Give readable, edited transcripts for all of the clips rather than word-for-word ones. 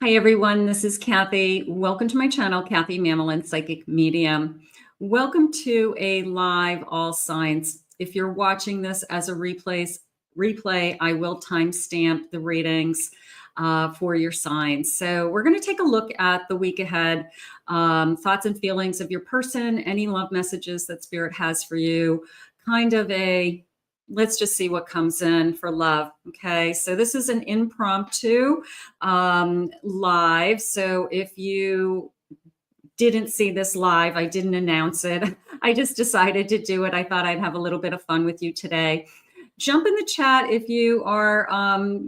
Hi, everyone. This is Kathy. Welcome to my channel, Kathy Mamolen, Psychic Medium. Welcome to a live all signs. If you're watching this as a replay, I will timestamp the readings for your signs. So we're going to take a look at the week ahead, thoughts and feelings of your person, any love messages that Spirit has for you, kind of a let's just see what comes in for love. Okay, so this is an impromptu live. So if you didn't see this live, I didn't announce it. I just decided to do it. I thought I'd have a little bit of fun with you today. Jump in the chat if you are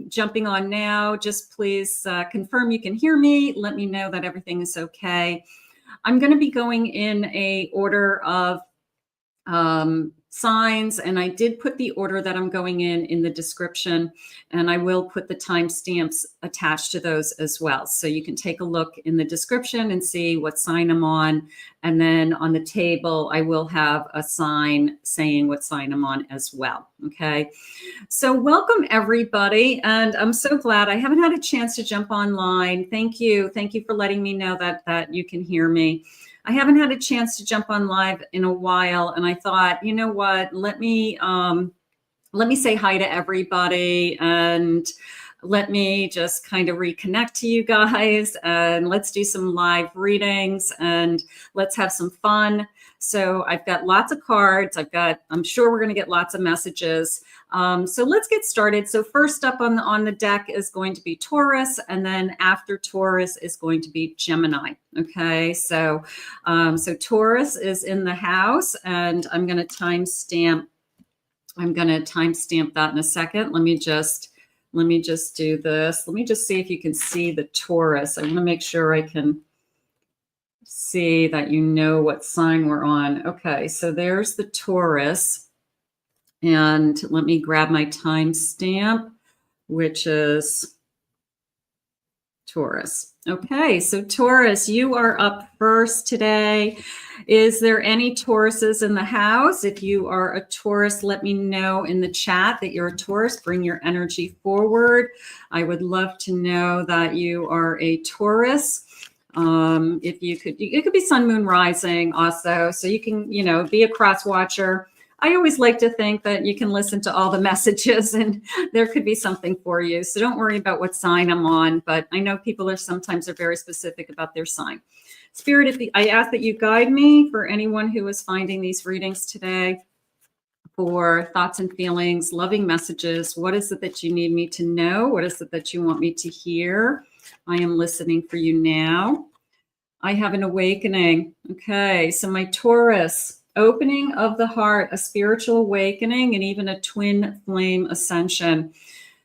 jumping on now. Just please confirm you can hear me. Let me know that everything is okay. I'm going to be going in a order of signs, and I did put the order that I'm going in the description, and I will put the timestamps attached to those as well. So you can take a look in the description and see what sign I'm on. And then on the table, I will have a sign saying what sign I'm on as well. Okay. So welcome everybody. And I'm so glad I haven't had a chance to jump online. Thank you. Thank you for letting me know that you can hear me. I haven't had a chance to jump on live in a while, and I thought, you know what, let me say hi to everybody, and let me just kind of reconnect to you guys, and let's do some live readings, and let's have some fun. So I've got lots of cards. I'm sure we're going to get lots of messages. So let's get started. So first up on the deck is going to be Taurus, and then after Taurus is going to be Gemini. Okay, so Taurus is in the house, and I'm going to timestamp that in a second. Let me just do this. Let me just see if you can see the Taurus. I want to make sure I can see that you know what sign we're on. Okay, so there's the Taurus. And let me grab my timestamp, which is Taurus. Okay, so Taurus, you are up first today. Is there any Tauruses in the house? If you are a Taurus, let me know in the chat that you're a Taurus. Bring your energy forward. I would love to know that you are a Taurus. If you could, it could be sun, moon, rising also. So you can, be a cross watcher. I always like to think that you can listen to all the messages and there could be something for you. So don't worry about what sign I'm on, but I know people are sometimes very specific about their sign. Spirit, I ask that you guide me for anyone who is finding these readings today for thoughts and feelings, loving messages. What is it that you need me to know? What is it that you want me to hear? I am listening for you now. I have an awakening. Okay, so my Taurus, opening of the heart, a spiritual awakening, and even a twin flame ascension.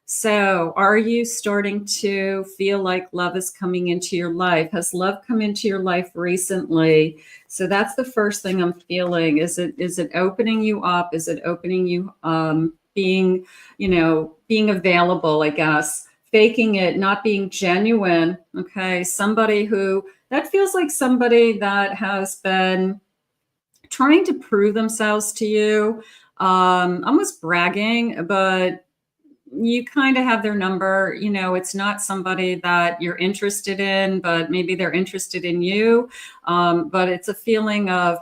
So are you starting to feel like love is coming into your life? Has love come into your life recently? So that's the first thing I'm feeling. Is it opening you up? Is it opening you being available, I guess? Faking it, not being genuine. Okay, that feels like somebody that has been trying to prove themselves to you, almost bragging, but you kind of have their number. It's not somebody that you're interested in, but maybe they're interested in you. But it's a feeling of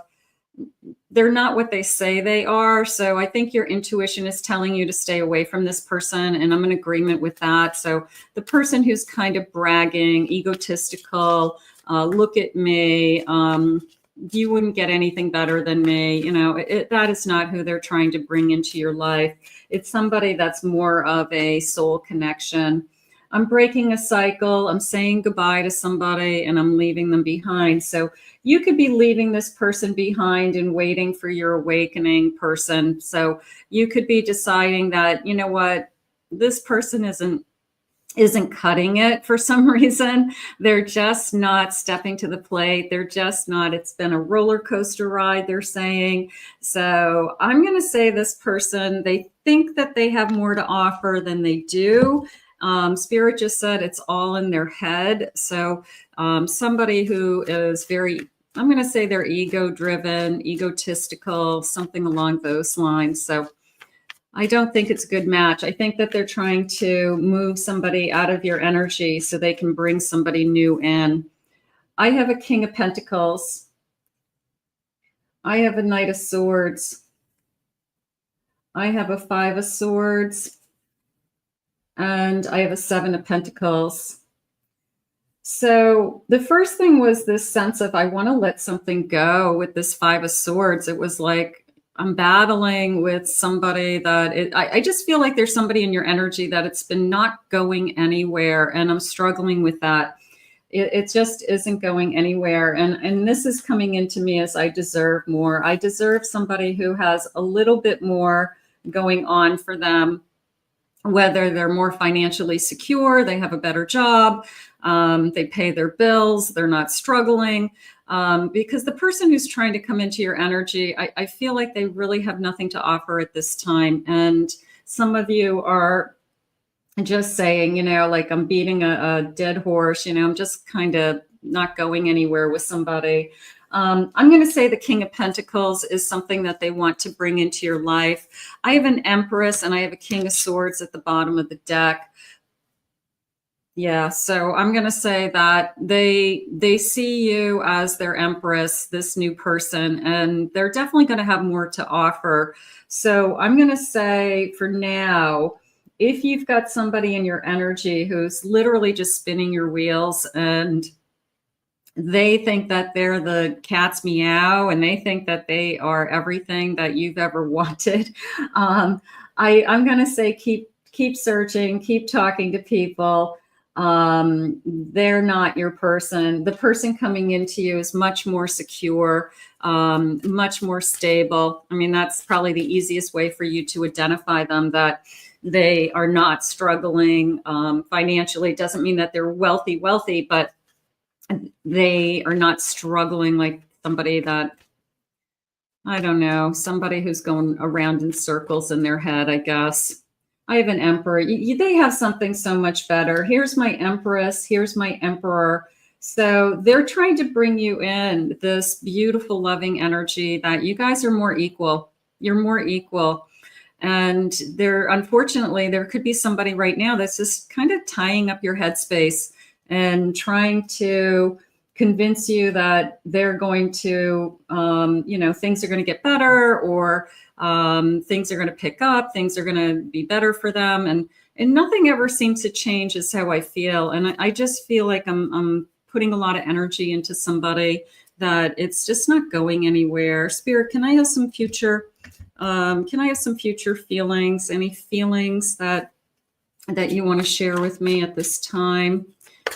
they're not what they say they are. So I think your intuition is telling you to stay away from this person, and I'm in agreement with that. So the person who's kind of bragging, egotistical, look at me, you wouldn't get anything better than me. That is not who they're trying to bring into your life. It's somebody that's more of a soul connection. I'm breaking a cycle. I'm saying goodbye to somebody and I'm leaving them behind. So you could be leaving this person behind and waiting for your awakening person. So you could be deciding that, you know what, this person isn't cutting it for some reason. They're just not stepping to the plate. They're just not. It's been a roller coaster ride, they're saying. So I'm going to say this person, they think that they have more to offer than they do. Spirit just said it's all in their head. So somebody who is I'm going to say they're ego-driven, egotistical, something along those lines. So I don't think it's a good match. I think that they're trying to move somebody out of your energy so they can bring somebody new in. I have a King of Pentacles. I have a Knight of Swords. I have a Five of Swords. And I have a Seven of Pentacles. So the first thing was this sense of I want to let something go with this Five of Swords. It was like I'm battling with somebody that I just feel like there's somebody in your energy that it's been not going anywhere, and I'm struggling with that. It just isn't going anywhere. And this is coming into me as I deserve more. I deserve somebody who has a little bit more going on for them, whether they're more financially secure, they have a better job, they pay their bills, they're not struggling. Because the person who's trying to come into your energy, I feel like they really have nothing to offer at this time. And some of you are just saying, you know, like I'm beating a dead horse, you know, I'm just kind of not going anywhere with somebody. I'm going to say the King of Pentacles is something that they want to bring into your life. I have an Empress and I have a King of Swords at the bottom of the deck. Yeah, so I'm going to say that they see you as their Empress, this new person, and they're definitely going to have more to offer. So I'm going to say for now, if you've got somebody in your energy who's literally just spinning your wheels and they think that they're the cat's meow and they think that they are everything that you've ever wanted, I'm going to say keep searching, keep talking to people. They're not your person. The person coming into you is much more secure, much more stable. I mean, that's probably the easiest way for you to identify them, that they are not struggling financially. It doesn't mean that they're wealthy, but they are not struggling like somebody that, I don't know, somebody who's going around in circles in their head, I guess. I have an Emperor. They have something so much better. Here's my Empress. Here's my Emperor. So they're trying to bring you in this beautiful, loving energy that you guys are more equal. You're more equal. And unfortunately, there could be somebody right now that's just kind of tying up your headspace and trying to convince you that they're going to, things are going to get better, or things are going to pick up, things are going to be better for them. And nothing ever seems to change is how I feel. And I just feel like I'm putting a lot of energy into somebody that it's just not going anywhere. Spirit, can I have some future feelings? Any feelings that you want to share with me at this time?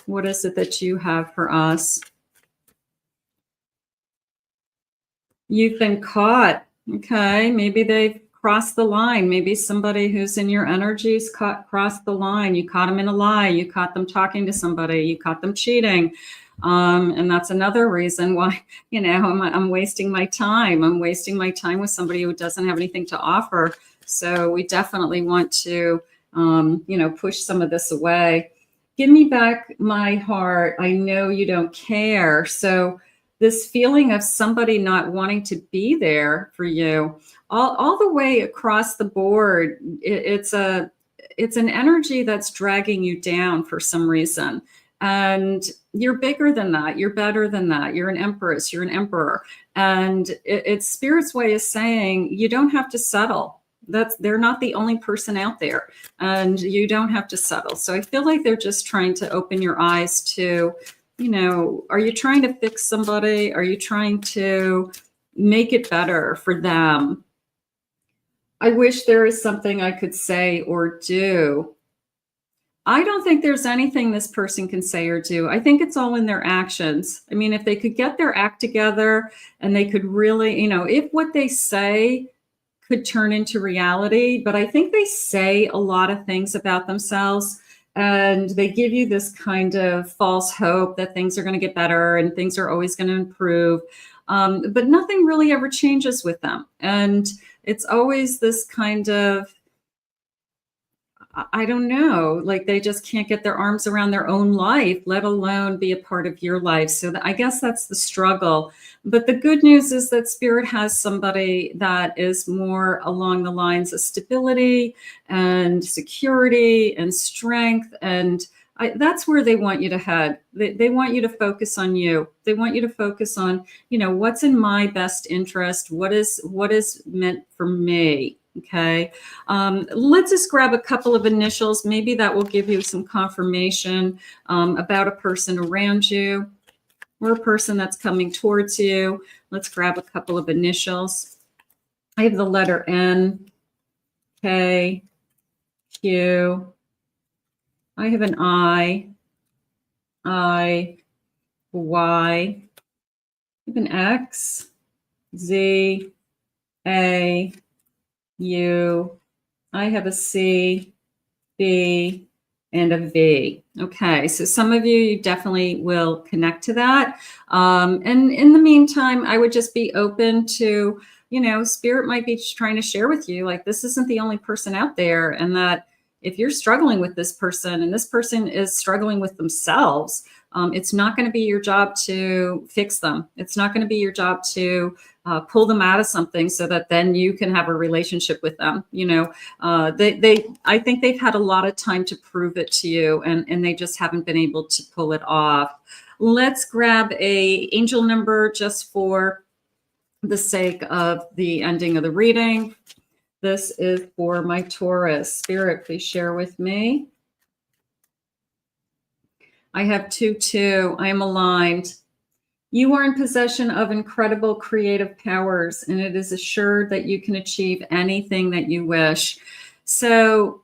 What is it that you have for us? You've been caught. Okay, maybe they've crossed the line. Maybe somebody who's in your energies crossed the line. You caught them in a lie. You caught them talking to somebody. You caught them cheating. And that's another reason why, I'm wasting my time. I'm wasting my time with somebody who doesn't have anything to offer. So we definitely want to, push some of this away. Give me back my heart. I know you don't care. So this feeling of somebody not wanting to be there for you all the way across the board, it's an energy that's dragging you down for some reason. And you're bigger than that. You're better than that. You're an Empress. You're an Emperor. And it's Spirit's way of saying you don't have to settle. They're not the only person out there, and you don't have to settle. So I feel like they're just trying to open your eyes to, are you trying to fix somebody? Are you trying to make it better for them? I wish there is something I could say or do. I don't think there's anything this person can say or do. I think it's all in their actions. I mean, if they could get their act together and they could really, if what they say could turn into reality, but I think they say a lot of things about themselves and they give you this kind of false hope that things are going to get better and things are always going to improve. But nothing really ever changes with them. And it's always this kind of, I don't know, like they just can't get their arms around their own life, let alone be a part of your life. So I guess that's the struggle. But the good news is that Spirit has somebody that is more along the lines of stability and security and strength. And that's where they want you to head. They want you to focus on you. They want you to focus on, what's in my best interest? What is meant for me? Okay. Let's just grab a couple of initials. Maybe that will give you some confirmation about a person around you or a person that's coming towards you. Let's grab a couple of initials. I have the letter N, K, Q. I have an I, Y. I have an X, Z, A, U. I have a C, B, and a V. Okay, so some of you definitely will connect to that. And in the meantime, I would just be open to, Spirit might be trying to share with you, like, this isn't the only person out there, and that if you're struggling with this person and this person is struggling with themselves, it's not going to be your job to fix them. It's not going to be your job to pull them out of something so that then you can have a relationship with them. I think they've had a lot of time to prove it to you, and they just haven't been able to pull it off. Let's grab a angel number just for the sake of the ending of the reading. This is for my Taurus. Spirit, please share with me. I have 2-2. I am aligned. You are in possession of incredible creative powers, and it is assured that you can achieve anything that you wish. So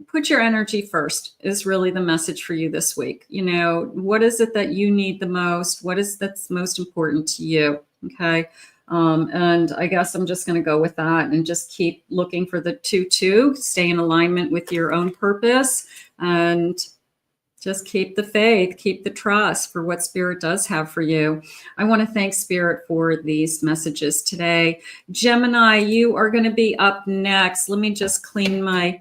put your energy first is really the message for you this week. What is it that you need the most? What is that's most important to you? Okay. And I guess I'm just going to go with that and just keep looking for the 2-2, stay in alignment with your own purpose, and just keep the faith, keep the trust for what Spirit does have for you. I want to thank Spirit for these messages today. Gemini, you are going to be up next. Let me just clean my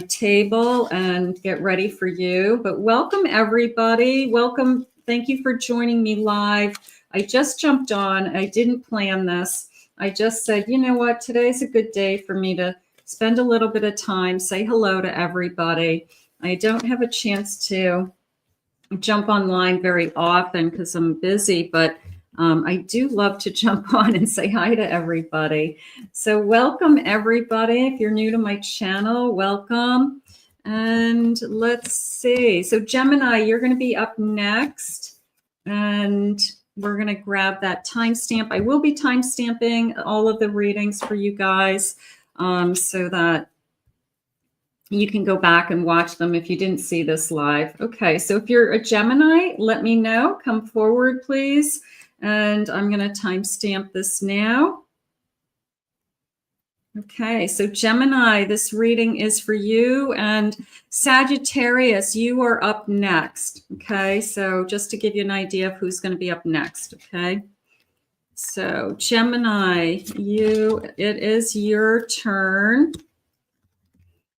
table and get ready for you. But welcome, everybody. Welcome. Thank you for joining me live. I just jumped on. I didn't plan this. I just said, you know what? Today's a good day for me to spend a little bit of time, say hello to everybody. I don't have a chance to jump online very often because I'm busy, but I do love to jump on and say hi to everybody. So welcome, everybody. If you're new to my channel, welcome. And let's see. So Gemini, you're going to be up next. And we're going to grab that timestamp. I will be timestamping all of the readings for you guys so that you can go back and watch them if you didn't see this live. Okay, so if you're a Gemini, let me know. Come forward, please. And I'm going to timestamp this now. Okay, so Gemini, this reading is for you. And Sagittarius, you are up next. Okay, so just to give you an idea of who's going to be up next. Okay, so Gemini, it is your turn.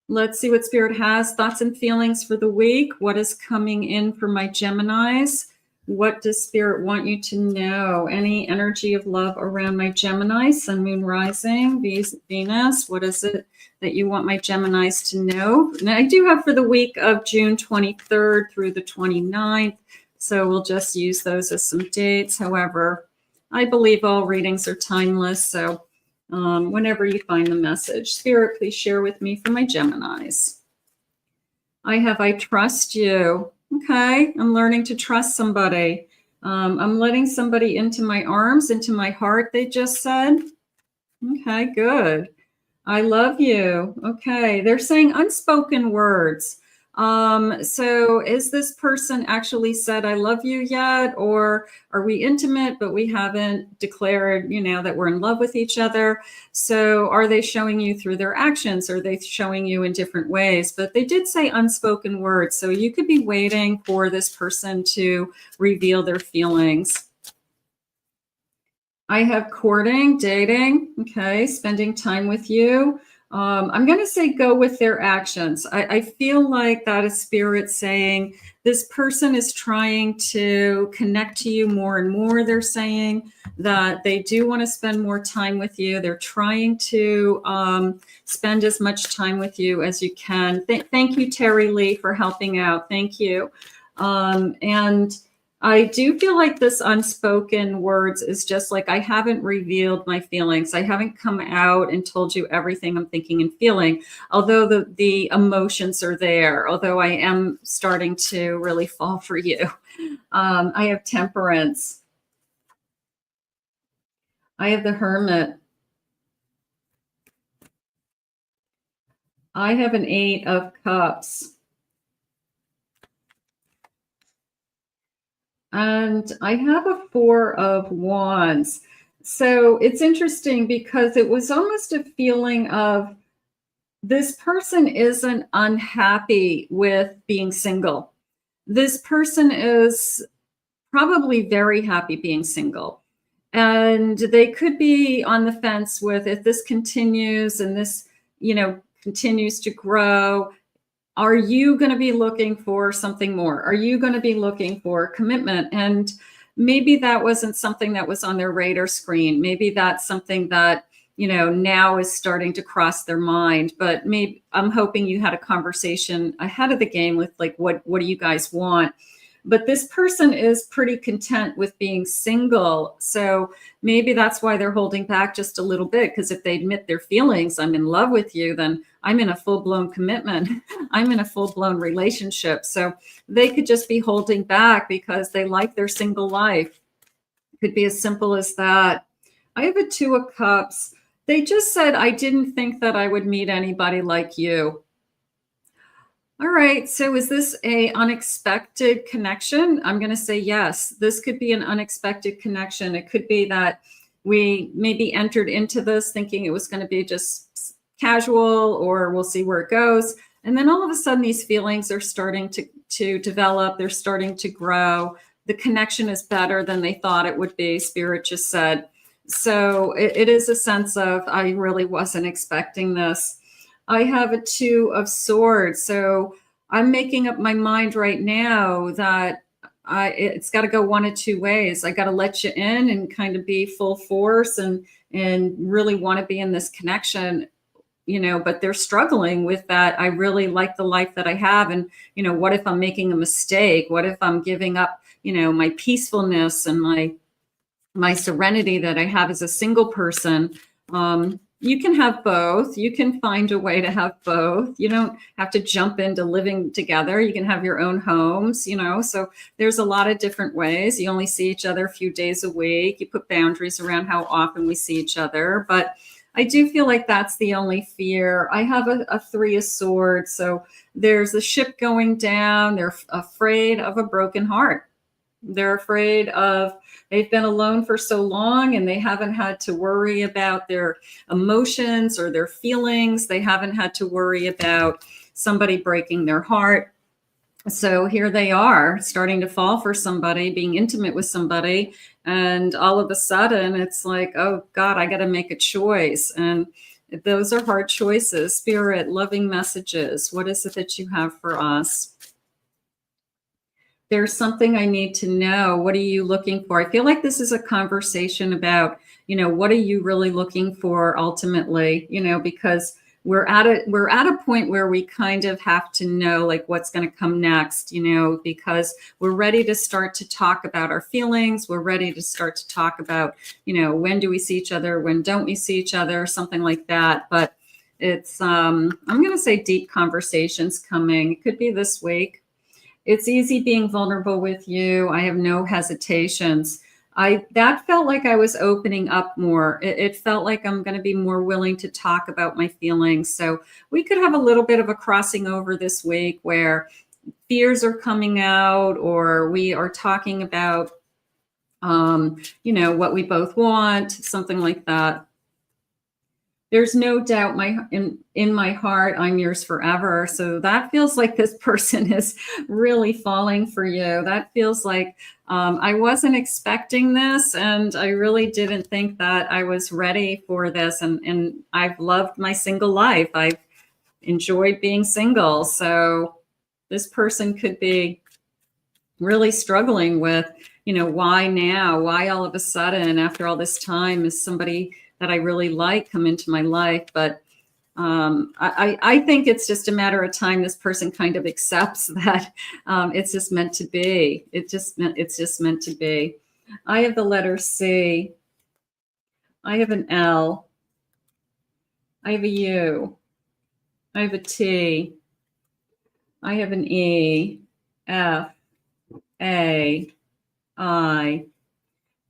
Let's see what Spirit has. Thoughts and feelings for the week. What is coming in for my Geminis? What does Spirit want you to know? Any energy of love around my Gemini, Sun, Moon, Rising, Venus? What is it that you want my Geminis to know? And I do have for the week of June 23rd through the 29th. So we'll just use those as some dates. However, I believe all readings are timeless. So whenever you find the message, Spirit, please share with me for my Geminis. I trust you. Okay, I'm learning to trust somebody. I'm letting somebody into my arms, into my heart, they just said. Okay, good. I love you. Okay, they're saying unspoken words. So is this person actually said I love you yet? Or are we intimate, but we haven't declared, that we're in love with each other? So are they showing you through their actions? Or are they showing you in different ways? But they did say unspoken words. So you could be waiting for this person to reveal their feelings. I have courting, dating, okay, spending time with you. I'm going to say go with their actions. I feel like that is spirit saying this person is trying to connect to you more and more. They're saying that they do want to spend more time with you. They're trying to spend as much time with you as you can. Thank you, Terry Lee, for helping out. Thank you. And I do feel like this unspoken words is just like, I haven't revealed my feelings. I haven't come out and told you everything I'm thinking and feeling, although the emotions are there, although I am starting to really fall for you. I have Temperance. I have the Hermit. I have an 8 of Cups. And I have a 4 of Wands. So it's interesting because it was almost a feeling of this person isn't unhappy with being single. This person is probably very happy being single. And they could be on the fence with, if this continues and this, continues to grow, are you going to be looking for something more? Are you going to be looking for commitment? And maybe that wasn't something that was on their radar screen. Maybe that's something that, now is starting to cross their mind. But maybe I'm hoping you had a conversation ahead of the game with like, what do you guys want? But this person is pretty content with being single. So maybe that's why they're holding back just a little bit, because if they admit their feelings, I'm in love with you, then I'm in a full-blown commitment. I'm in a full-blown relationship. So they could just be holding back because they like their single life. It could be as simple as that. I have a 2 of Cups. They just said, I didn't think that I would meet anybody like you. All right, so is this a unexpected connection? I'm going to say yes. This could be an unexpected connection. It could be that we maybe entered into this thinking it was going to be just casual, or we'll see where it goes. And then all of a sudden, these feelings are starting to develop. They're starting to grow. The connection is better than they thought it would be, Spirit just said. So it is a sense of, I really wasn't expecting this. I have a 2 of Swords. So I'm making up my mind right now that it's got to go one of two ways. I got to let you in and kind of be full force and really want to be in this connection, but they're struggling with that. I really like the life that I have. And, what if I'm making a mistake? What if I'm giving up, my peacefulness and my serenity that I have as a single person? You can have both. You can find a way to have both. You don't have to jump into living together. You can have your own homes, so there's a lot of different ways. You only see each other a few days a week. You put boundaries around how often we see each other. But I do feel like that's the only fear. I have a 3 of Swords. So there's a ship going down. They're afraid of a broken heart. They're afraid of, they've been alone for so long and they haven't had to worry about their emotions or their feelings. They haven't had to worry about somebody breaking their heart. So here they are starting to fall for somebody, being intimate with somebody. And all of a sudden it's like, oh God, I got to make a choice. And those are hard choices. Spirit, loving messages. What is it that you have for us? There's something I need to know. What are you looking for? I feel like this is a conversation about, what are you really looking for ultimately, because we're at a point where we kind of have to know like what's going to come next, because we're ready to start to talk about our feelings. We're ready to start to talk about, when do we see each other? When don't we see each other? Something like that. But it's, I'm going to say deep conversations coming. It could be this week. It's easy being vulnerable with you. I have no hesitations. That felt like I was opening up more. It felt like I'm going to be more willing to talk about my feelings. So we could have a little bit of a crossing over this week where fears are coming out, or we are talking about, what we both want, something like that. there's no doubt in my heart, I'm yours forever. So that feels like this person is really falling for you. That feels like I wasn't expecting this, and I really didn't think that I was ready for this. And I've loved my single life. I've enjoyed being single. So this person could be really struggling with, why now? Why all of a sudden, after all this time, is somebody that I really like come into my life? But I think it's just a matter of time. This person kind of accepts that it's just meant to be. It's just meant to be. I have the letter C. I have an L. I have a U. I have a T. I have an E, F, A, I.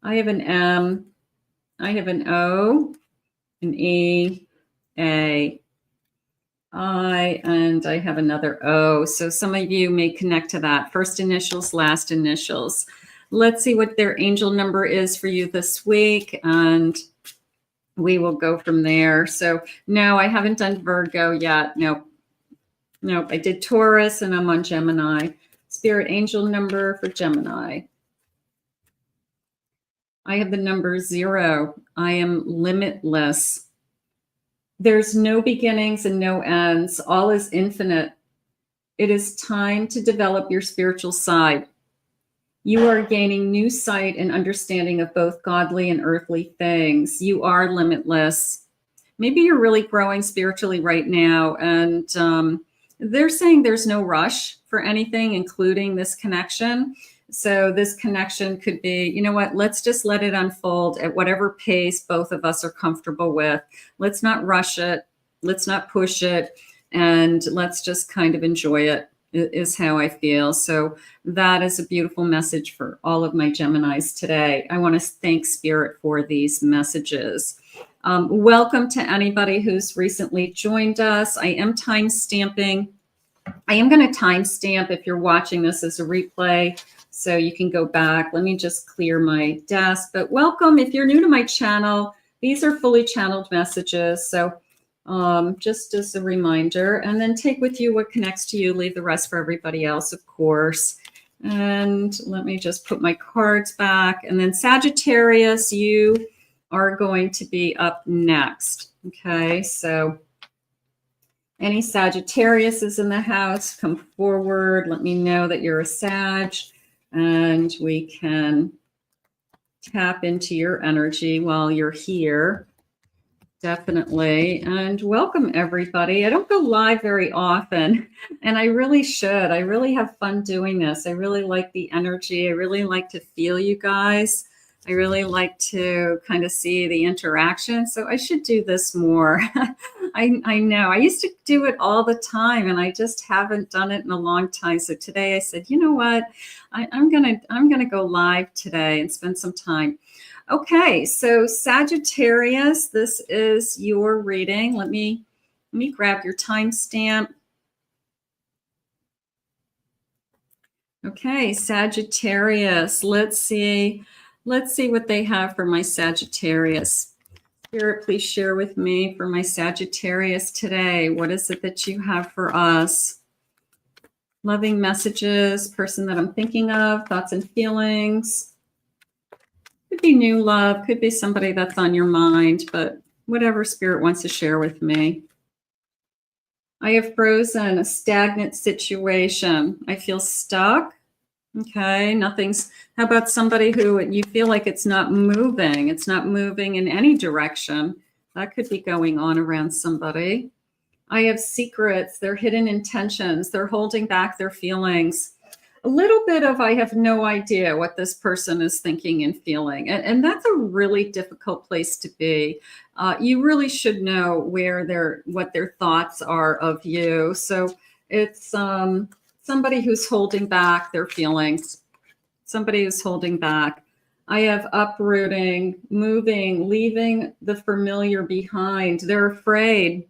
I have an M. I have an O, an E, A, I, and I have another O. So some of you may connect to that. First initials, last initials. Let's see what their angel number is for you this week, and we will go from there. So no, I haven't done Virgo yet. Nope. I did Taurus, and I'm on Gemini. Spirit angel number for Gemini. I have the number 0. I am limitless. There's no beginnings and no ends. All is infinite. It is time to develop your spiritual side. You are gaining new sight and understanding of both godly and earthly things. You are limitless. Maybe you're really growing spiritually right now, and they're saying there's no rush for anything, including this connection. So this connection could be, you know what, let's just let it unfold at whatever pace both of us are comfortable with. Let's not rush it. Let's not push it. And let's just kind of enjoy it, is how I feel. So that is a beautiful message for all of my Geminis today. I want to thank Spirit for these messages. Welcome to anybody who's recently joined us. I am time stamping. I am going to timestamp if you're watching this as a replay, so you can go back. Let me just clear my desk. But welcome. If you're new to my channel, these are fully channeled messages. So just as a reminder, and then take with you what connects to you, leave the rest for everybody else, of course. And let me just put my cards back. And then Sagittarius, you are going to be up next. Okay, so any Sagittarius is in the house, come forward. Let me know that you're a Sag, and we can tap into your energy while you're here. Definitely. And welcome, everybody. I don't go live very often, and I really should. I really have fun doing this. I really like the energy. I really like to feel you guys. I really like to kind of see the interaction. So I should do this more. I know I used to do it all the time, and I just haven't done it in a long time. So today I said, you know what? I'm gonna go live today and spend some time. Okay, so Sagittarius, this is your reading. Let me grab your timestamp. Okay, Sagittarius. Let's see what they have for my Sagittarius. Spirit, please share with me for my Sagittarius today. What is it that you have for us? Loving messages, person that I'm thinking of, thoughts and feelings. Could be new love, could be somebody that's on your mind, but whatever Spirit wants to share with me. I have frozen, a stagnant situation. I feel stuck. Okay, nothing's, how about somebody who you feel like it's not moving? It's not moving in any direction. That could be going on around somebody. I have secrets, they're hidden intentions. They're holding back their feelings. A little bit of, I have no idea what this person is thinking and feeling. And that's a really difficult place to be. You really should know what their thoughts are of you. So it's somebody who's holding back their feelings. Somebody who's holding back. I have uprooting, moving, leaving the familiar behind. They're afraid.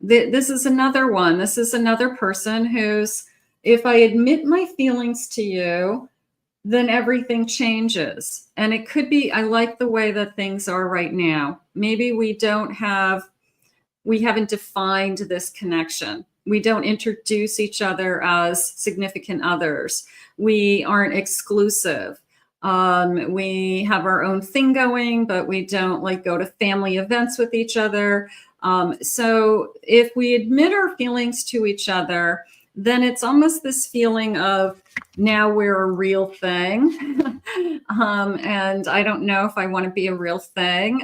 This is another one. This is another person who's, if I admit my feelings to you, then everything changes. And it could be, I like the way that things are right now. Maybe we haven't defined this connection. We don't introduce each other as significant others. We aren't exclusive. We have our own thing going, but we don't like go to family events with each other. So if we admit our feelings to each other, then it's almost this feeling of now we're a real thing. And I don't know if I want to be a real thing.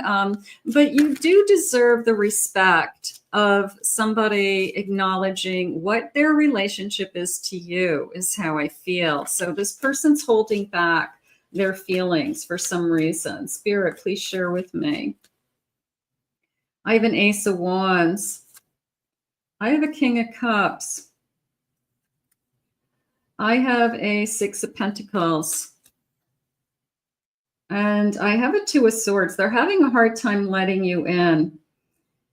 But you do deserve the respect of somebody acknowledging what their relationship is to you, is how I feel. So this person's holding back their feelings for some reason. Spirit, please share with me. I have an Ace of Wands. I have a King of Cups. I have a Six of Pentacles. And I have a Two of Swords. They're having a hard time letting you in.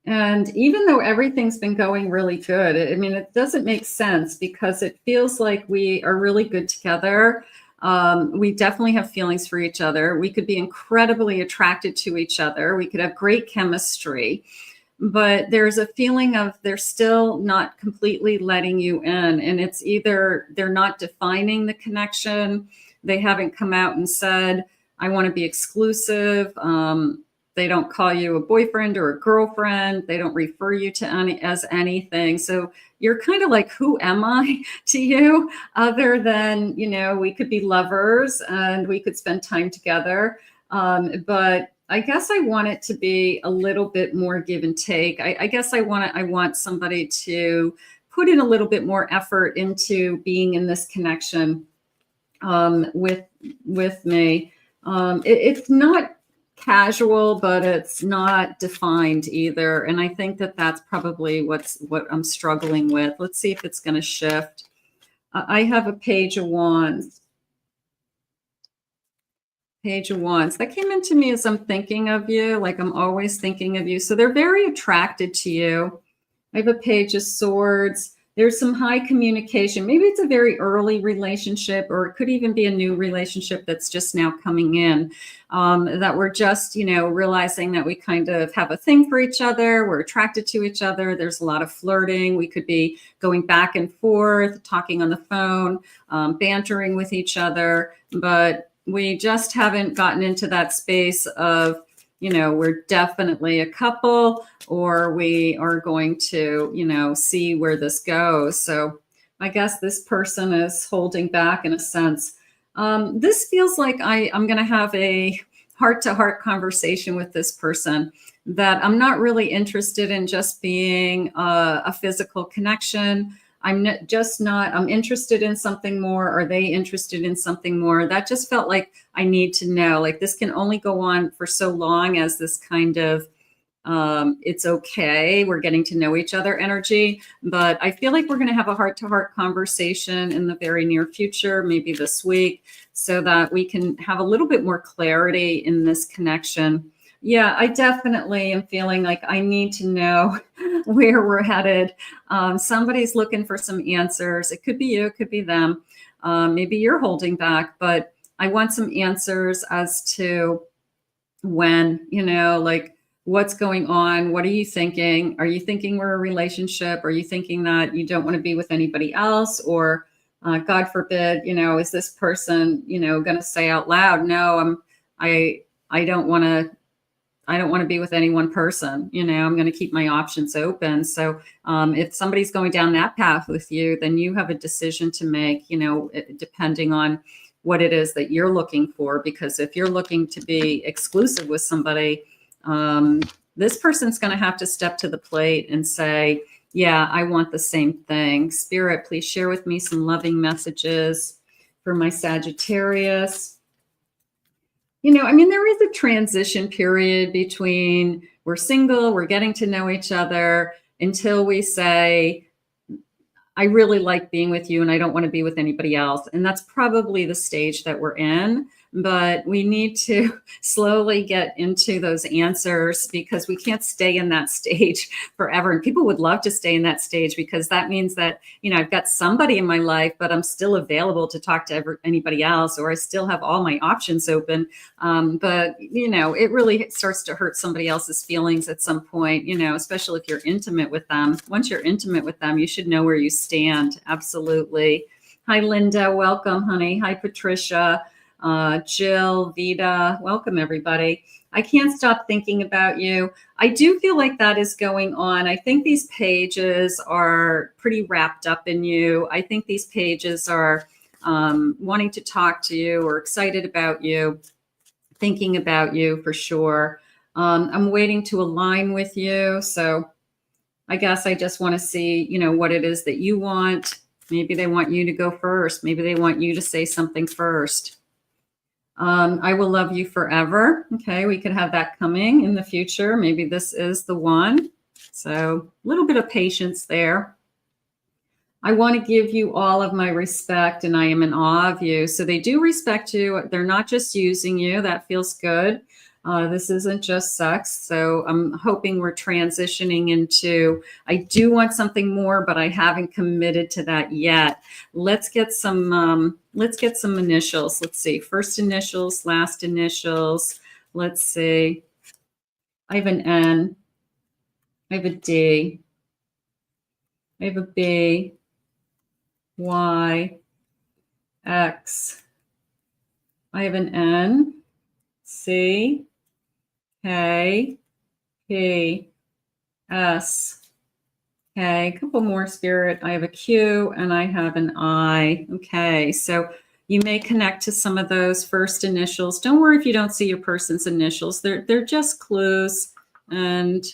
And even though everything's been going really good, I mean, it doesn't make sense because it feels like we are really good together. We definitely have feelings for each other. We could be incredibly attracted to each other. We could have great chemistry. But there's a feeling of they're still not completely letting you in. And it's either they're not defining the connection. They haven't come out and said, I want to be exclusive. They don't call you a boyfriend or a girlfriend. They don't refer you to as anything. So you're kind of like, who am I to you? Other than, you know, we could be lovers and we could spend time together. But I guess I want it to be a little bit more give and take. I guess I want somebody to put in a little bit more effort into being in this connection with me. It's not casual, but it's not defined either. And I think that that's probably what I'm struggling with. Let's see if it's going to shift. I have a Page of Wands. Page of Wands. That came into me as I'm thinking of you, like I'm always thinking of you. So they're very attracted to you. I have a Page of Swords. There's some high communication. Maybe it's a very early relationship, or it could even be a new relationship that's just now coming in, that we're just, you know, realizing that we kind of have a thing for each other. We're attracted to each other. There's a lot of flirting. We could be going back and forth, talking on the phone, bantering with each other, but we just haven't gotten into that space of, you know, we're definitely a couple, or we are going to, you know, see where this goes. So I guess this person is holding back in a sense. This feels like I'm going to have a heart-to-heart conversation with this person, that I'm not really interested in just being a physical connection. I'm interested in something more. Are they interested in something more? That just felt like I need to know, like this can only go on for so long as this kind of, it's okay, we're getting to know each other energy. But I feel like we're going to have a heart-to-heart conversation in the very near future, maybe this week, so that we can have a little bit more clarity in this connection. Yeah, I definitely am feeling like I need to know where we're headed. Somebody's looking for some answers. It could be you, it could be them. Maybe you're holding back, but I want some answers as to when, you know, like what's going on? What are you thinking? Are you thinking we're a relationship? Are you thinking that you don't want to be with anybody else? Or God forbid, you know, is this person, you know, going to say out loud, no, I don't want to be with any one person. You know, I'm going to keep my options open. So if somebody's going down that path with you, then you have a decision to make, you know, depending on what it is that you're looking for. Because if you're looking to be exclusive with somebody, this person's going to have to step to the plate and say, yeah, I want the same thing. Spirit, please share with me some loving messages for my Sagittarius. You know, I mean, there is a transition period between we're single, we're getting to know each other, until we say, I really like being with you and I don't want to be with anybody else. And that's probably the stage that we're in. But we need to slowly get into those answers because we can't stay in that stage forever. And people would love to stay in that stage because that means that, you know, I've got somebody in my life, but I'm still available to talk to anybody else, or I still have all my options open. But, you know, it really starts to hurt somebody else's feelings at some point, you know, especially if you're intimate with them. Once you're intimate with them, you should know where you stand. Absolutely. Hi, Linda. Welcome, honey. Hi, Patricia. Jill, Vida, welcome everybody. I can't stop thinking about you. I do feel like that is going on. I think these pages are pretty wrapped up in you. I think these pages are wanting to talk to you or excited about you, thinking about you for sure. I'm waiting to align with you. So I guess I just want to see, you know, what it is that you want. Maybe they want you to go first. Maybe they want you to say something first. I will love you forever. Okay, we could have that coming in the future. Maybe this is the one. So a little bit of patience there. I want to give you all of my respect and I am in awe of you. So they do respect you. They're not just using you. That feels good. This isn't just sex. So I'm hoping we're transitioning into, I do want something more, but I haven't committed to that yet. Let's get some initials. Let's see. First initials, last initials. Let's see. I have an N. I have a D. I have a B. Y. X. I have an N. C. K, P, S. Okay, a couple more, Spirit. I have a Q and I have an I. Okay, so you may connect to some of those first initials. Don't worry if you don't see your person's initials. They're just clues, and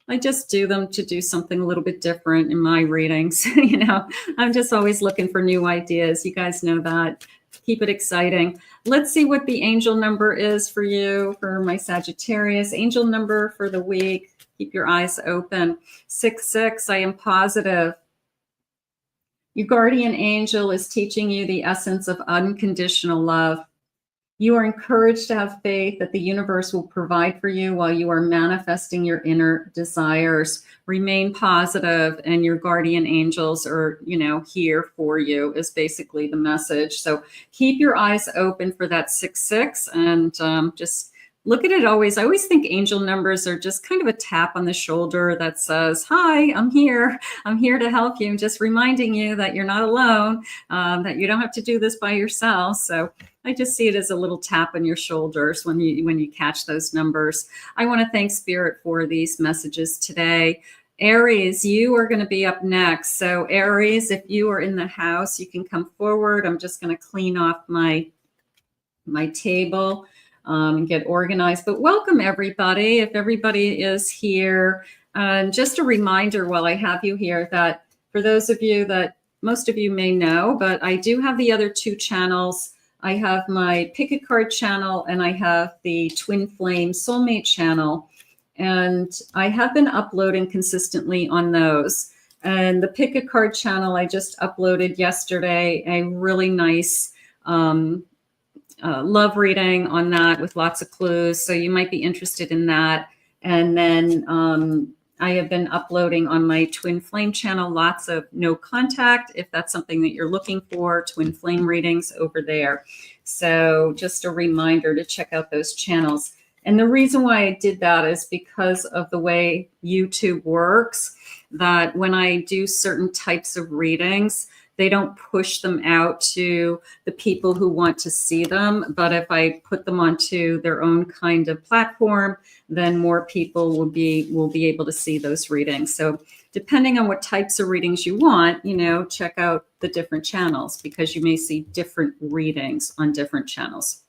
I just do them to do something a little bit different in my readings. You know, I'm just always looking for new ideas. You guys know that. Keep it exciting. Let's see what the angel number is for you, for my Sagittarius. Angel number for the week. Keep your eyes open. 6-6, I am positive. Your guardian angel is teaching you the essence of unconditional love. You are encouraged to have faith that the universe will provide for you while you are manifesting your inner desires. Remain positive, and your guardian angels are, you know, here for you is basically the message. So keep your eyes open for that 6-6 and just look at it always. I always think angel numbers are just kind of a tap on the shoulder that says, hi, I'm here. I'm here to help you. I'm just reminding you that you're not alone, that you don't have to do this by yourself. So I just see it as a little tap on your shoulders when you catch those numbers. I want to thank Spirit for these messages today. Aries, you are going to be up next. So Aries, if you are in the house, you can come forward. I'm just going to clean off my table and get organized. But welcome everybody. If everybody is here, just a reminder while I have you here that for those of you that most of you may know, but I do have the other two channels. I have my Pick a Card channel and I have the Twin Flame Soulmate channel. And I have been uploading consistently on those. And the Pick a Card channel, I just uploaded yesterday a really nice love reading on that with lots of clues. So you might be interested in that. And then I have been uploading on my Twin Flame channel, lots of no contact, if that's something that you're looking for, Twin Flame readings over there. So just a reminder to check out those channels. And the reason why I did that is because of the way YouTube works, that when I do certain types of readings, they don't push them out to the people who want to see them. But if I put them onto their own kind of platform, then more people will be able to see those readings. So depending on what types of readings you want, you know, check out the different channels because you may see different readings on different channels.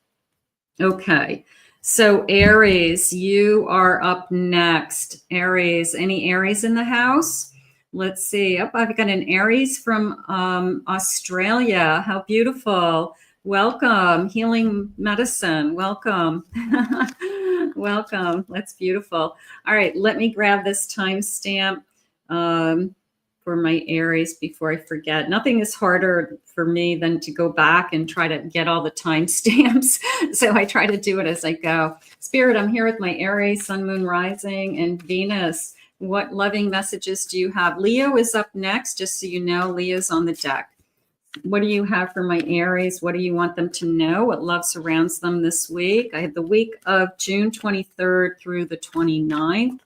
Okay. So Aries, you are up next. Aries, any Aries in the house? Let's see. Oh, I've got an Aries from Australia. How beautiful. Welcome. Healing medicine. Welcome. Welcome. That's beautiful. All right. Let me grab this timestamp. for my Aries before I forget. Nothing is harder for me than to go back and try to get all the timestamps. So I try to do it as I go. Spirit, I'm here with my Aries, Sun, Moon, Rising, and Venus. What loving messages do you have? Leo is up next, just so you know. Leo's on the deck. What do you have for my Aries? What do you want them to know? What love surrounds them this week? I have the week of June 23rd through the 29th.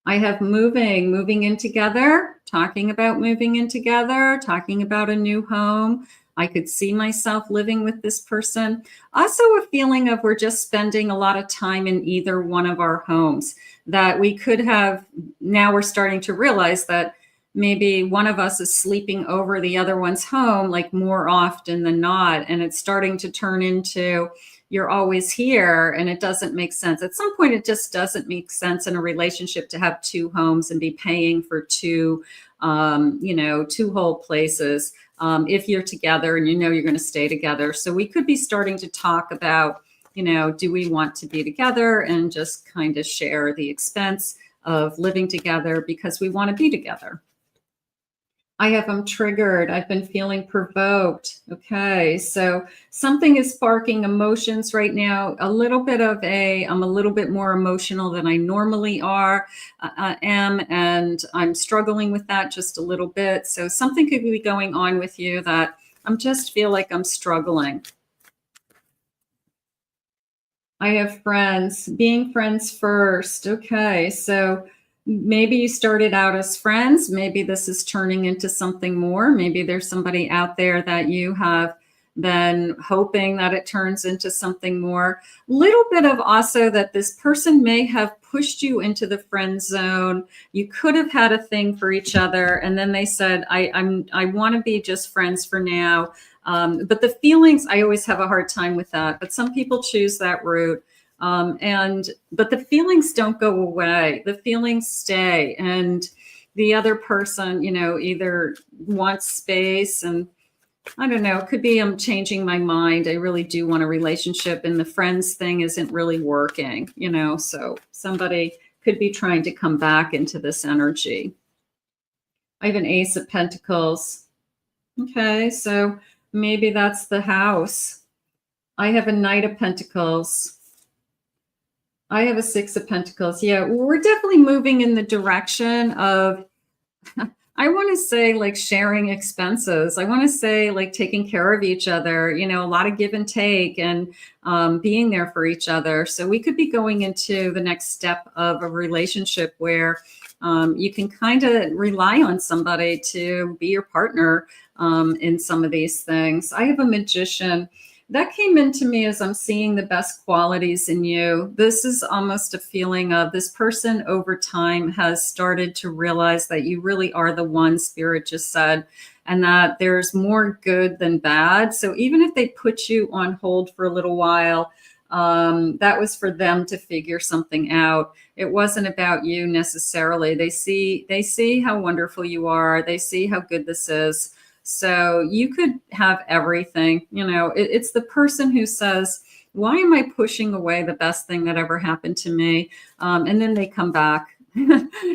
I have moving in together, talking about moving in together, talking about a new home. I could see myself living with this person. Also a feeling of we're just spending a lot of time in either one of our homes, that we could have, now we're starting to realize that maybe one of us is sleeping over the other one's home, like more often than not. And it's starting to turn into, you're always here, and it doesn't make sense. At some point, it just doesn't make sense in a relationship to have two homes and be paying for two whole places if you're together and you know you're going to stay together. So we could be starting to talk about, do we want to be together and just kind of share the expense of living together because we want to be together. I have them triggered. I've been feeling provoked. Okay, so something is sparking emotions right now. I'm a little bit more emotional than I normally am, and I'm struggling with that just a little bit. So something could be going on with you that I just feel like I'm struggling. I have friends, being friends first. Okay, so maybe you started out as friends. Maybe this is turning into something more. Maybe there's somebody out there that you have been hoping that it turns into something more. Little bit of also that this person may have pushed you into the friend zone. You could have had a thing for each other, and then they said, I want to be just friends for now. But the feelings, I always have a hard time with that. But some people choose that route. But the feelings don't go away. The feelings stay. And the other person, either wants space, and I don't know, it could be I'm changing my mind. I really do want a relationship, and the friends thing isn't really working, so somebody could be trying to come back into this energy. I have an Ace of Pentacles. Okay, so maybe that's the house. I have a Knight of Pentacles. I have a Six of Pentacles. Yeah, we're definitely moving in the direction of, I want to say like sharing expenses. I want to say like taking care of each other, a lot of give and take, and being there for each other. So we could be going into the next step of a relationship where you can kind of rely on somebody to be your partner in some of these things. I have a Magician. That came into me as I'm seeing the best qualities in you. This is almost a feeling of this person over time has started to realize that you really are the one, Spirit just said, and that there's more good than bad. So even if they put you on hold for a little while, that was for them to figure something out. It wasn't about you necessarily. They see how wonderful you are. They see how good this is. So you could have everything, it's the person who says, why am I pushing away the best thing that ever happened to me? And then they come back.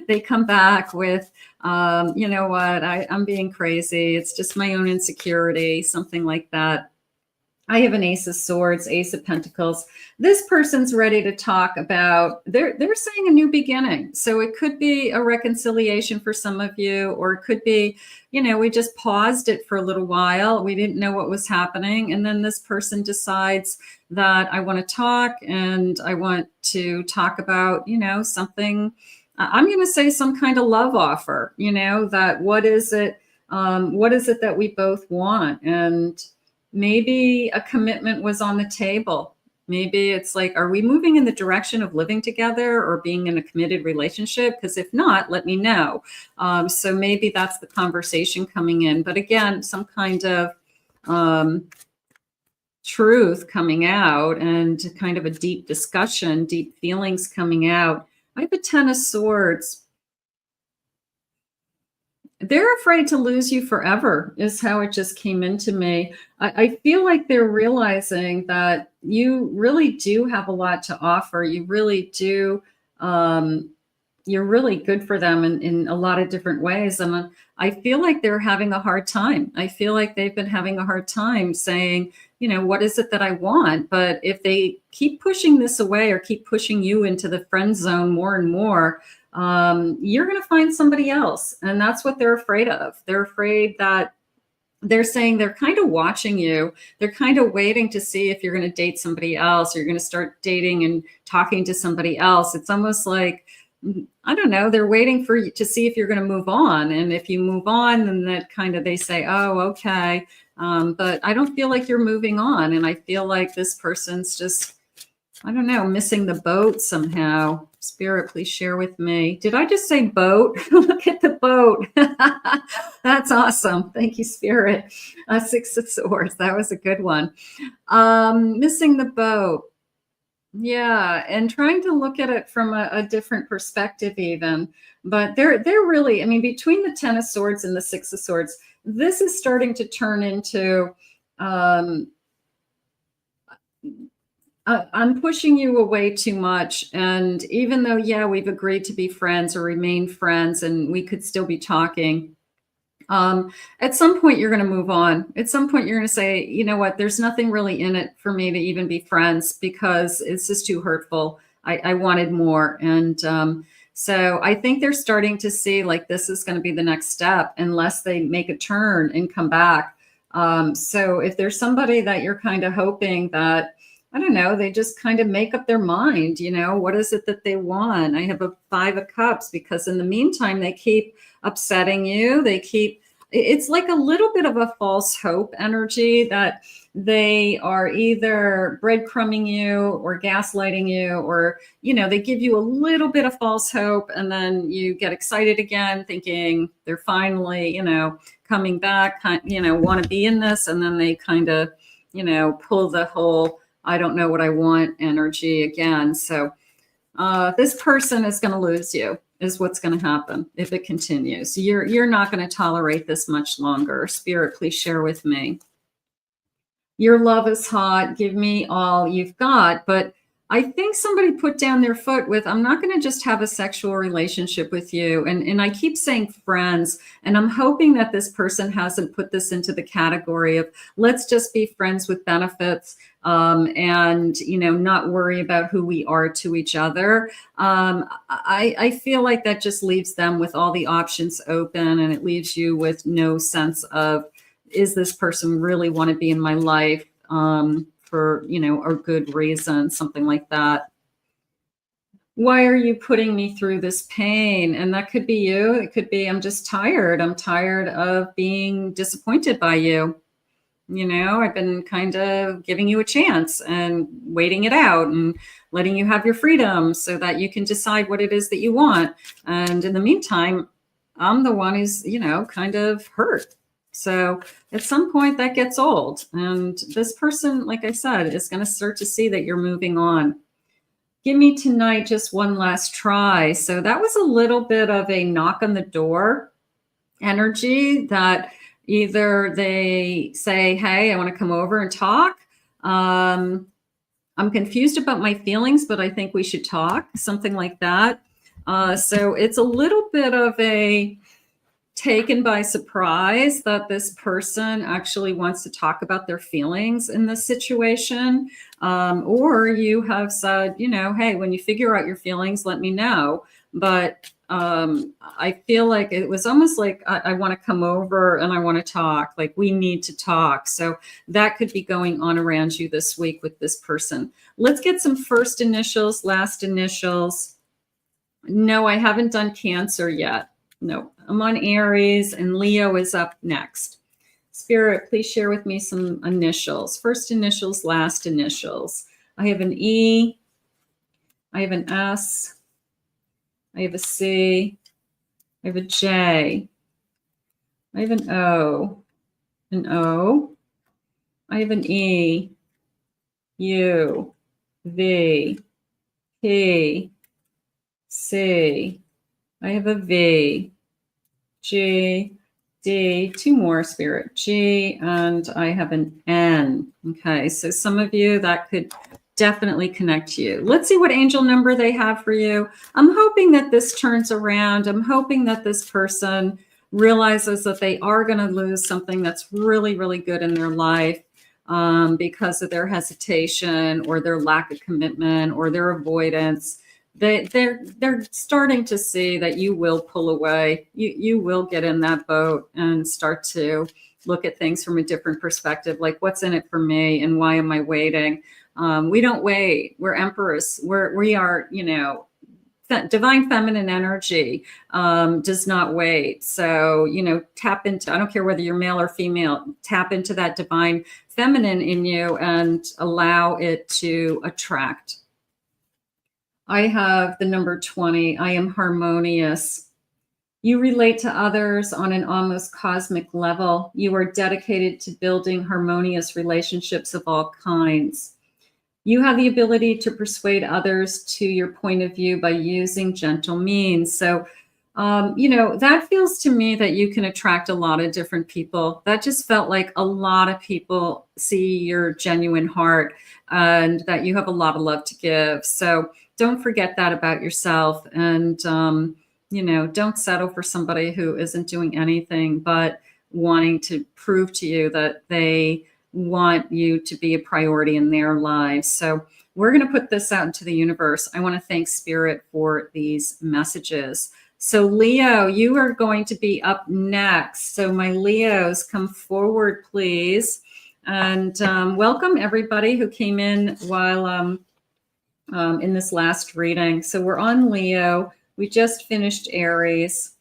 They come back with, you know what, I'm being crazy. It's just my own insecurity, something like that. I have an Ace of Swords, Ace of Pentacles. This person's ready to talk about, they're saying a new beginning. So it could be a reconciliation for some of you, or it could be, we just paused it for a little while. We didn't know what was happening. And then this person decides that I want to talk, and I want to talk about, something, I'm going to say some kind of love offer, that what is it that we both want? And maybe a commitment was on the table. Maybe it's like, are we moving in the direction of living together or being in a committed relationship? Because if not, let me know. So maybe that's the conversation coming in. But again, some kind of truth coming out, and kind of a deep discussion, deep feelings coming out. I have a Ten of Swords. They're afraid to lose you forever is how it just came into me. I feel like they're realizing that you really do have a lot to offer. You really do you're really good for them in a lot of different ways. And I feel like they're having a hard time. I feel like they've been having a hard time saying, you know, what is it that I want? But if they keep pushing this away or keep pushing you into the friend zone more and more, you're going to find somebody else. And that's what they're afraid of. They're afraid that they're saying they're kind of watching you. They're kind of waiting to see if you're going to date somebody else, or you're going to start dating and talking to somebody else. It's almost like, I don't know, they're waiting for you to see if you're going to move on. And if you move on, then that kind of, they say, oh, okay. But I don't feel like you're moving on. And I feel like this person's just, I don't know, missing the boat somehow. Spirit, please share with me. Did I just say boat? Look at the boat. That's awesome. Thank you, Spirit. Six of Swords. That was a good one. Missing the boat. Yeah, and trying to look at it from a different perspective even. But they're really, I mean, between the Ten of Swords and the Six of Swords, this is starting to turn into, I'm pushing you away too much. And even though, yeah, we've agreed to be friends or remain friends and we could still be talking, at some point you're going to move on. At some point you're going to say, you know what, there's nothing really in it for me to even be friends because it's just too hurtful. I wanted more. And so I think they're starting to see like this is going to be the next step unless they make a turn and come back. So if there's somebody that you're kind of hoping that, I don't know, they just kind of make up their mind, you know, what is it that they want? I have a Five of Cups because in the meantime, they keep upsetting you. They keep, it's like a little bit of a false hope energy that they are either breadcrumbing you or gaslighting you, or, you know, they give you a little bit of false hope and then you get excited again thinking they're finally, you know, coming back, you know, want to be in this. And then they kind of, you know, pull the whole, I don't know what I want energy again. So this person is going to lose you is what's going to happen if it continues. You're not going to tolerate this much longer. Spirit, please share with me. Your love is hot. Give me all you've got. But I think somebody put down their foot with, I'm not going to just have a sexual relationship with you. And I keep saying friends, and I'm hoping that this person hasn't put this into the category of let's just be friends with benefits and, you know, not worry about who we are to each other. I feel like that just leaves them with all the options open, and it leaves you with no sense of, is this person really want to be in my life? For, you know, a good reason, something like that. Why are you putting me through this pain? And that could be you. It could be, I'm just tired. I'm tired of being disappointed by you. You know, I've been kind of giving you a chance and waiting it out and letting you have your freedom so that you can decide what it is that you want. And in the meantime, I'm the one who's, you know, kind of hurt. So at some point that gets old, and this person, like I said, is going to start to see that you're moving on. Give me tonight just one last try. So that was a little bit of a knock on the door energy that either they say, hey, I want to come over and talk. I'm confused about my feelings, but I think we should talk, something like that. So it's a little bit of a taken by surprise that this person actually wants to talk about their feelings in this situation. Or you have said, you know, hey, when you figure out your feelings, let me know. But I feel like it was almost like I want to come over and I want to talk, like we need to talk. So that could be going on around you this week with this person. Let's get some first initials, last initials. No, I haven't done Cancer yet. No, I'm on Aries and Leo is up next. Spirit, please share with me some initials. First initials, last initials. I have an E. I have an S. I have a C. I have a J. I have an O. An O. I have an E. U. V. P. C. I have a V. G, D, two more, Spirit, G, and I have an N. Okay, so some of you that could definitely connect to you. Let's see what angel number they have for you. I'm hoping that this turns around. I'm hoping that this person realizes that they are going to lose something that's really, really good in their life because of their hesitation or their lack of commitment or their avoidance. They're starting to see that you will pull away. You will get in that boat and start to look at things from a different perspective, like what's in it for me and why am I waiting? We don't wait. We're emperors. We are, you know, divine feminine energy does not wait. So, you know, tap into, I don't care whether you're male or female, tap into that divine feminine in you and allow it to attract. I have the number 20. I am harmonious. You relate to others on an almost cosmic level. You are dedicated to building harmonious relationships of all kinds. You have the ability to persuade others to your point of view by using gentle means. So, you know, that feels to me that you can attract a lot of different people. That just felt like a lot of people see your genuine heart and that you have a lot of love to give. So don't forget that about yourself. And, you know, don't settle for somebody who isn't doing anything but wanting to prove to you that they want you to be a priority in their lives. So we're going to put this out into the universe. I want to thank Spirit for these messages. So Leo, you are going to be up next. So my Leos, come forward, please. And welcome everybody who came in while in this last reading. So we're on Leo. We just finished Aries,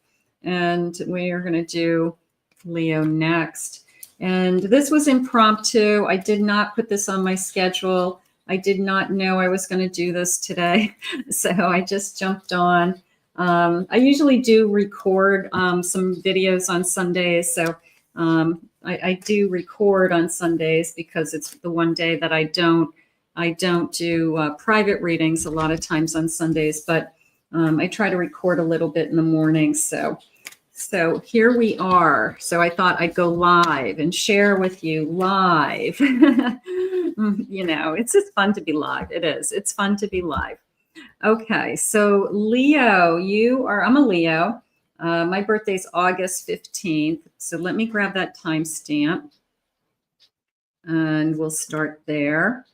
and we are going to do Leo next. And this was impromptu. I did not put this on my schedule. I did not know I was going to do this today. So I just jumped on. I usually do record some videos on Sundays. So I do record on Sundays because it's the one day that I don't do private readings a lot of times on Sundays, but I try to record a little bit in the morning. So here we are. So I thought I'd go live and share with you live. You know, it's just fun to be live. It is. It's fun to be live. Okay. So Leo, I'm a Leo. My birthday's August 15th. So let me grab that timestamp and we'll start there.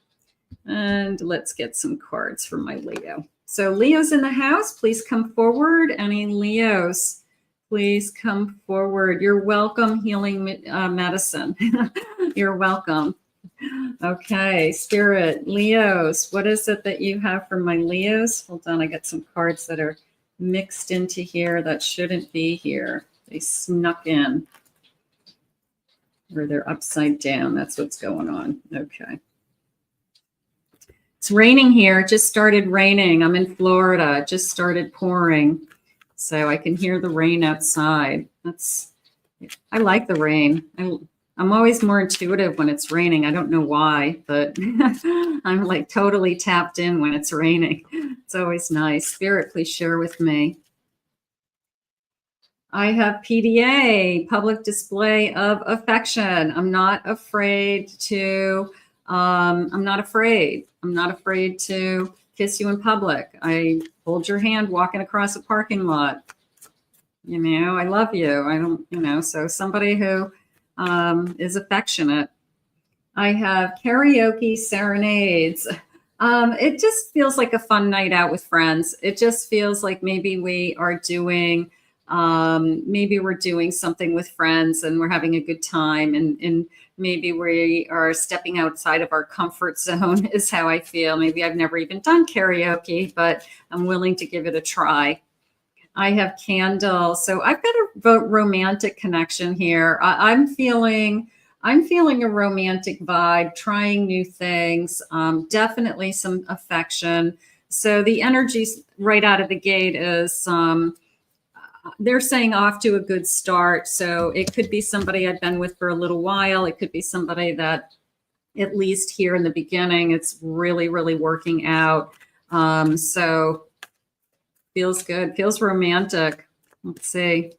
And let's get some cards for my Leo. So Leo's in the house. Please come forward. Any Leos? Please come forward. You're welcome, Healing Medicine. You're welcome. Okay, Spirit, Leos, what is it that you have for my Leos? Hold on, I got some cards that are mixed into here that shouldn't be here. They snuck in. Or they're upside down. That's what's going on. Okay. It's raining here. It just started raining. I'm in Florida. It just started pouring. So I can hear the rain outside. I like the rain. I'm always more intuitive when it's raining. I don't know why, but I'm like totally tapped in when it's raining. It's always nice. Spirit, please share with me. I have PDA, public display of affection. I'm not afraid to kiss you in public. I hold your hand walking across a parking lot. You know, I love you. I don't, you know, so somebody who is affectionate. I have karaoke serenades. It just feels like a fun night out with friends. It just feels like maybe we're doing something with friends and we're having a good time and maybe we are stepping outside of our comfort zone is how I feel. Maybe I've never even done karaoke, but I'm willing to give it a try. I have candle. So I've got a romantic connection here. I'm feeling a romantic vibe, trying new things, definitely some affection. So the energies right out of the gate is they're saying off to a good start. So it could be somebody I've been with for a little while. It could be somebody that at least here in the beginning, it's really, really working out. So feels good, feels romantic. Let's see.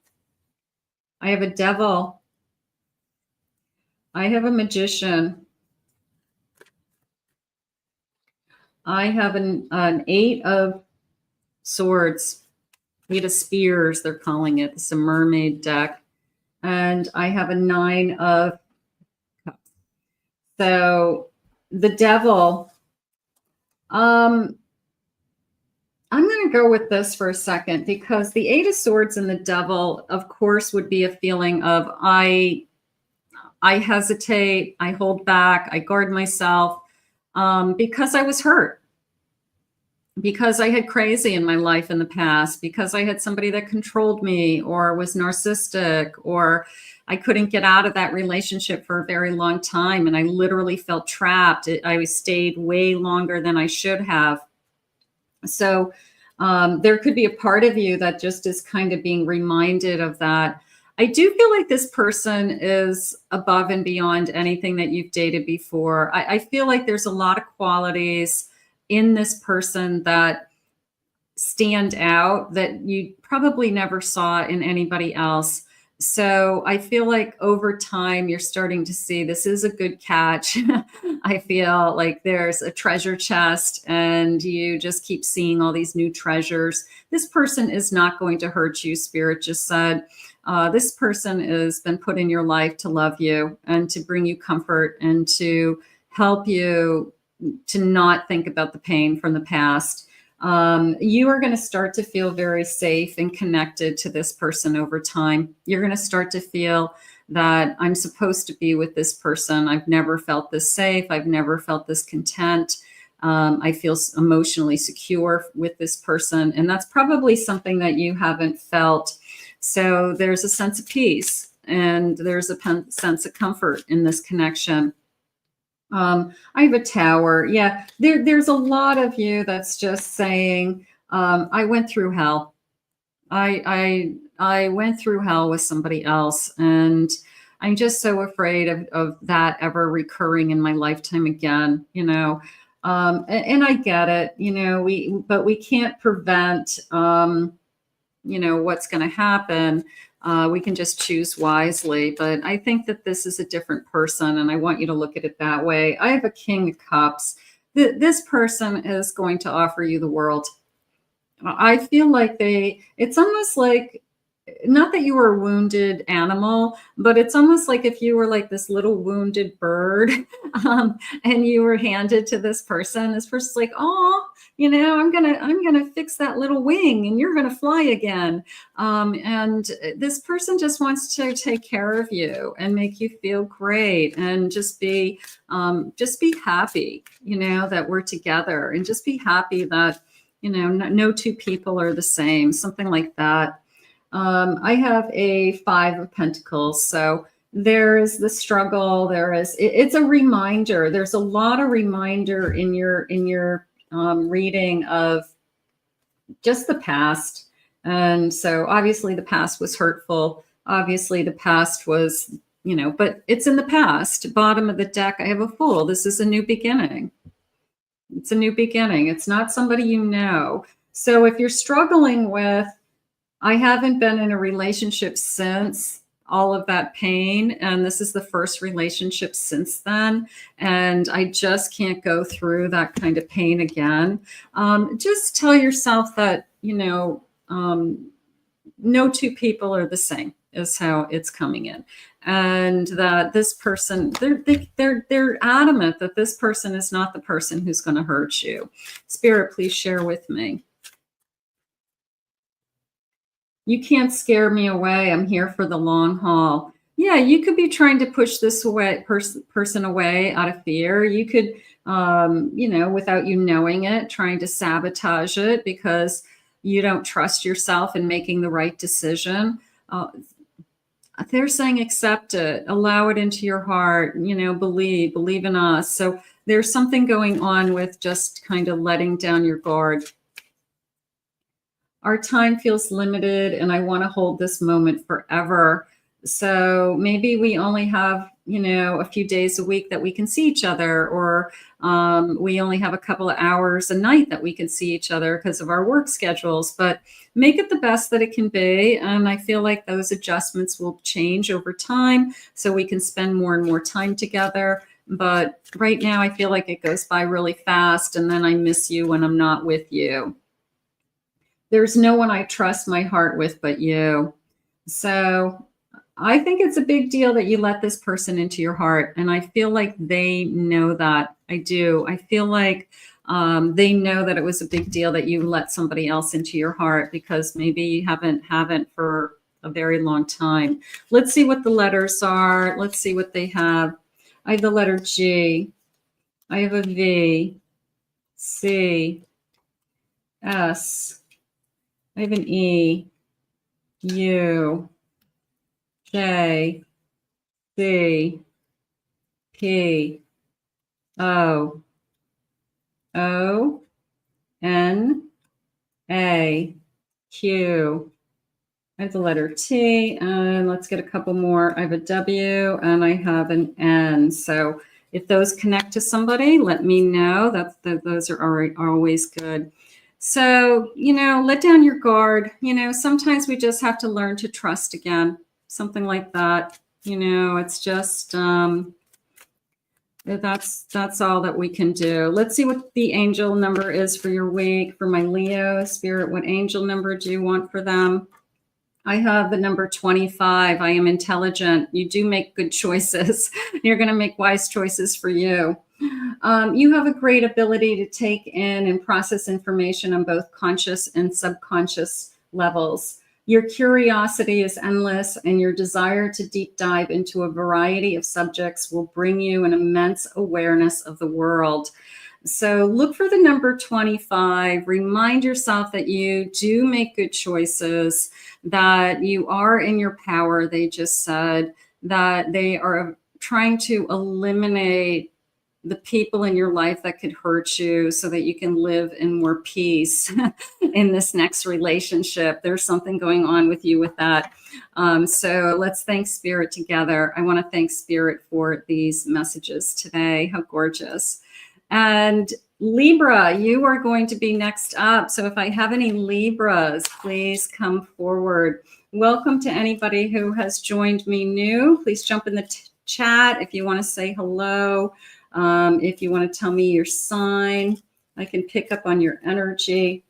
I have a devil. I have a magician. I have an 8 of swords, 8 of spears, they're calling it. It's a mermaid deck. And I have a 9 of cups. So the devil, I'm going to go with this for a second, because the 8 of swords and the devil, of course, would be a feeling of I hesitate, I hold back, I guard myself, because I was hurt, because I had crazy in my life in the past, because I had somebody that controlled me or was narcissistic, or I couldn't get out of that relationship for a very long time. And I literally felt trapped. I stayed way longer than I should have. So there could be a part of you that just is kind of being reminded of that. I do feel like this person is above and beyond anything that you've dated before. I feel like there's a lot of qualities in this person that stand out that you probably never saw in anybody else. So I feel like over time, you're starting to see this is a good catch. I feel like there's a treasure chest and you just keep seeing all these new treasures. This person is not going to hurt you, Spirit just said. This person has been put in your life to love you and to bring you comfort and to help you to not think about the pain from the past. You are going to start to feel very safe and connected to this person over time. You're going to start to feel that I'm supposed to be with this person. I've never felt this safe. I've never felt this content. I feel emotionally secure with this person. And that's probably something that you haven't felt. So there's a sense of peace and there's a sense of comfort in this connection. I have a tower. Yeah, there's a lot of you that's just saying, I went through hell. I went through hell with somebody else, and I'm just so afraid of that ever recurring in my lifetime again, you know. And I get it, you know, but we can't prevent, you know, what's going to happen. We can just choose wisely. But I think that this is a different person, and I want you to look at it that way. I have a King of Cups. This person is going to offer you the world. I feel like it's almost like, not that you were a wounded animal, but it's almost like if you were like this little wounded bird, and you were handed to this person's like, oh, you know, I'm gonna fix that little wing, and you're gonna fly again. And this person just wants to take care of you and make you feel great, and just be happy, you know, that we're together, and just be happy that, you know, no two people are the same, something like that. I have a 5 of Pentacles. So there is the struggle. It's a reminder. There's a lot of reminder in your reading of just the past. And so obviously the past was hurtful. Obviously the past was, you know, but it's in the past. Bottom of the deck, I have a Fool. This is a new beginning. It's a new beginning. It's not somebody you know. So if you're struggling with, I haven't been in a relationship since all of that pain, and this is the first relationship since then, and I just can't go through that kind of pain again. Just tell yourself that, you know, no two people are the same, is how it's coming in, and that this person, they're adamant that this person is not the person who's going to hurt you. Spirit, please share with me. You can't scare me away. I'm here for the long haul. Yeah, you could be trying to push this person away out of fear. You could, you know, without you knowing it, trying to sabotage it because you don't trust yourself in making the right decision. They're saying accept it, allow it into your heart, you know, believe in us. So there's something going on with just kind of letting down your guard. Our time feels limited, and I want to hold this moment forever. So maybe we only have, you know, a few days a week that we can see each other, or we only have a couple of hours a night that we can see each other because of our work schedules. But make it the best that it can be. And I feel like those adjustments will change over time, so we can spend more and more time together. But right now I feel like it goes by really fast, and then I miss you when I'm not with you. There's no one I trust my heart with but you. So I think it's a big deal that you let this person into your heart. And I feel like they know that. I do. I feel like they know that it was a big deal that you let somebody else into your heart, because maybe you haven't for a very long time. Let's see what the letters are. Let's see what they have. I have the letter G. I have a V, C, S. I have an E, U, J, C, P, O, O, N, A, Q. I have the letter T, and let's get a couple more. I have a W and I have an N. So if those connect to somebody, let me know. Those are always good. So, let down your guard. Sometimes we just have to learn to trust again. Something like that. It's just that's all that we can do. Let's see what the angel number is for your week. For my Leo spirit, what angel number do you want for them? I have the number 25. I am intelligent. You do make good choices. You're going to make wise choices for you. You have a great ability to take in and process information on both conscious and subconscious levels. Your curiosity is endless, and your desire to deep dive into a variety of subjects will bring you an immense awareness of the world. So look for the number 25. Remind yourself that you do make good choices, that you are in your power. They just said that they are trying to eliminate the people in your life that could hurt you so that you can live in more peace in this next relationship. There's something going on with you with that. So let's thank Spirit together. I want to thank Spirit for these messages today. How gorgeous. And Libra, you are going to be next up. So if I have any Libras, please come forward. Welcome to anybody who has joined me new. Please jump in the chat if you want to say hello. If you want to tell me your sign, I can pick up on your energy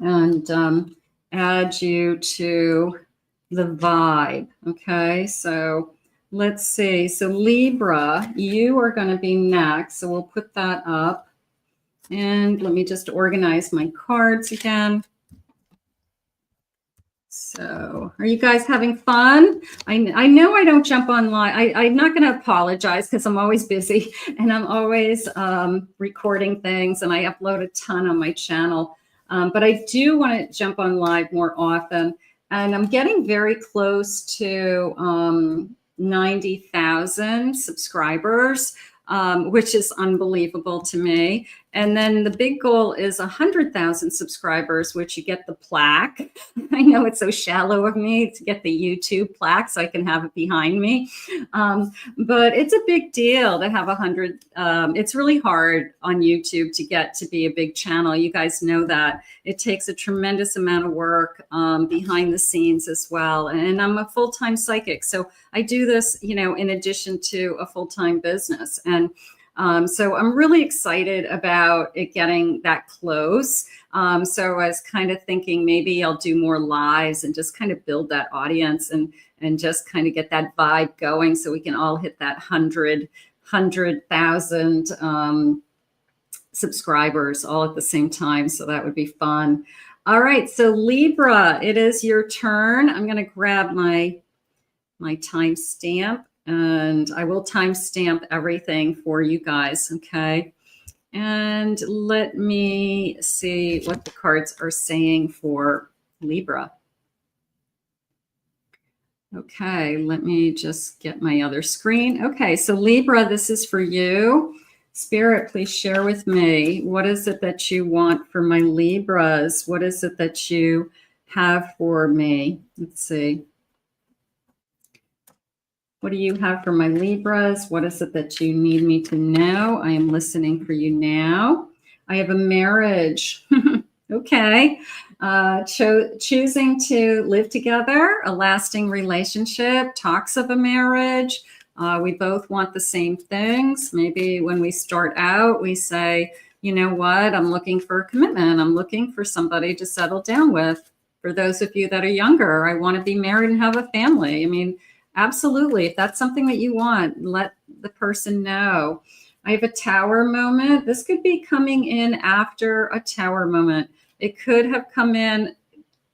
and add you to the vibe. Okay, so let's see. So Libra, you are going to be next. So we'll put that up. And let me just organize my cards again. So are you guys having fun? I know I don't jump online. I'm not going to apologize because I'm always busy and I'm always recording things, and I upload a ton on my channel. But I do want to jump on live more often. And I'm getting very close to 90,000 subscribers, which is unbelievable to me. And then the big goal is 100,000 subscribers, which you get the plaque. I know it's so shallow of me to get the YouTube plaque so I can have it behind me. But it's a big deal to have 100. It's really hard on YouTube to get to be a big channel. You guys know that. It takes a tremendous amount of work behind the scenes as well. And I'm a full-time psychic. So I do this, in addition to a full-time business. And so I'm really excited about it getting that close. So I was kind of thinking maybe I'll do more lives and just kind of build that audience and just kind of get that vibe going so we can all hit that 100,000 subscribers all at the same time. So that would be fun. All right. So Libra, it is your turn. I'm going to grab my timestamp. And I will timestamp everything for you guys, okay? And let me see what the cards are saying for Libra. Okay, let me just get my other screen. Okay, so Libra, this is for you. Spirit, please share with me. What is it that you want for my Libras? What is it that you have for me? Let's see. What do you have for my Libras? What is it that you need me to know? I am listening for you now. I have a marriage. Okay. Choosing to live together, a lasting relationship, talks of a marriage, We both want the same things. Maybe when we start out, we say, you know what, I'm looking for a commitment. I'm looking for somebody to settle down with. For those of you that are younger, I want to be married and have a family. I mean, absolutely. If that's something that you want, let the person know. I have a tower moment. This could be coming in after a tower moment. It could have come in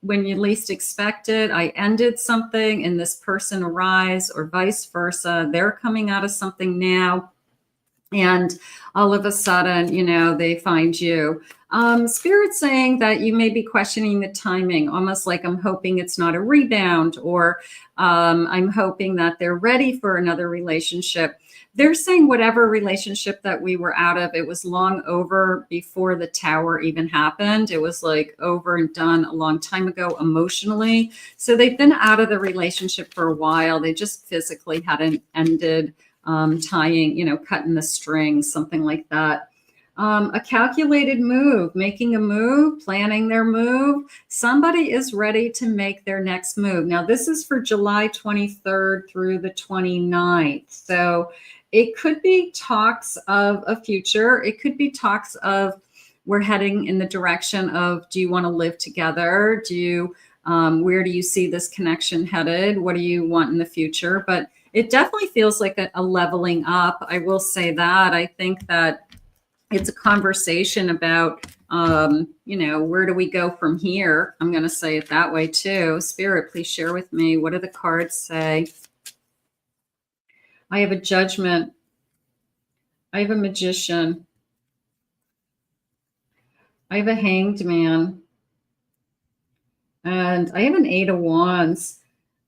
when you least expect it. I ended something and this person arrives, or vice versa. They're coming out of something now, and all of a sudden, you know, they find you. Spirit saying that you may be questioning the timing, almost like I'm hoping it's not a rebound, or I'm hoping that they're ready for another relationship. They're saying whatever relationship that we were out of, it was long over before the tower even happened. It was like over and done a long time ago emotionally. So they've been out of the relationship for a while. They just physically hadn't ended, tying, you know, cutting the strings, something like that. A calculated move, making a move, planning their move. Somebody is ready to make their next move. Now, this is for July 23rd through the 29th. So it could be talks of a future. It could be talks of we're heading in the direction of, do you want to live together? Do you, where do you see this connection headed? What do you want in the future? But it definitely feels like a leveling up. I will say that. I think that it's a conversation about, you know, where do we go from here? I'm going to say it that way too. Spirit, please share with me. What do the cards say? I have a judgment. I have a magician. I have a hanged man. And I have an 8 of wands.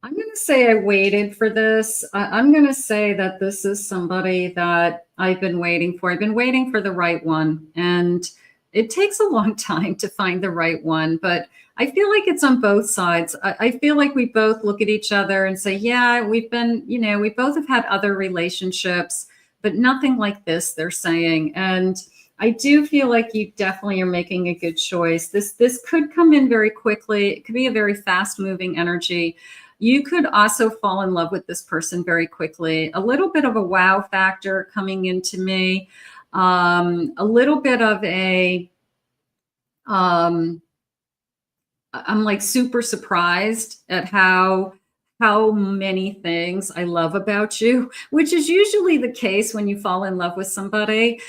I'm going to say I waited for this. I'm going to say that this is somebody that I've been waiting for. I've been waiting for the right one. And it takes a long time to find the right one. But I feel like it's on both sides. I feel like we both look at each other and say, yeah, we've been, you know, we both have had other relationships, but nothing like this, they're saying. And I do feel like you definitely are making a good choice. This could come in very quickly. It could be a very fast moving energy. You could also fall in love with this person very quickly. A little bit of a wow factor coming into me. A little bit of a, I'm like super surprised at how many things I love about you, which is usually the case when you fall in love with somebody.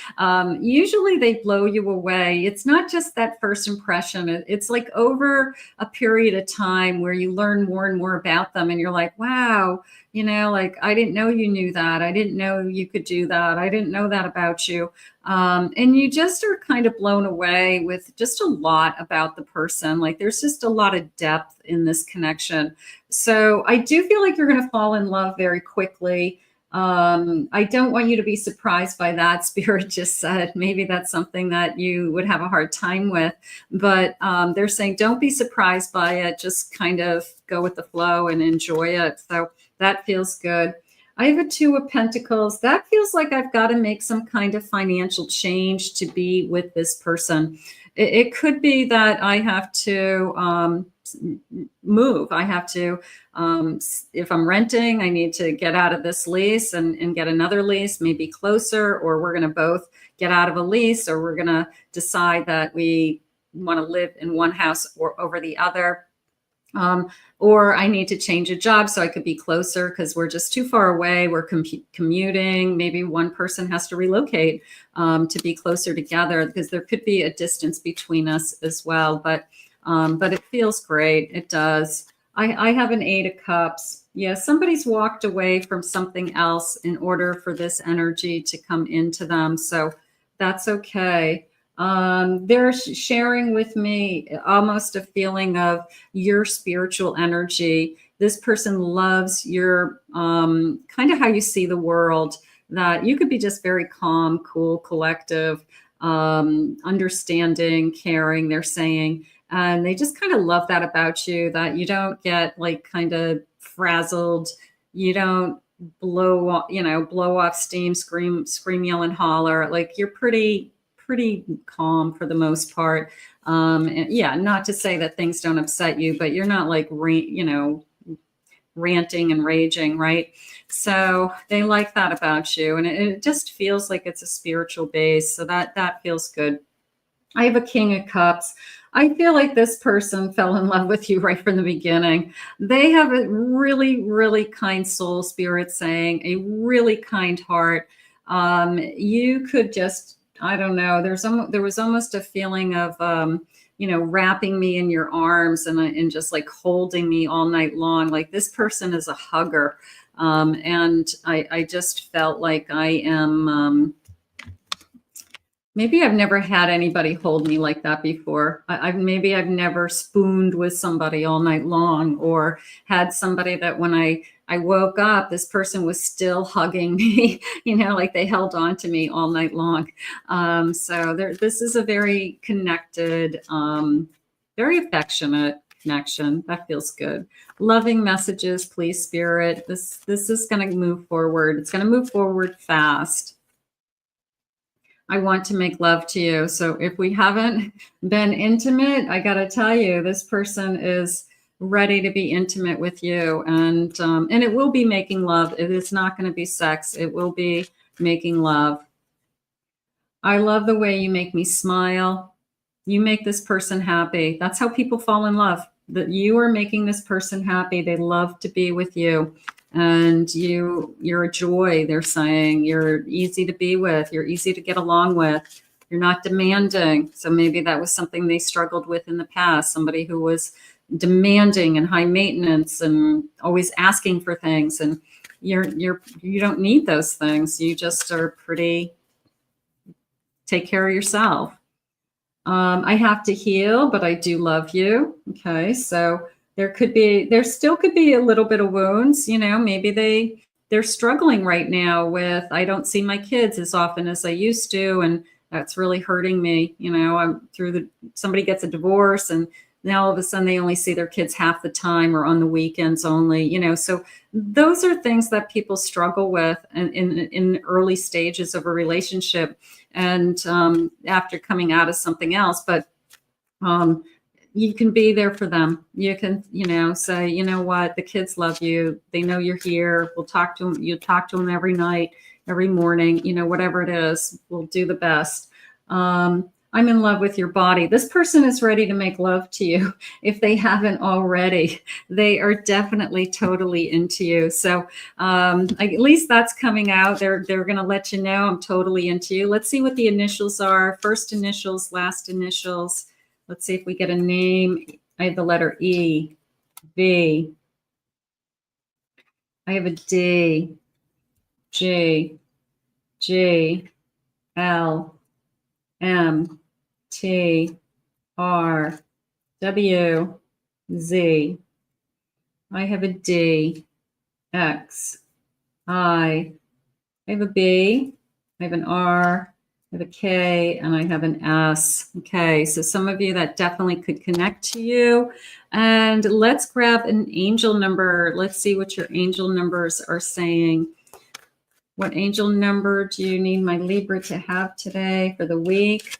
Usually they blow you away. It's not just that first impression. It's like over a period of time where you learn more and more about them and you're like, wow, you know, like, I didn't know you knew that. I didn't know you could do that. I didn't know that about you. And you just are kind of blown away with just a lot about the person. Like there's just a lot of depth in this connection. So I do feel like you're going to fall in love very quickly. I don't want you to be surprised by that. Spirit just said maybe that's something that you would have a hard time with, but they're saying don't be surprised by it. Just kind of go with the flow and enjoy it. So that feels good. I have a 2 of Pentacles. That feels like I've got to make some kind of financial change to be with this person. It could be that I have to move. I have to, if I'm renting, I need to get out of this lease and get another lease, maybe closer, or we're going to both get out of a lease, or we're going to decide that we want to live in one house or over the other. Or I need to change a job so I could be closer because we're just too far away. We're commuting. Maybe one person has to relocate to be closer together because there could be a distance between us as well. But it feels great. It does. I have an 8 of Cups. Yeah, somebody's walked away from something else in order for this energy to come into them. So that's okay. They're sharing with me almost a feeling of your spiritual energy. This person loves your kind of how you see the world, that you could be just very calm, cool, collective, understanding, caring, they're saying. And they just kind of love that about you, that you don't get like kind of frazzled. You don't blow off steam, scream, yell, and holler. Like you're pretty calm for the most part. And yeah, not to say that things don't upset you, but you're not like, ranting and raging, right? So they like that about you. And it just feels like it's a spiritual base. So that feels good. I have a King of Cups. I feel like this person fell in love with you right from the beginning. They have a really, really kind soul, spirit saying, a really kind heart. You could just, I don't know, there was almost a feeling of, wrapping me in your arms and just like holding me all night long. Like this person is a hugger. And I just felt like I am, maybe I've never had anybody hold me like that before. Maybe I've never spooned with somebody all night long, or had somebody that when I woke up, this person was still hugging me, like they held on to me all night long. So this is a very connected, very affectionate connection. That feels good. Loving messages, please, Spirit. This is going to move forward. It's going to move forward fast. I want to make love to you. So if we haven't been intimate, I got to tell you, this person is ready to be intimate with you. And it will be making love. It is not going to be sex. It will be making love. I love the way you make me smile. You make this person happy. That's how people fall in love. That you are making this person happy. They love to be with you. And you're a joy, they're saying. You're easy to be with. You're easy to get along with. You're not demanding. So maybe that was something they struggled with in the past. Somebody who was demanding and high maintenance and always asking for things. And you don't need those things. You just are pretty, take care of yourself. I have to heal, but I do love you. Okay, so there still could be a little bit of wounds, maybe they're struggling right now with, I don't see my kids as often as I used to, and that's really hurting me. Somebody gets a divorce, and now all of a sudden they only see their kids half the time or on the weekends only, so those are things that people struggle with in early stages of a relationship, and after coming out of something else. But you can be there for them. You can, say, you know what, the kids love you. They know you're here. We'll talk to them. You talk to them every night, every morning, whatever it is, we'll do the best. I'm in love with your body. This person is ready to make love to you. If they haven't already, they are definitely totally into you. So at least that's coming out. They're going to let you know, I'm totally into you. Let's see what the initials are. First initials, last initials. Let's see if we get a name. I have the letter E, V. I have a D, G, G, L, M, T, R, W, Z. I have a D, X, I have a B, I have an R, I have a K, and I have an S. Okay, so some of you that definitely could connect to you. And let's grab an angel number. Let's see what your angel numbers are saying. What angel number do you need my Libra to have today for the week?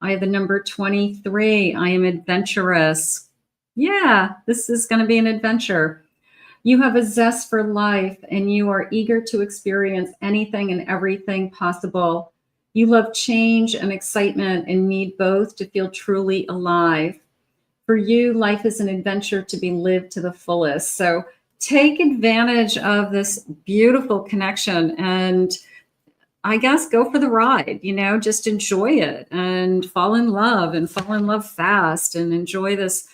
I have the number 23. I am adventurous. Yeah, this is going to be an adventure. You have a zest for life, and you are eager to experience anything and everything possible. You love change and excitement and need both to feel truly alive. For you, life is an adventure to be lived to the fullest. So take advantage of this beautiful connection and I guess go for the ride, just enjoy it and fall in love fast and enjoy this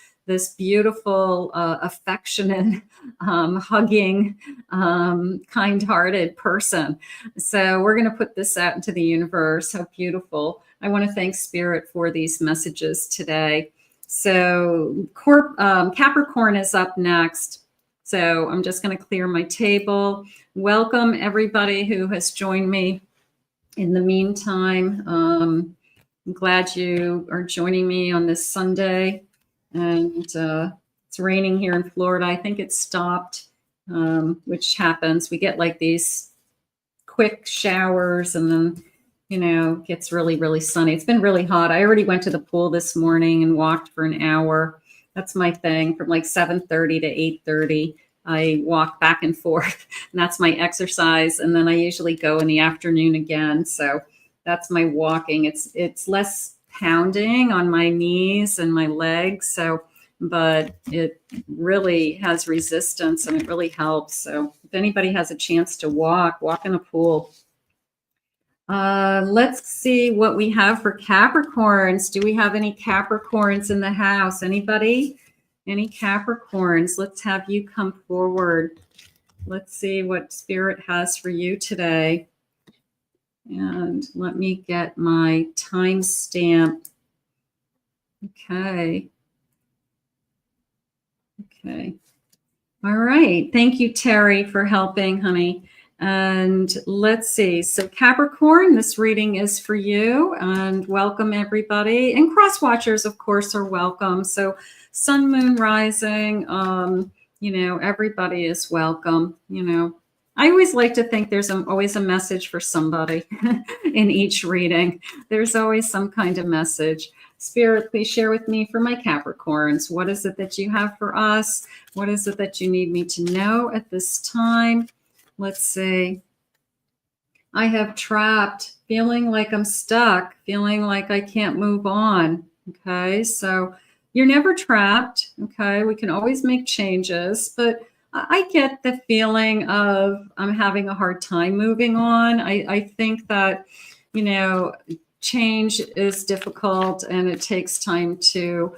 beautiful, affectionate, hugging, kind-hearted person. So we're going to put this out into the universe. How beautiful. I want to thank Spirit for these messages today. So Capricorn is up next. So I'm just going to clear my table. Welcome everybody who has joined me. In the meantime, I'm glad you are joining me on this Sunday. And it's raining here in Florida. I think it stopped, which happens. We get like these quick showers and then, it gets really, really sunny. It's been really hot. I already went to the pool this morning and walked for an hour. That's my thing. From like 7:30 to 8:30, I walk back and forth, and that's my exercise. And then I usually go in the afternoon again. So that's my walking. It's less pounding on my knees and my legs. So, but it really has resistance and it really helps. So if anybody has a chance to walk in a pool. Let's see what we have for Capricorns. Do we have any Capricorns in the house? Anybody? Any Capricorns? Let's have you come forward. Let's see what Spirit has for you today. And let me get my timestamp. Okay. Okay. All right. Thank you, Terry, for helping, honey. And let's see. So Capricorn, this reading is for you, and welcome everybody. And cross watchers, of course, are welcome. So sun, moon, rising, everybody is welcome. I always like to think there's always a message for somebody in each reading. There's always some kind of message. Spirit, please share with me for my Capricorns. What is it that you have for us? What is it that you need me to know at this time? Let's see. I have trapped, feeling like I'm stuck, feeling like I can't move on. Okay, so you're never trapped. Okay, we can always make changes, but I get the feeling of I'm having a hard time moving on. I think that, change is difficult and it takes time to,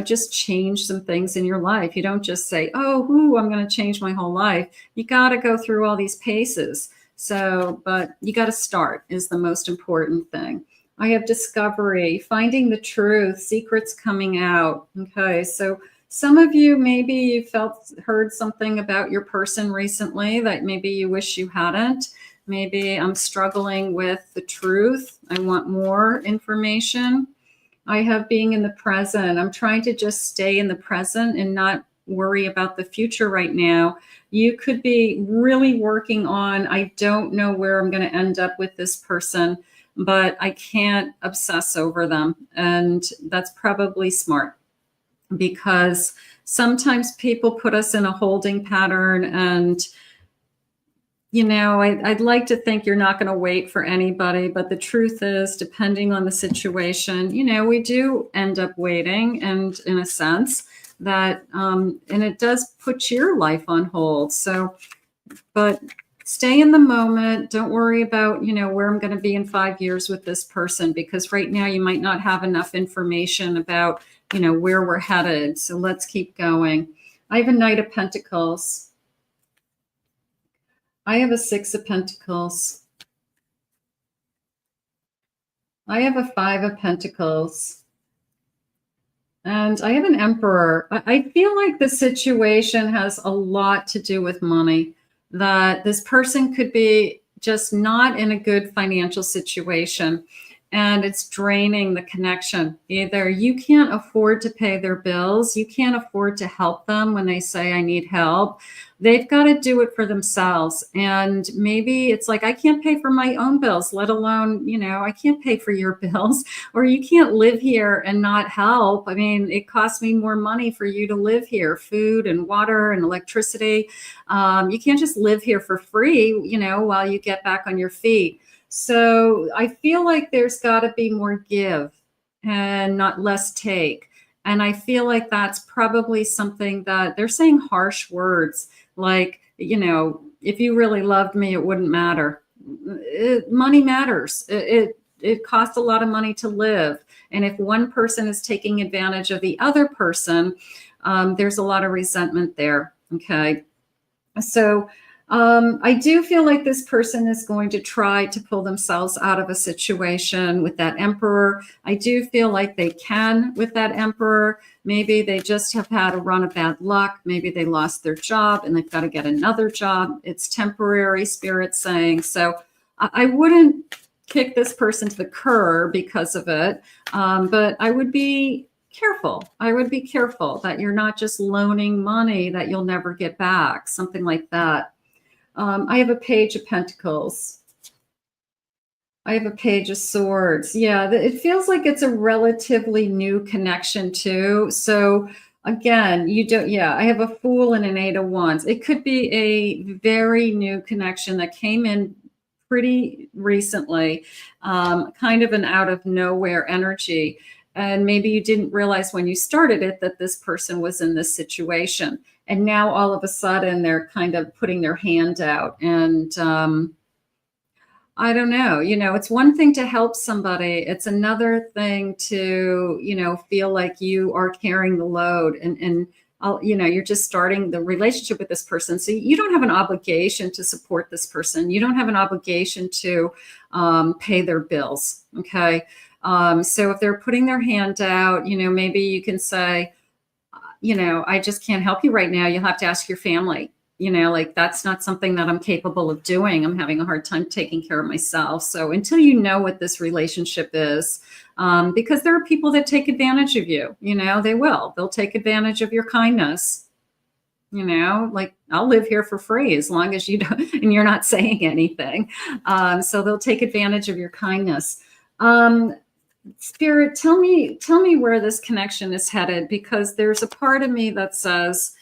just change some things in your life. You don't just say, oh, I'm going to change my whole life. You got to go through all these paces. So, but you got to start is the most important thing. I have discovery, finding the truth, secrets coming out. Okay, so some of you, maybe you heard something about your person recently that maybe you wish you hadn't. Maybe I'm struggling with the truth. I want more information. I have being in the present. I'm trying to just stay in the present and not worry about the future right now. You could be really working on, I don't know where I'm going to end up with this person, but I can't obsess over them. And that's probably smart, because sometimes people put us in a holding pattern, and I'd like to think you're not going to wait for anybody, but the truth is, depending on the situation, we do end up waiting, and in a sense that, and it does put your life on hold. So, but stay in the moment. Don't worry about, where I'm going to be in 5 years with this person, because right now you might not have enough information about, where we're headed. So let's keep going. I have a Knight of Pentacles. I have a Six of Pentacles. I have a Five of Pentacles. And I have an Emperor. I feel like the situation has a lot to do with money, that this person could be just not in a good financial situation, and it's draining the connection. Either you can't afford to pay their bills, you can't afford to help them when they say, I need help. They've got to do it for themselves. And maybe it's like, I can't pay for my own bills, let alone, I can't pay for your bills, or you can't live here and not help. I mean, it costs me more money for you to live here, food and water and electricity. You can't just live here for free, while you get back on your feet. So I feel like there's got to be more give and not less take. And I feel like that's probably something that they're saying harsh words like, if you really loved me, it wouldn't matter. Money matters. It costs a lot of money to live. And if one person is taking advantage of the other person, there's a lot of resentment there. Okay. So I do feel like this person is going to try to pull themselves out of a situation with that Emperor. I do feel like they can with that Emperor. Maybe they just have had a run of bad luck. Maybe they lost their job and they've got to get another job. It's temporary, Spirit saying. So I wouldn't kick this person to the curb because of it. But I would be careful. I would be careful that you're not just loaning money that you'll never get back, something like that. I have a Page of Pentacles. I I have a Page of Swords. Yeah, it feels like it's a relatively new connection too. So again, you don't, yeah, I have a Fool and an Eight of Wands. It could be a very new connection that came in pretty recently, kind of an out of nowhere energy. And maybe you didn't realize when you started it that this person was in this situation. And now all of a sudden they're kind of putting their hand out. And I don't know, it's one thing to help somebody. It's another thing to, feel like you are carrying the load and you're just starting the relationship with this person. So you don't have an obligation to support this person. You don't have an obligation to pay their bills. Okay. So if they're putting their hand out, maybe you can say, I just can't help you right now. You'll have to ask your family. Like that's not something that I'm capable of doing. I'm having a hard time taking care of myself. So until you know what this relationship is, because there are people that take advantage of you, they'll take advantage of your kindness, like I'll live here for free as long as you don't, and you're not saying anything. So they'll take advantage of your kindness. Spirit, tell me where this connection is headed, because there's a part of me that says,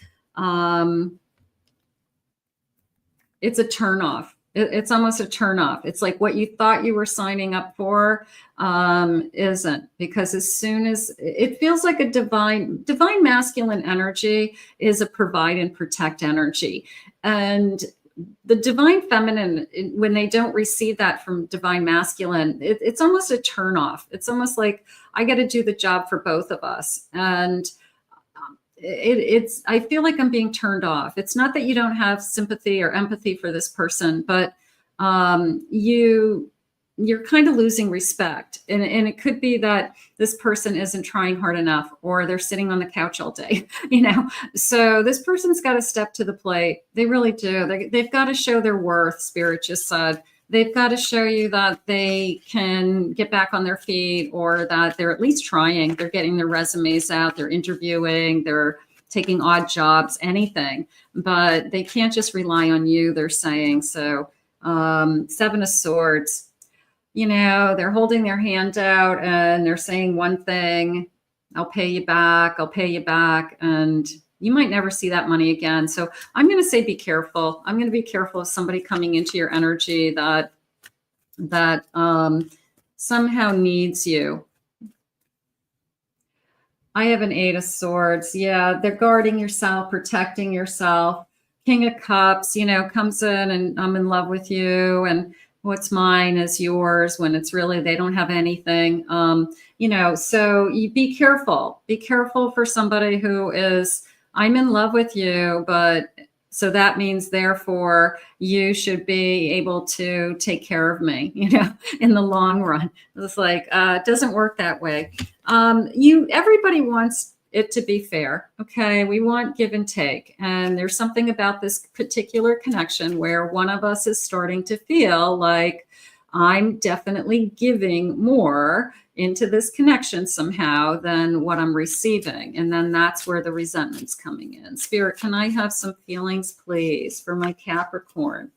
it's a turnoff. It's almost a turnoff. It's like what you thought you were signing up for isn't, because as soon as it feels like a divine masculine energy is a provide and protect energy. And the divine feminine, when they don't receive that from divine masculine, it's almost a turnoff. It's almost like I got to do the job for both of us. And I feel like I'm being turned off. It's not that you don't have sympathy or empathy for this person, but you're kind of losing respect. And it could be that this person isn't trying hard enough, or they're sitting on the couch all day, So this person's got to step to the plate. They really do. They've got to show their worth, Spirit just said. They've got to show you that they can get back on their feet, or that they're at least trying. They're getting their resumes out. They're interviewing. They're taking odd jobs, anything. But they can't just rely on you, they're saying. So Seven of Swords, they're holding their hand out and they're saying one thing, I'll pay you back. I'll pay you back. And you might never see that money again. So I'm going to say, be careful. I'm going to be careful of somebody coming into your energy that somehow needs you. I have an Eight of Swords. Yeah, they're guarding yourself, protecting yourself. King of Cups, comes in and I'm in love with you, and what's mine is yours, when it's really they don't have anything. So you be careful. Be careful for somebody who is, I'm in love with you, but so that means therefore you should be able to take care of me, in the long run. It's like, it doesn't work that way. Everybody wants it to be fair. Okay. We want give and take. And there's something about this particular connection where one of us is starting to feel like I'm definitely giving more into this connection somehow than what I'm receiving. And then that's where the resentment's coming in. Spirit, can I have some feelings, please, for my Capricorn?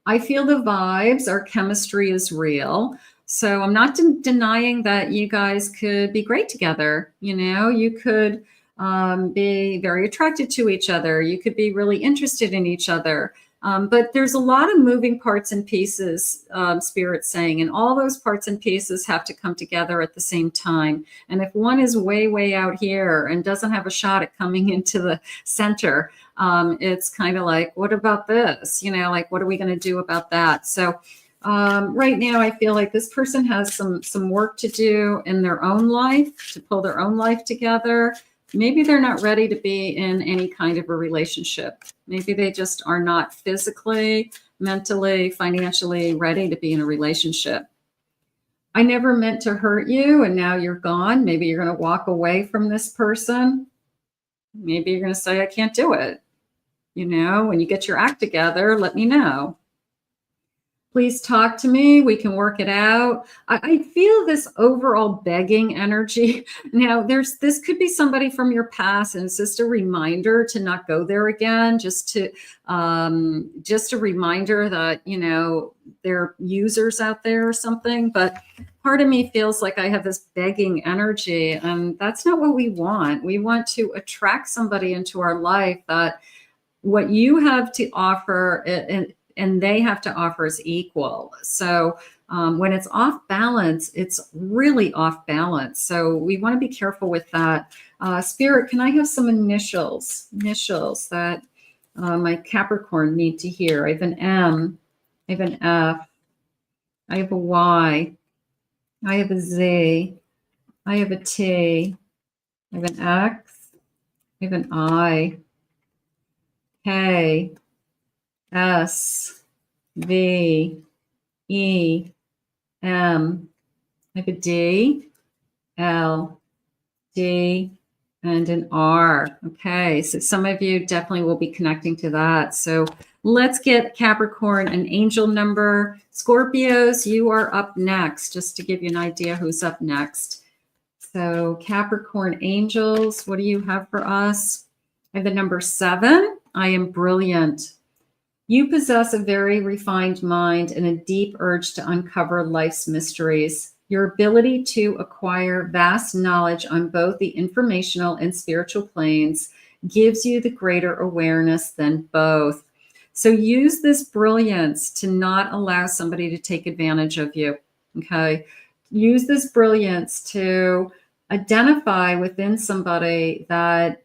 I feel the vibes, our chemistry is real. So I'm not denying that you guys could be great together. You could be very attracted to each other. You could be really interested in each other. But there's a lot of moving parts and pieces, Spirit's saying, and all those parts and pieces have to come together at the same time. And if one is way, way out here and doesn't have a shot at coming into the center, it's kind of like, what about this? Like, what are we going to do about that? So right now, I feel like this person has some work to do in their own life to pull their own life together. Maybe they're not ready to be in any kind of a relationship. Maybe they just are not physically, mentally, financially ready to be in a relationship. I never meant to hurt you, and now you're gone. Maybe you're going to walk away from this person. Maybe you're going to say, I can't do it. When you get your act together, let me know. Please talk to me. We can work it out. I feel this overall begging energy. Now, this could be somebody from your past, and it's just a reminder to not go there again. Just a reminder that there are users out there or something. But part of me feels like I have this begging energy, and that's not what we want. We want to attract somebody into our life that what you have to offer and they have to offer is equal. So when it's off balance, it's really off balance. So we want to be careful with that. Spirit, can I have some initials that my Capricorn need to hear? I have an M, I have an F, I have a Y, I have a Z, I have a T, I have an X, I have an I, K, S, V, E, M. I have a D, L, D, and an R. Okay, so some of you definitely will be connecting to that. So let's get Capricorn an angel number. Scorpios, you are up next, just to give you an idea who's up next. So Capricorn angels, what do you have for us? I have the number 7. I am brilliant. You possess a very refined mind and a deep urge to uncover life's mysteries. Your ability to acquire vast knowledge on both the informational and spiritual planes gives you the greater awareness than both. So use this brilliance to not allow somebody to take advantage of you. Okay. Use this brilliance to identify within somebody that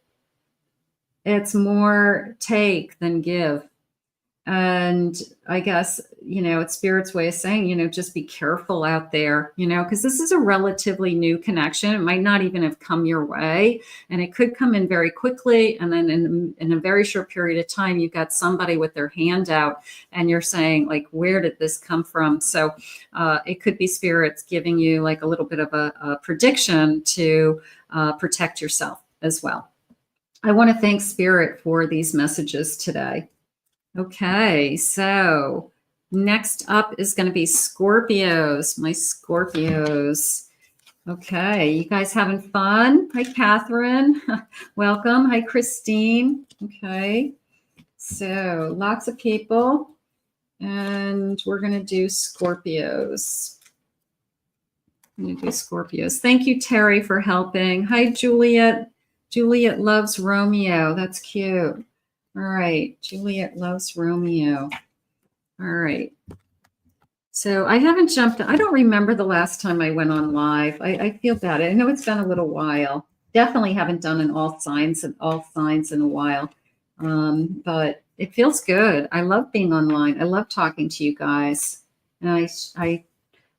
it's more take than give. And I guess, it's Spirit's way of saying, just be careful out there, because this is a relatively new connection. It might not even have come your way, and it could come in very quickly. And then in a very short period of time, you've got somebody with their hand out and you're saying, like, where did this come from? So it could be Spirit's giving you like a little bit of a prediction to protect yourself as well. I want to thank Spirit for these messages today. Okay, so next up is going to be Scorpios, my Scorpios. Okay, you guys having fun? Hi, Catherine. Welcome. Hi, Christine. Okay, so lots of people, and we're going to do Scorpios. I'm going to do Scorpios. Thank you, Terry, for helping. Hi, Juliet. Juliet loves Romeo. That's cute. All right, Juliet loves Romeo. All right. So I haven't jumped. I don't remember the last time I went on live. I feel bad. I know it's been a little while. Definitely haven't done an all signs in a while. But it feels good. I love being online. I love talking to you guys. And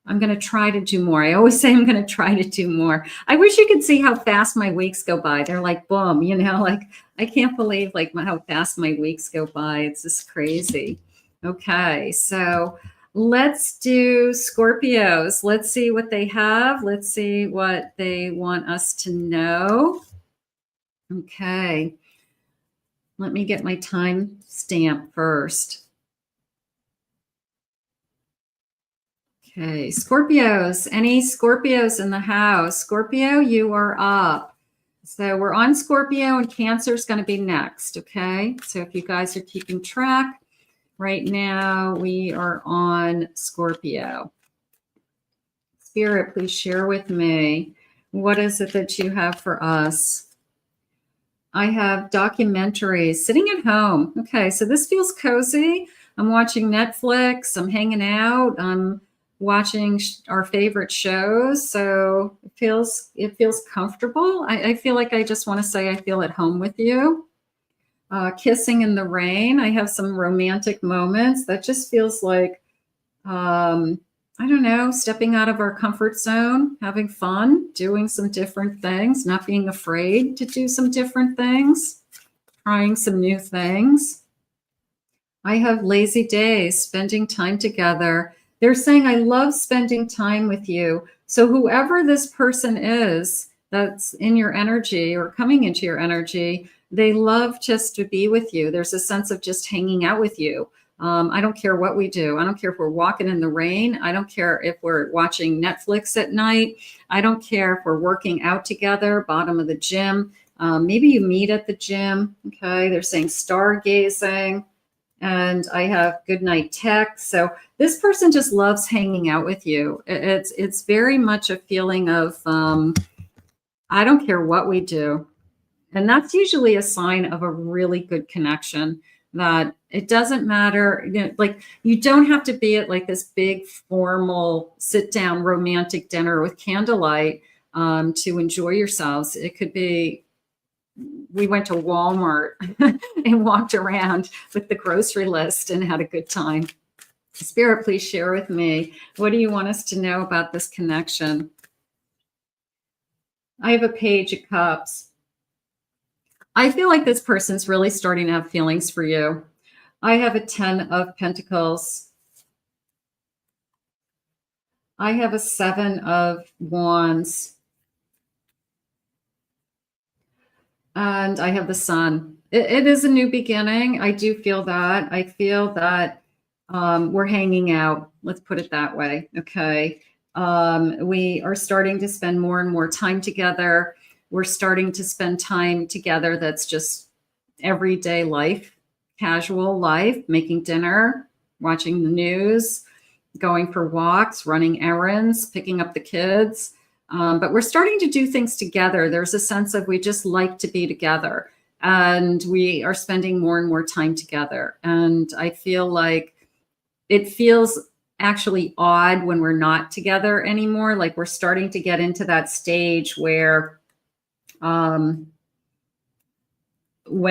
I'm going to try to do more. I always say I'm going to try to do more. I wish you could see how fast my weeks go by. They're like, boom, like I can't believe like how fast my weeks go by. It's just crazy. Okay, so let's do Scorpios. Let's see what they have. Let's see what they want us to know. Okay, let me get my time stamp first. Okay, Scorpios, any Scorpios in the house? Scorpio, you are up. So we're on Scorpio, and Cancer is going to be next, okay? So if you guys are keeping track, right now we are on Scorpio. Spirit, please share with me. What is it that you have for us? I have documentaries, sitting at home. Okay, so this feels cozy. I'm watching Netflix. I'm hanging out. I'm watching our favorite shows. So it feels comfortable. I feel like I just want to say I feel at home with you. Kissing in the rain. I have some romantic moments. That just feels like, I don't know, stepping out of our comfort zone, having fun, doing some different things, not being afraid to do some different things, trying some new things. I have lazy days, spending time together. They're saying, I love spending time with you. So whoever this person is that's in your energy or coming into your energy, they love just to be with you. There's a sense of just hanging out with you. I don't care what we do. I don't care if we're walking in the rain. I don't care if we're watching Netflix at night. I don't care if we're working out together, bottom of the gym. Maybe you meet at the gym. Okay. They're saying stargazing. And I have good night text. So this person just loves hanging out with you. It's very much a feeling of I don't care what we do. And that's usually a sign of a really good connection, that it doesn't matter, you know, like you don't have to be at like this big formal sit down romantic dinner with candlelight to enjoy yourselves. It could be, we went to Walmart and walked around with the grocery list and had a good time. Spirit, please share with me. What do you want us to know about this connection? I have a Page of Cups. I feel like this person's really starting to have feelings for you. I have a 10 of Pentacles. I have a 7 of Wands. And I have the Sun. It is a new beginning. I do feel that. I feel that we're hanging out. Let's put it that way. Okay. We are starting to spend more and more time together. We're starting to spend time together that's just everyday life, casual life, making dinner, watching the news, going for walks, running errands, picking up the kids. But we're starting to do things together. There's a sense of we just like to be together, and we are spending more and more time together. And I feel like it feels actually odd when we're not together anymore. Like we're starting to get into that stage where when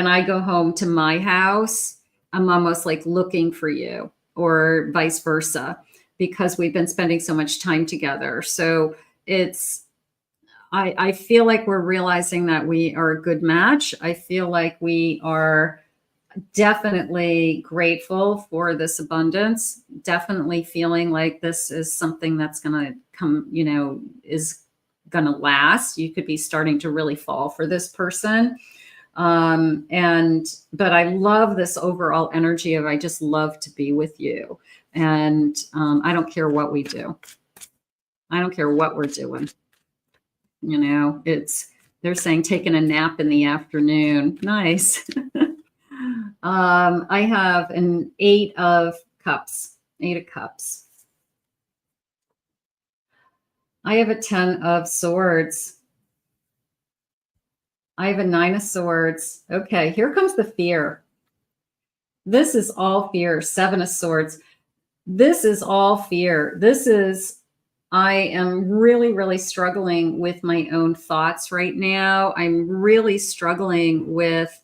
I go home to my house, I'm almost like looking for you, or vice versa, because we've been spending so much time together. So I feel like we're realizing that we are a good match. I feel like we are definitely grateful for this abundance, definitely feeling like this is something that's going to come, you know, is going to last. You could be starting to really fall for this person. But I love this overall energy of, I just love to be with you. And I don't care what we do. I don't care what we're doing. You know, they're saying taking a nap in the afternoon. Nice. I have an 8 of Cups. 8 of Cups. I have a 10 of Swords. I have a 9 of Swords. Okay, here comes the fear. This is all fear. 7 of Swords. This is all fear. I am really, really struggling with my own thoughts right now. I'm really struggling with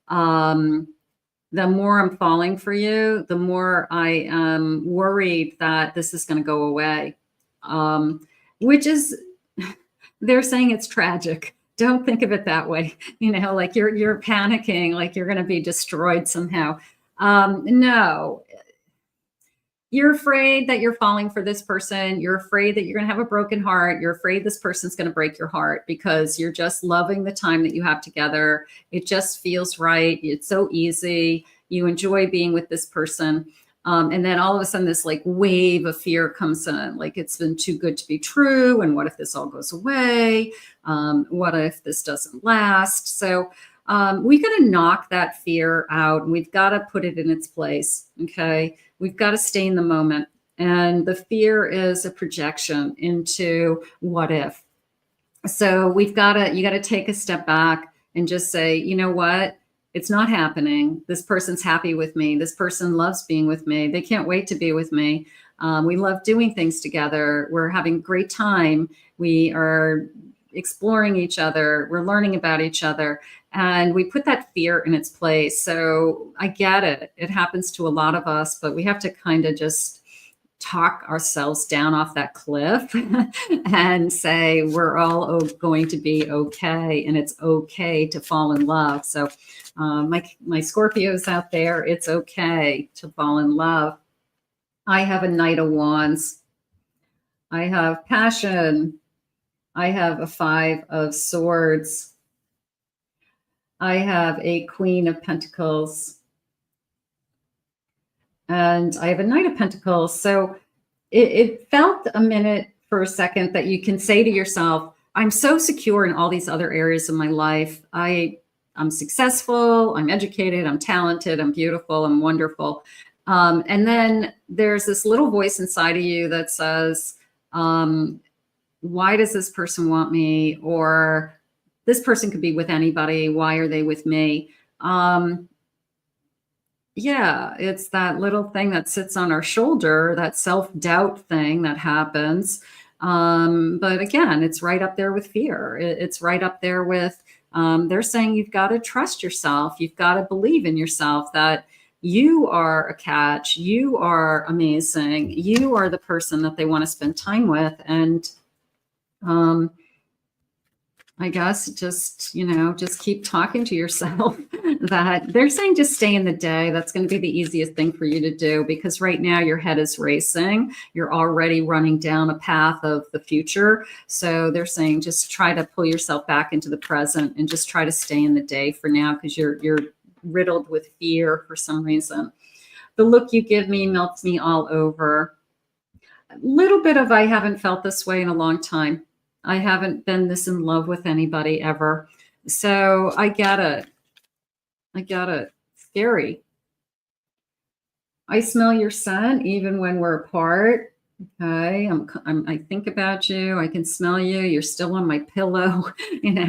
the more I'm falling for you, the more I am worried that this is going to go away, which is, they're saying it's tragic. Don't think of it that way. You know, like you're panicking, like you're going to be destroyed somehow. No, you're afraid that you're falling for this person. You're afraid that you're going to have a broken heart. You're afraid this person's going to break your heart because you're just loving the time that you have together. It just feels right. It's so easy. You enjoy being with this person. And then all of a sudden this like wave of fear comes in, like it's been too good to be true. And what if this all goes away? What if this doesn't last? So we got to knock that fear out. We've got to put it in its place. Okay. We've got to stay in the moment. And the fear is a projection into what if. So you got to take a step back and just say, you know what? It's not happening. This person's happy with me. This person loves being with me. They can't wait to be with me. We love doing things together. We're having a great time. We are exploring each other. We're learning about each other. And we put that fear in its place. So I get it. It happens to a lot of us, but we have to kind of just talk ourselves down off that cliff and say we're all going to be okay, and it's okay to fall in love. So my Scorpios out there, it's okay to fall in love. I have a Knight of Wands. I have passion. I have a 5 of Swords. I have a Queen of Pentacles. and I have a Knight of Pentacles. So it felt a minute for a second that you can say to yourself, I'm so secure in all these other areas of my life. I'm successful, I'm educated, I'm talented, I'm beautiful, I'm wonderful. And then there's this little voice inside of you that says, why does this person want me? Or this person could be with anybody. Why are they with me? Yeah, it's that little thing that sits on our shoulder, that self-doubt thing that happens. But again, it's right up there with fear. It's right up there with, they're saying you've got to trust yourself. You've got to believe in yourself that you are a catch. You are amazing. You are the person that they want to spend time with. And I guess just keep talking to yourself that they're saying just stay in the day. That's going to be the easiest thing for you to do, because right now your head is racing. You're already running down a path of the future. So they're saying just try to pull yourself back into the present and just try to stay in the day for now, because you're riddled with fear for some reason. The look you give me melts me all over. A little bit of I haven't felt this way in a long time. I haven't been this in love with anybody ever. So I get it. Scary. I smell your scent even when we're apart. Okay. I think about you. I can smell you. You're still on my pillow,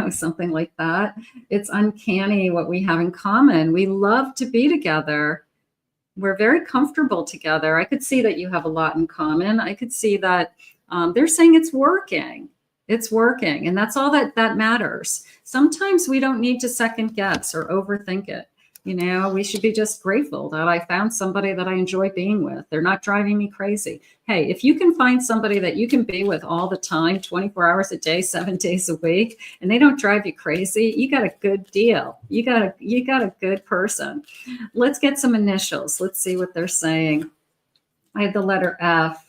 something like that. It's uncanny what we have in common. We love to be together. We're very comfortable together. I could see that you have a lot in common. I could see that they're saying it's working. It's working. And that's all that matters. Sometimes we don't need to second guess or overthink it. We should be just grateful that I found somebody that I enjoy being with. They're not driving me crazy. Hey, if you can find somebody that you can be with all the time, 24 hours a day, 7 days a week, and they don't drive you crazy, you got a good deal. You got a good person. Let's get some initials. Let's see what they're saying. I have the letter F.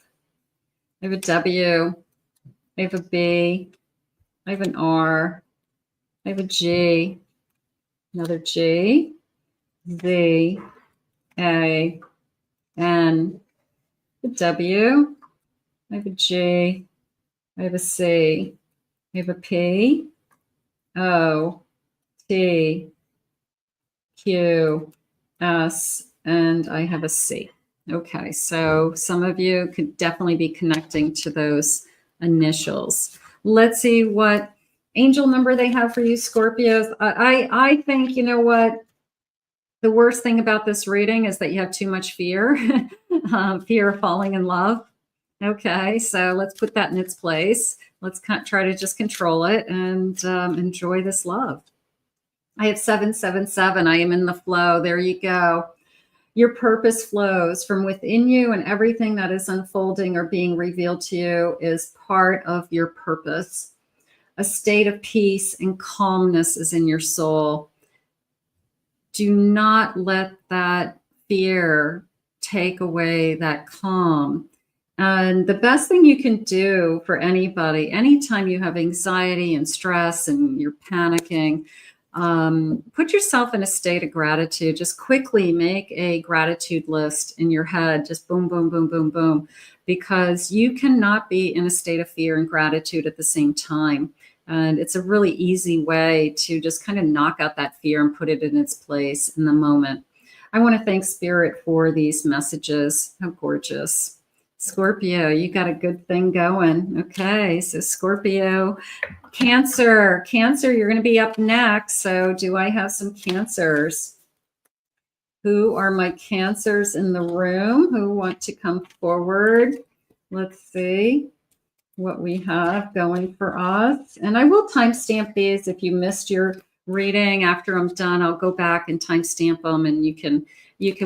I have a W. I have a B. I have an R. I have a G. Another G. Z. A. N. A W. I have a G. I have a C. I have a P. O. T. Q. S. And I have a C. Okay, so some of you could definitely be connecting to those initials. Let's see what angel number they have for you, Scorpios. I think, what? The worst thing about this reading is that you have too much fear, fear of falling in love. Okay, so let's put that in its place. Let's try to just control it and enjoy this love. I have 777. I am in the flow. There you go. Your purpose flows from within you, and everything that is unfolding or being revealed to you is part of your purpose. A state of peace and calmness is in your soul. Do not let that fear take away that calm. And the best thing you can do for anybody, anytime you have anxiety and stress and you're panicking, put yourself in a state of gratitude. Just quickly make a gratitude list in your head. Just boom, boom, boom, boom, boom, because you cannot be in a state of fear and gratitude at the same time. And it's a really easy way to just kind of knock out that fear and put it in its place in the moment. I want to thank Spirit for these messages. How gorgeous. Scorpio, you got a good thing going. Okay, so Scorpio, Cancer, you're going to be up next. So do I have some Cancers? Who are my Cancers in the room who want to come forward? Let's see what we have going for us. And I will timestamp these. If you missed your reading after I'm done, I'll go back and timestamp them, and you can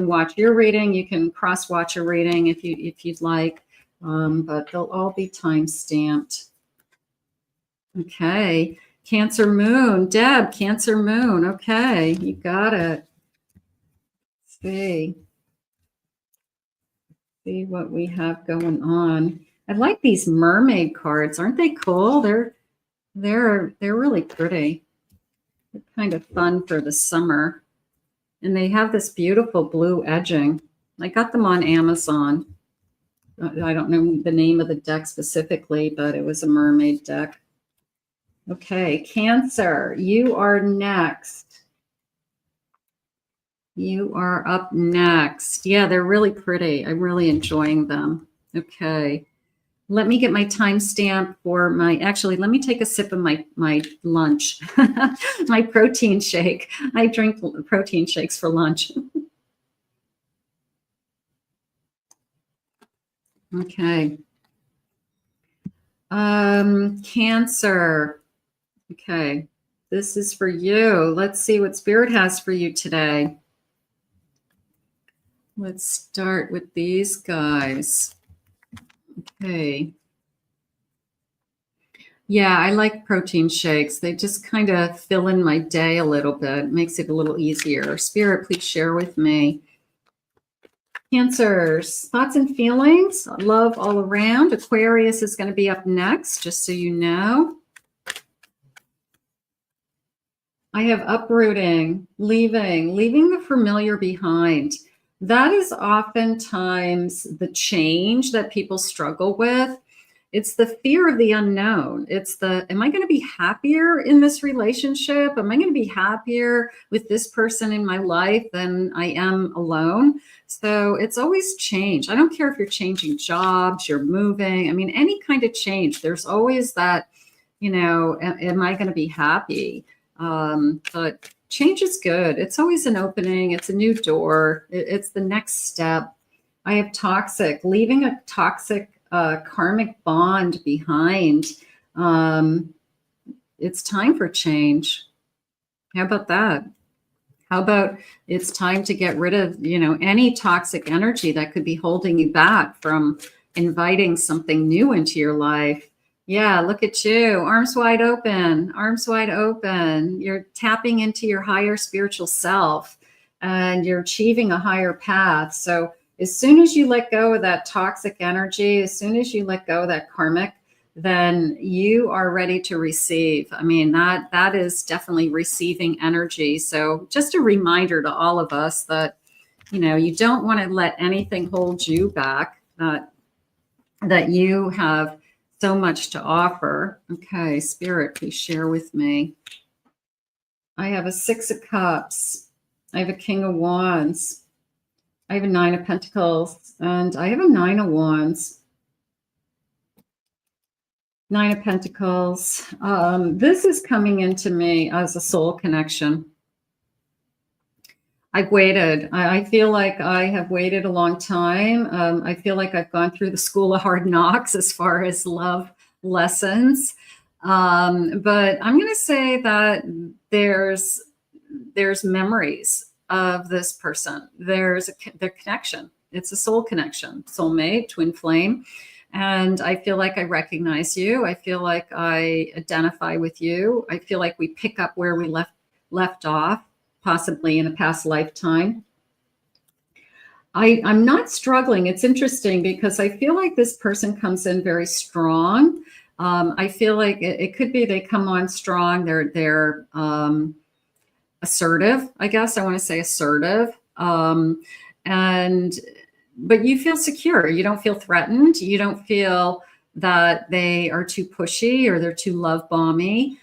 watch your reading. You can cross-watch a reading if you'd like, but they'll all be time-stamped. Okay, Cancer Moon. Deb, Cancer Moon. Okay, you got it. Let's see what we have going on. I like these mermaid cards. Aren't they cool? They're really pretty. They're kind of fun for the summer. And they have this beautiful blue edging. I got them on Amazon. I don't know the name of the deck specifically, but it was a mermaid deck. Okay, Cancer, you are next. You are up next. Yeah, they're really pretty. I'm really enjoying them. Okay. Let me get my timestamp for actually, let me take a sip of my lunch, my protein shake. I drink protein shakes for lunch. Okay. Cancer. Okay. This is for you. Let's see what Spirit has for you today. Let's start with these guys. Okay. Yeah, I like protein shakes. They just kind of fill in my day a little bit, makes it a little easier. Spirit, please share with me. Cancers, thoughts and feelings, love all around. Aquarius is going to be up next, just so you know. I have uprooting, leaving the familiar behind. That is oftentimes the change that people struggle with. It's the fear of the unknown. It's the, am I going to be happier in this relationship? Am I going to be happier with this person in my life than I am alone? So it's always change. I don't care if you're changing jobs, you're moving. I mean, any kind of change, there's always that, you know, am I going to be happy? But change is good. It's always an opening. It's a new door. It's the next step. I have toxic, leaving a toxic karmic bond behind. It's time for change. How about that? How about it's time to get rid of, you know, any toxic energy that could be holding you back from inviting something new into your life. Yeah, look at you, arms wide open, arms wide open. You're tapping into your higher spiritual self and you're achieving a higher path. So as soon as you let go of that toxic energy, as soon as you let go of that karmic, then you are ready to receive. I mean, that is definitely receiving energy. So just a reminder to all of us that, you know, you don't want to let anything hold you back, that you have so much to offer. Okay, Spirit, please share with me. I have a 6 of Cups. I have a King of Wands. I have a 9 of Pentacles, and I have a 9 of Wands. 9 of Pentacles. This is coming into me as a soul connection. I've waited. I feel like I have waited a long time. I feel like I've gone through the school of hard knocks as far as love lessons. But I'm going to say that there's memories of this person. There's the connection. It's a soul connection, soulmate, twin flame. And I feel like I recognize you. I feel like I identify with you. I feel like we pick up where we left off, possibly in a past lifetime. I'm not struggling. It's interesting because I feel like this person comes in very strong. I feel like it could be they come on strong. They're assertive, I guess. I want to say assertive. But you feel secure. You don't feel threatened. You don't feel that they are too pushy or they're too love bomby.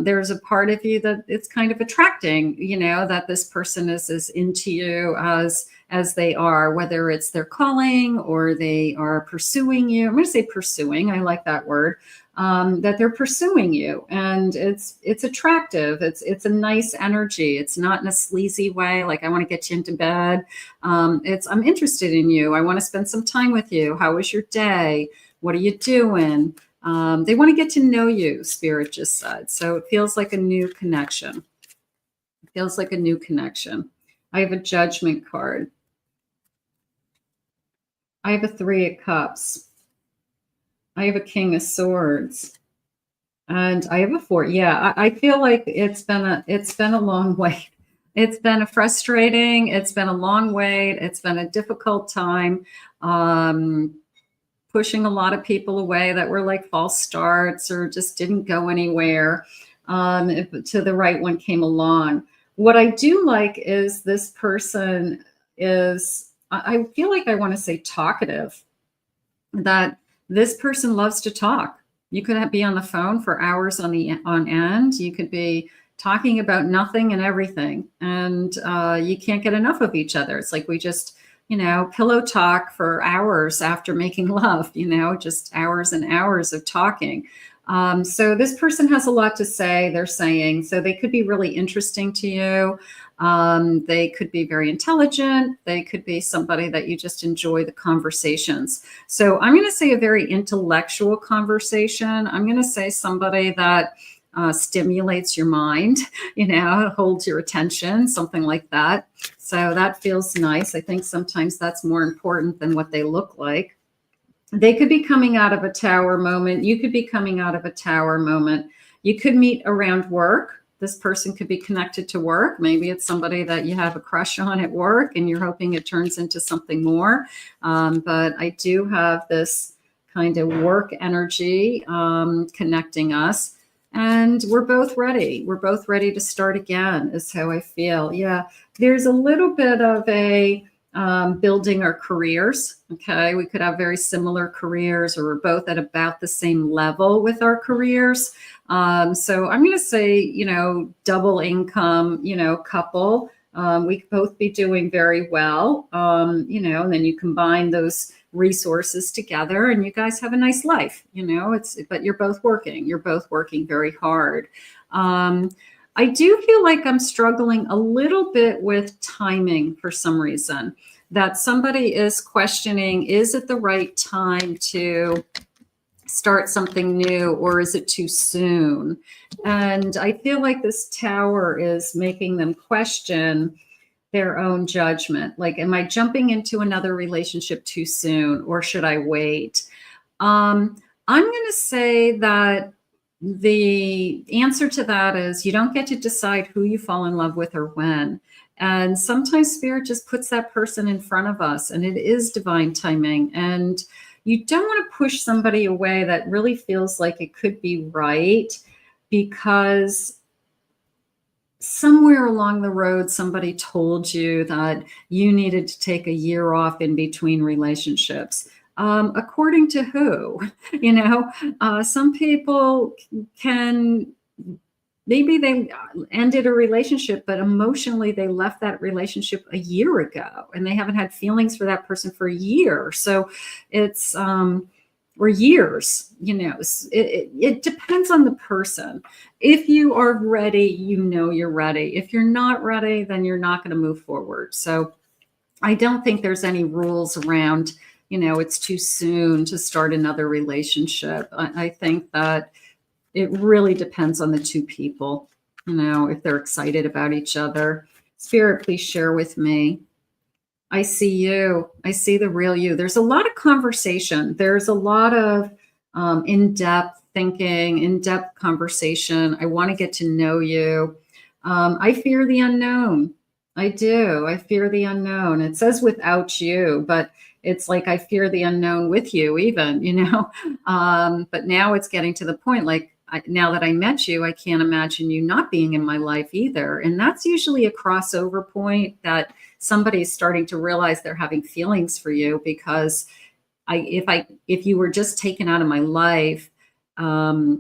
There's a part of you that it's kind of attracting, you know, that this person is into you as they are, whether it's their calling or they are pursuing you. I'm going to say pursuing. I like that word. That they're pursuing you, and it's attractive. It's a nice energy. It's not in a sleazy way, like I want to get you into bed. I'm interested in you. I want to spend some time with you. How was your day? What are you doing? They want to get to know you, Spirit just said. So it feels like a new connection. It feels like a new connection. I have a Judgment card. I have a 3 of Cups. I have a King of Swords, and I have a 4. Yeah, I feel like it's been a long wait. It's been a frustrating. It's been a long wait. It's been a difficult time. Pushing a lot of people away that were like false starts or just didn't go anywhere. To the right one came along. What I do like is this person is I feel like I want to say talkative, that this person loves to talk. You could be on the phone for hours on end. You could be talking about nothing and everything, and you can't get enough of each other. It's like we just, pillow talk for hours after making love, just hours and hours of talking. So this person has a lot to say, they're saying, so they could be really interesting to you. They could be very intelligent. They could be somebody that you just enjoy the conversations. So I'm going to say a very intellectual conversation. I'm going to say somebody that stimulates your mind, holds your attention, something like that. So that feels nice. I think sometimes that's more important than what they look like. They could be coming out of a tower moment. You could be coming out of a tower moment. You could meet around work. This person could be connected to work. Maybe it's somebody that you have a crush on at work and you're hoping it turns into something more. But I do have this kind of work energy connecting us. And we're both ready. We're both ready to start again, is how I feel. Yeah, there's a little bit of a building our careers. Okay, we could have very similar careers, or we're both at about the same level with our careers. So I'm going to say, double income, couple. We could both be doing very well, and then you combine those resources together and you guys have a nice life, but you're both working very hard. I do feel like I'm struggling a little bit with timing for some reason, that somebody is questioning, is it the right time to start something new, or is it too soon? And I feel like this tower is making them question their own judgment. Like, am I jumping into another relationship too soon, or should I wait? I'm going to say that the answer to that is you don't get to decide who you fall in love with or when. And sometimes spirit just puts that person in front of us, and it is divine timing. And you don't want to push somebody away that really feels like it could be right, because somewhere along the road, somebody told you that you needed to take a year off in between relationships. According to who? Some people maybe they ended a relationship, but emotionally they left that relationship a year ago and they haven't had feelings for that person for a year. So it's, or years, it depends on the person. If you are ready, you're ready. If you're not ready, then you're not going to move forward. So I don't think there's any rules around, it's too soon to start another relationship. I think that it really depends on the two people, if they're excited about each other. Spirit, please share with me. I see you. I see the real you. There's a lot of conversation. There's a lot of in-depth thinking, in-depth conversation. I want to get to know you. I fear the unknown. I do. I fear the unknown. It says without you, but it's like I fear the unknown with you even, but now it's getting to the point, like, now that I met you, I can't imagine you not being in my life either. And that's usually a crossover point that somebody's starting to realize they're having feelings for you, because if you were just taken out of my life, right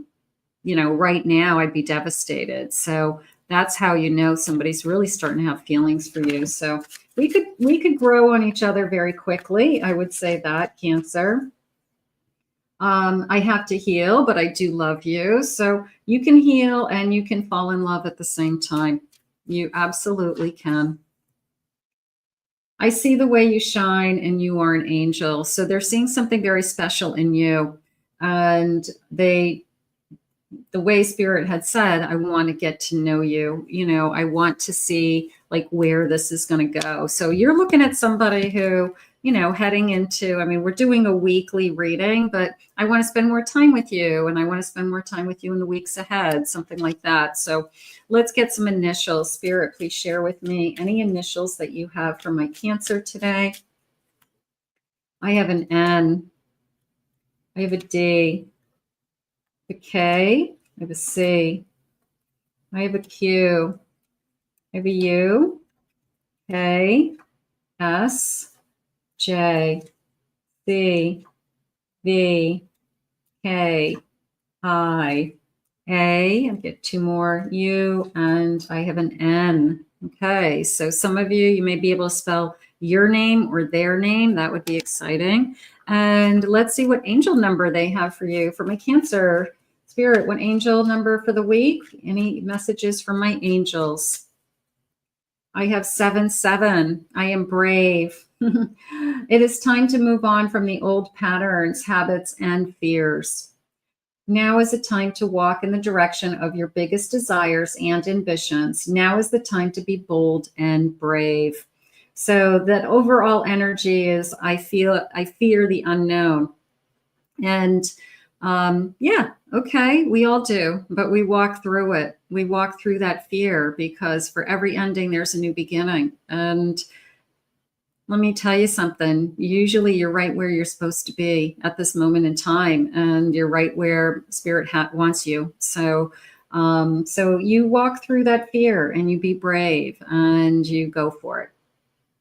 now I'd be devastated. So that's how somebody's really starting to have feelings for you. So we could grow on each other very quickly. I would say that, Cancer. I have to heal, but I do love you. So you can heal and you can fall in love at the same time. You absolutely can. I see the way you shine and you are an angel. So they're seeing something very special in you. And the way Spirit had said, I want to get to know you. I want to see like where this is going to go. So you're looking at somebody who, heading into, we're doing a weekly reading, but I want to spend more time with you, and I want to spend more time with you in the weeks ahead, something like that. So let's get some initials. Spirit, please share with me any initials that you have for my Cancer today. I have an N. I have a D. A K. I have a C. I have a Q. I have a U. K. S. J, C, V, K, I, A. I'll get two more U, and I have an N. Okay, so some of you may be able to spell your name or their name. That would be exciting. And let's see what angel number they have for you. For my Cancer Spirit, what angel number for the week? Any messages from my angels? I have 7-7. I am brave. It is time to move on from the old patterns, habits, and fears. Now is the time to walk in the direction of your biggest desires and ambitions. Now is the time to be bold and brave. So that overall energy is, I fear the unknown. And yeah, okay, we all do, but we walk through it. We walk through that fear because for every ending, there's a new beginning. And let me tell you something. Usually you're right where you're supposed to be at this moment in time, and you're right where Spirit wants you. So, so you walk through that fear and you be brave and you go for it.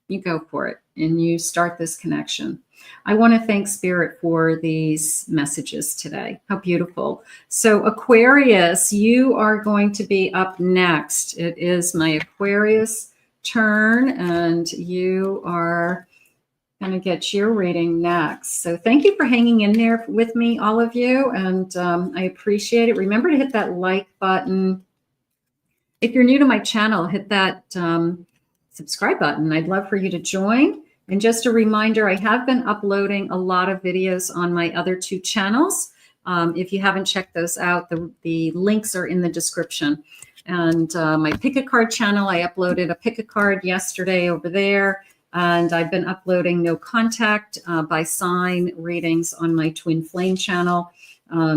You go for it and you start this connection. I want to thank Spirit for these messages today. How beautiful. So Aquarius, you are going to be up next. It is my Aquarius turn, and you are going to get your reading next. So thank you for hanging in there with me, all of you, and I appreciate it. Remember to hit that like button. If you're new to my channel, hit that subscribe button. I'd love for you to join. And just a reminder, I have been uploading a lot of videos on my other two channels. If you haven't checked those out, the links are in the description. And my Pick a Card channel, I uploaded a Pick a Card yesterday over there. And I've been uploading No Contact by Sign readings on my Twin Flame channel.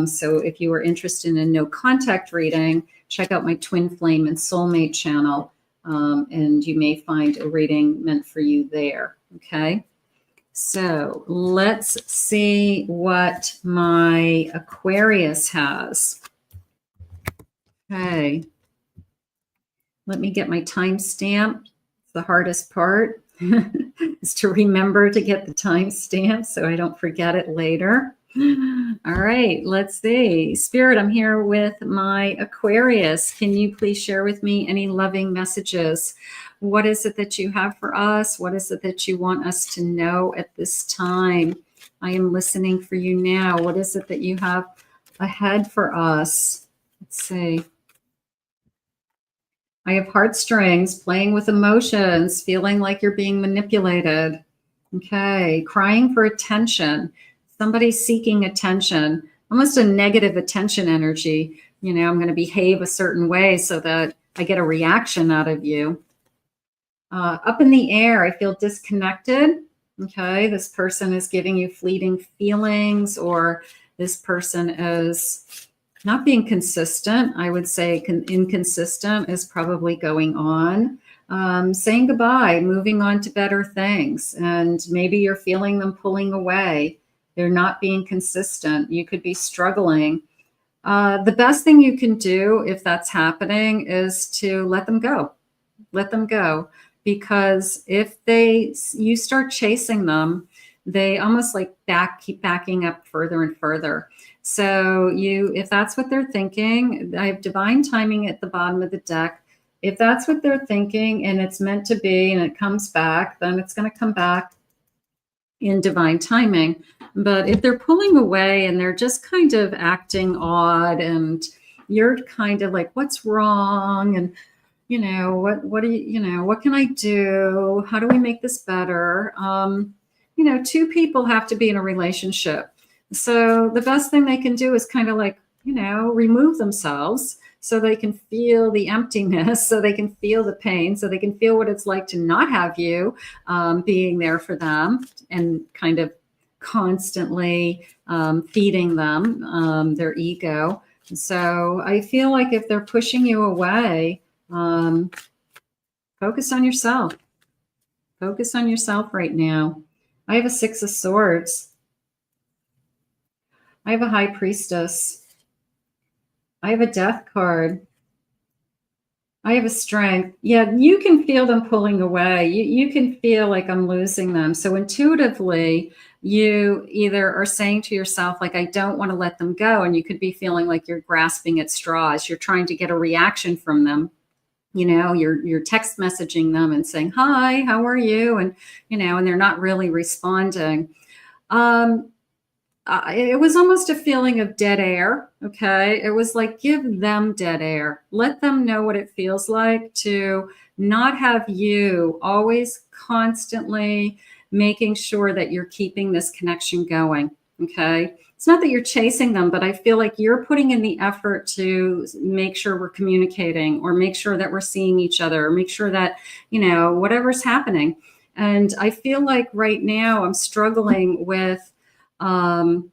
So if you are interested in No Contact reading, check out my Twin Flame and Soulmate channel. And you may find a reading meant for you there. Okay. So let's see what my Aquarius has. Okay. Let me get my timestamp. It's the hardest part is to remember to get the timestamp so I don't forget it later. All right, let's see. Spirit, I'm here with my Aquarius. Can you please share with me any loving messages? What is it that you have for us? What is it that you want us to know at this time? I am listening for you now. What is it that you have ahead for us? Let's see. I have heartstrings, playing with emotions, feeling like you're being manipulated. Okay, crying for attention. Somebody seeking attention, almost a negative attention energy. You know, I'm going to behave a certain way so that I get a reaction out of you. Up in the air, I feel disconnected. Okay, this person is giving you fleeting feelings, or this person is not being consistent. I would say inconsistent is probably going on. Saying goodbye, moving on to better things. And maybe you're feeling them pulling away. They're not being consistent. You could be struggling. The best thing you can do if that's happening is to let them go. Let them go. Because if you start chasing them, they almost like keep backing up further and further. So if that's what they're thinking, I have divine timing at the bottom of the deck. If that's what they're thinking and it's meant to be and it comes back, then it's going to come back in divine timing. But if they're pulling away and they're just kind of acting odd and you're kind of like, what's wrong? And, you know, what do you know, what can I do? How do we make this better? You know, two people have to be in a relationship. So the best thing they can do is kind of like, you know, remove themselves so they can feel the emptiness, so they can feel the pain, so they can feel what it's like to not have you being there for them and kind of constantly feeding them their ego. So I feel like if they're pushing you away, focus on yourself. Focus on yourself right now. I have a 6 of Swords. I have a High Priestess. I have a Death card. I have a strength. Yeah, you can feel them pulling away. You can feel like I'm losing them. So intuitively, you either are saying to yourself, like, I don't want to let them go. And you could be feeling like you're grasping at straws. You're trying to get a reaction from them. You know, you're text messaging them and saying, hi, how are you? And, you know, and they're not really responding. Um, it was almost a feeling of dead air. Okay. It was like, give them dead air. Let them know what it feels like to not have you always constantly making sure that you're keeping this connection going. Okay. It's not that you're chasing them, but I feel like you're putting in the effort to make sure we're communicating or make sure that we're seeing each other or make sure that, you know, whatever's happening. And I feel like right now I'm struggling with, um,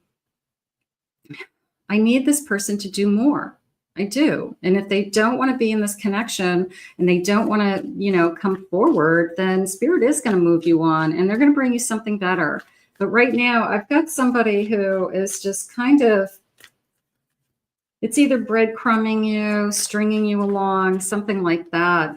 I need this person to do more. I do. And if they don't want to be in this connection and they don't want to, you know, come forward, then spirit is going to move you on and they're going to bring you something better. But right now, I've got somebody who is just kind of, it's either breadcrumbing you, stringing you along, something like that.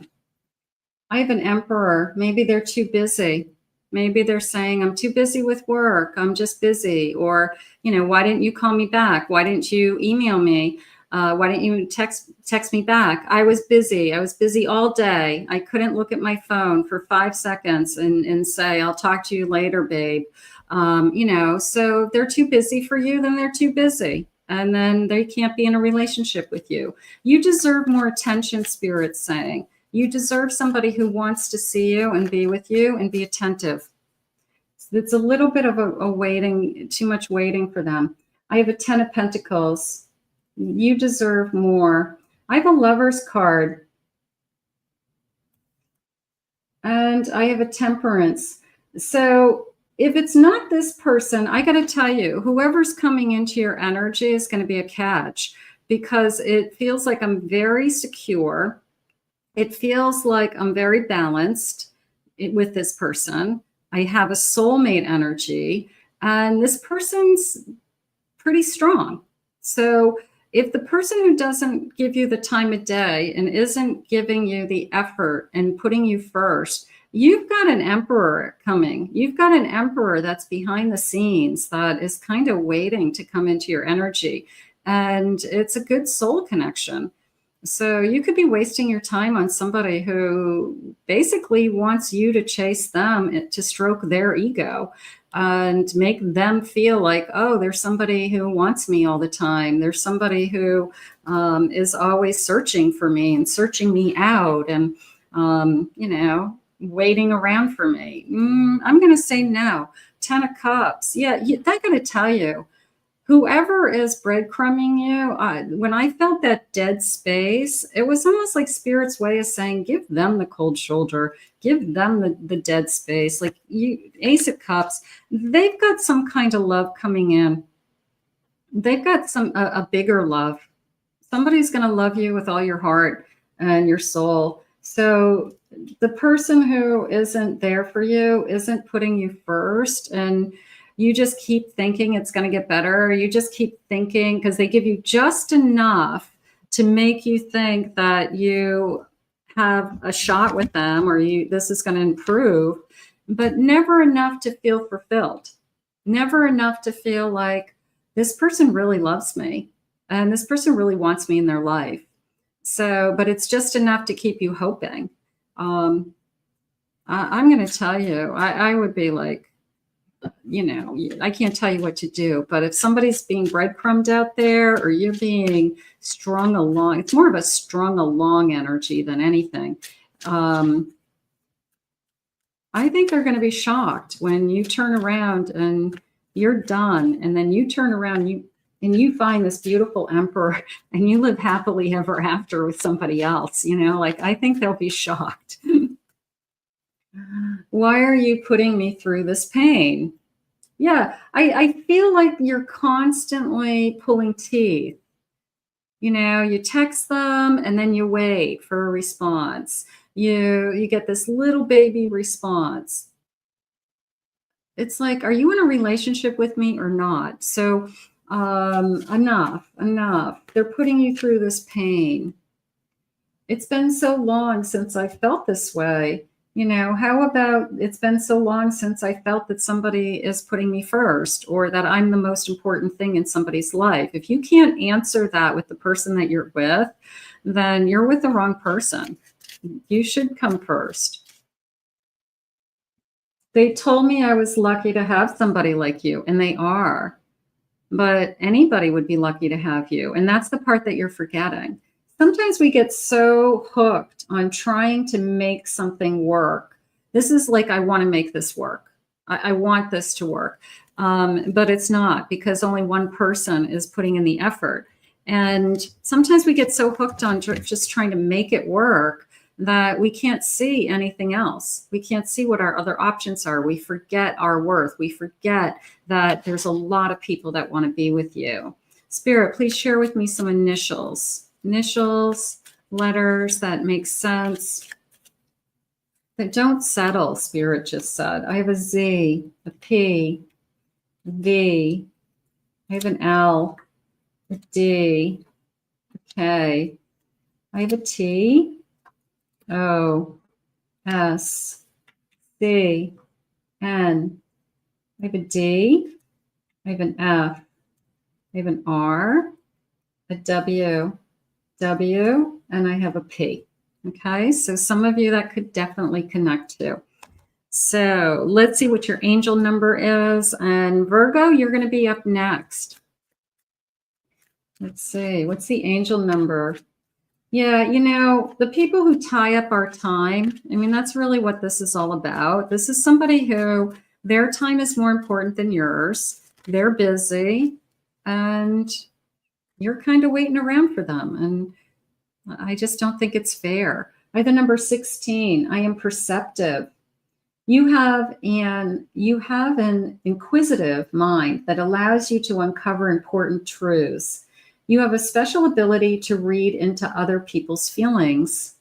I have an emperor. Maybe they're too busy. Maybe they're saying, I'm too busy with work. I'm just busy. Or, you know, why didn't you call me back? Why didn't you email me? Why didn't you text me back? I was busy. I was busy all day. I couldn't look at my phone for 5 seconds and say, I'll talk to you later, babe. You know, so they're too busy for you, then they're too busy. And then they can't be in a relationship with you. You deserve more attention, Spirit's saying. You deserve somebody who wants to see you and be with you and be attentive. It's a little bit of a waiting, too much waiting for them. I have a 10 of Pentacles. You deserve more. I have a Lover's card. And I have a Temperance. So if it's not this person, I got to tell you, whoever's coming into your energy is going to be a catch because it feels like I'm very secure. It feels like I'm very balanced with this person. I have a soulmate energy, and this person's pretty strong. So if the person who doesn't give you the time of day and isn't giving you the effort and putting you first, you've got an emperor coming. You've got an emperor that's behind the scenes that is kind of waiting to come into your energy. And it's a good soul connection. So you could be wasting your time on somebody who basically wants you to chase them, to stroke their ego and make them feel like, oh, there's somebody who wants me all the time. There's somebody who is always searching for me and searching me out and, you know, waiting around for me. I'm going to say no. 10 of Cups. Yeah, they're going to tell you. Whoever is breadcrumbing you, when I felt that dead space, it was almost like Spirit's way of saying, give them the cold shoulder, give them the dead space. Like you, Ace of Cups, they've got some kind of love coming in. They've got a bigger love. Somebody's going to love you with all your heart and your soul. So the person who isn't there for you isn't putting you first, and you just keep thinking it's going to get better. You just keep thinking because they give you just enough to make you think that you have a shot with them or this is going to improve, but never enough to feel fulfilled. Never enough to feel like this person really loves me and this person really wants me in their life. So, but it's just enough to keep you hoping. I'm going to tell you, I would be like, you know, I can't tell you what to do, but if somebody's being breadcrumbed out there or you're being strung along, it's more of a strung along energy than anything. I think they're going to be shocked when you turn around and you're done. And then you turn around and you find this beautiful emperor and you live happily ever after with somebody else, you know, like I think they'll be shocked. Why are you putting me through this pain? Yeah, I feel like you're constantly pulling teeth. You know, you text them and then you wait for a response. You get this little baby response. It's like, are you in a relationship with me or not? So enough. They're putting you through this pain. it's been so long since I felt this way. You know, how about it's been so long since I felt that somebody is putting me first or that I'm the most important thing in somebody's life? If you can't answer that with the person that you're with, then you're with the wrong person. You should come first. They told me I was lucky to have somebody like you, and they are. But anybody would be lucky to have you. And that's the part that you're forgetting. Sometimes we get so hooked on trying to make something work. This is like, I want to make this work. I want this to work. But it's not, because only one person is putting in the effort. And sometimes we get so hooked on just trying to make it work that we can't see anything else. We can't see what our other options are. We forget our worth. We forget that there's a lot of people that want to be with you. Spirit, please share with me some initials. Initials, letters that make sense, that don't settle, Spirit just said. I have a Z, a P, a V, I have an L, a D, a K, I have a T, O, S, C, N, I have a D, I have an F, I have an R, a W, and I have a P. Okay, so some of you that could definitely connect to. So let's see what your angel number is. And Virgo, you're going to be up next. Let's see, what's the angel number? Yeah, you know, the people who tie up our time, I mean, that's really what this is all about. This is somebody who their time is more important than yours. They're busy and you're kind of waiting around for them. And I just don't think it's fair. I have the number 16. I am perceptive. You have an inquisitive mind that allows you to uncover important truths. You have a special ability to read into other people's feelings.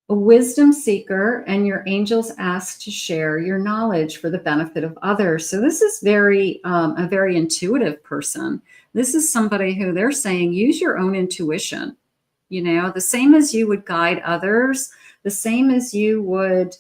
A wisdom seeker, and your angels ask to share your knowledge for the benefit of others. So this is a very intuitive person. This is somebody who they're saying, use your own intuition, you know, the same as you would guide others, the same as you would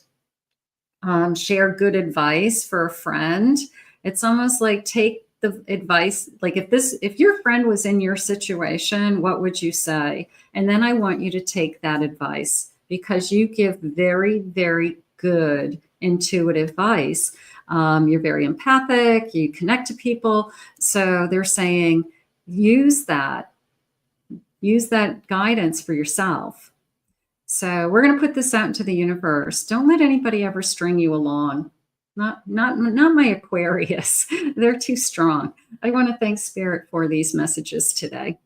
share good advice for a friend. It's almost like take the advice, like if your friend was in your situation, what would you say? And then I want you to take that advice, because you give very, very good intuitive advice. You're very empathic, you connect to people. So they're saying, use that guidance for yourself. So we're going to put this out into the universe. Don't let anybody ever string you along. Not my Aquarius. They're too strong. I want to thank Spirit for these messages today.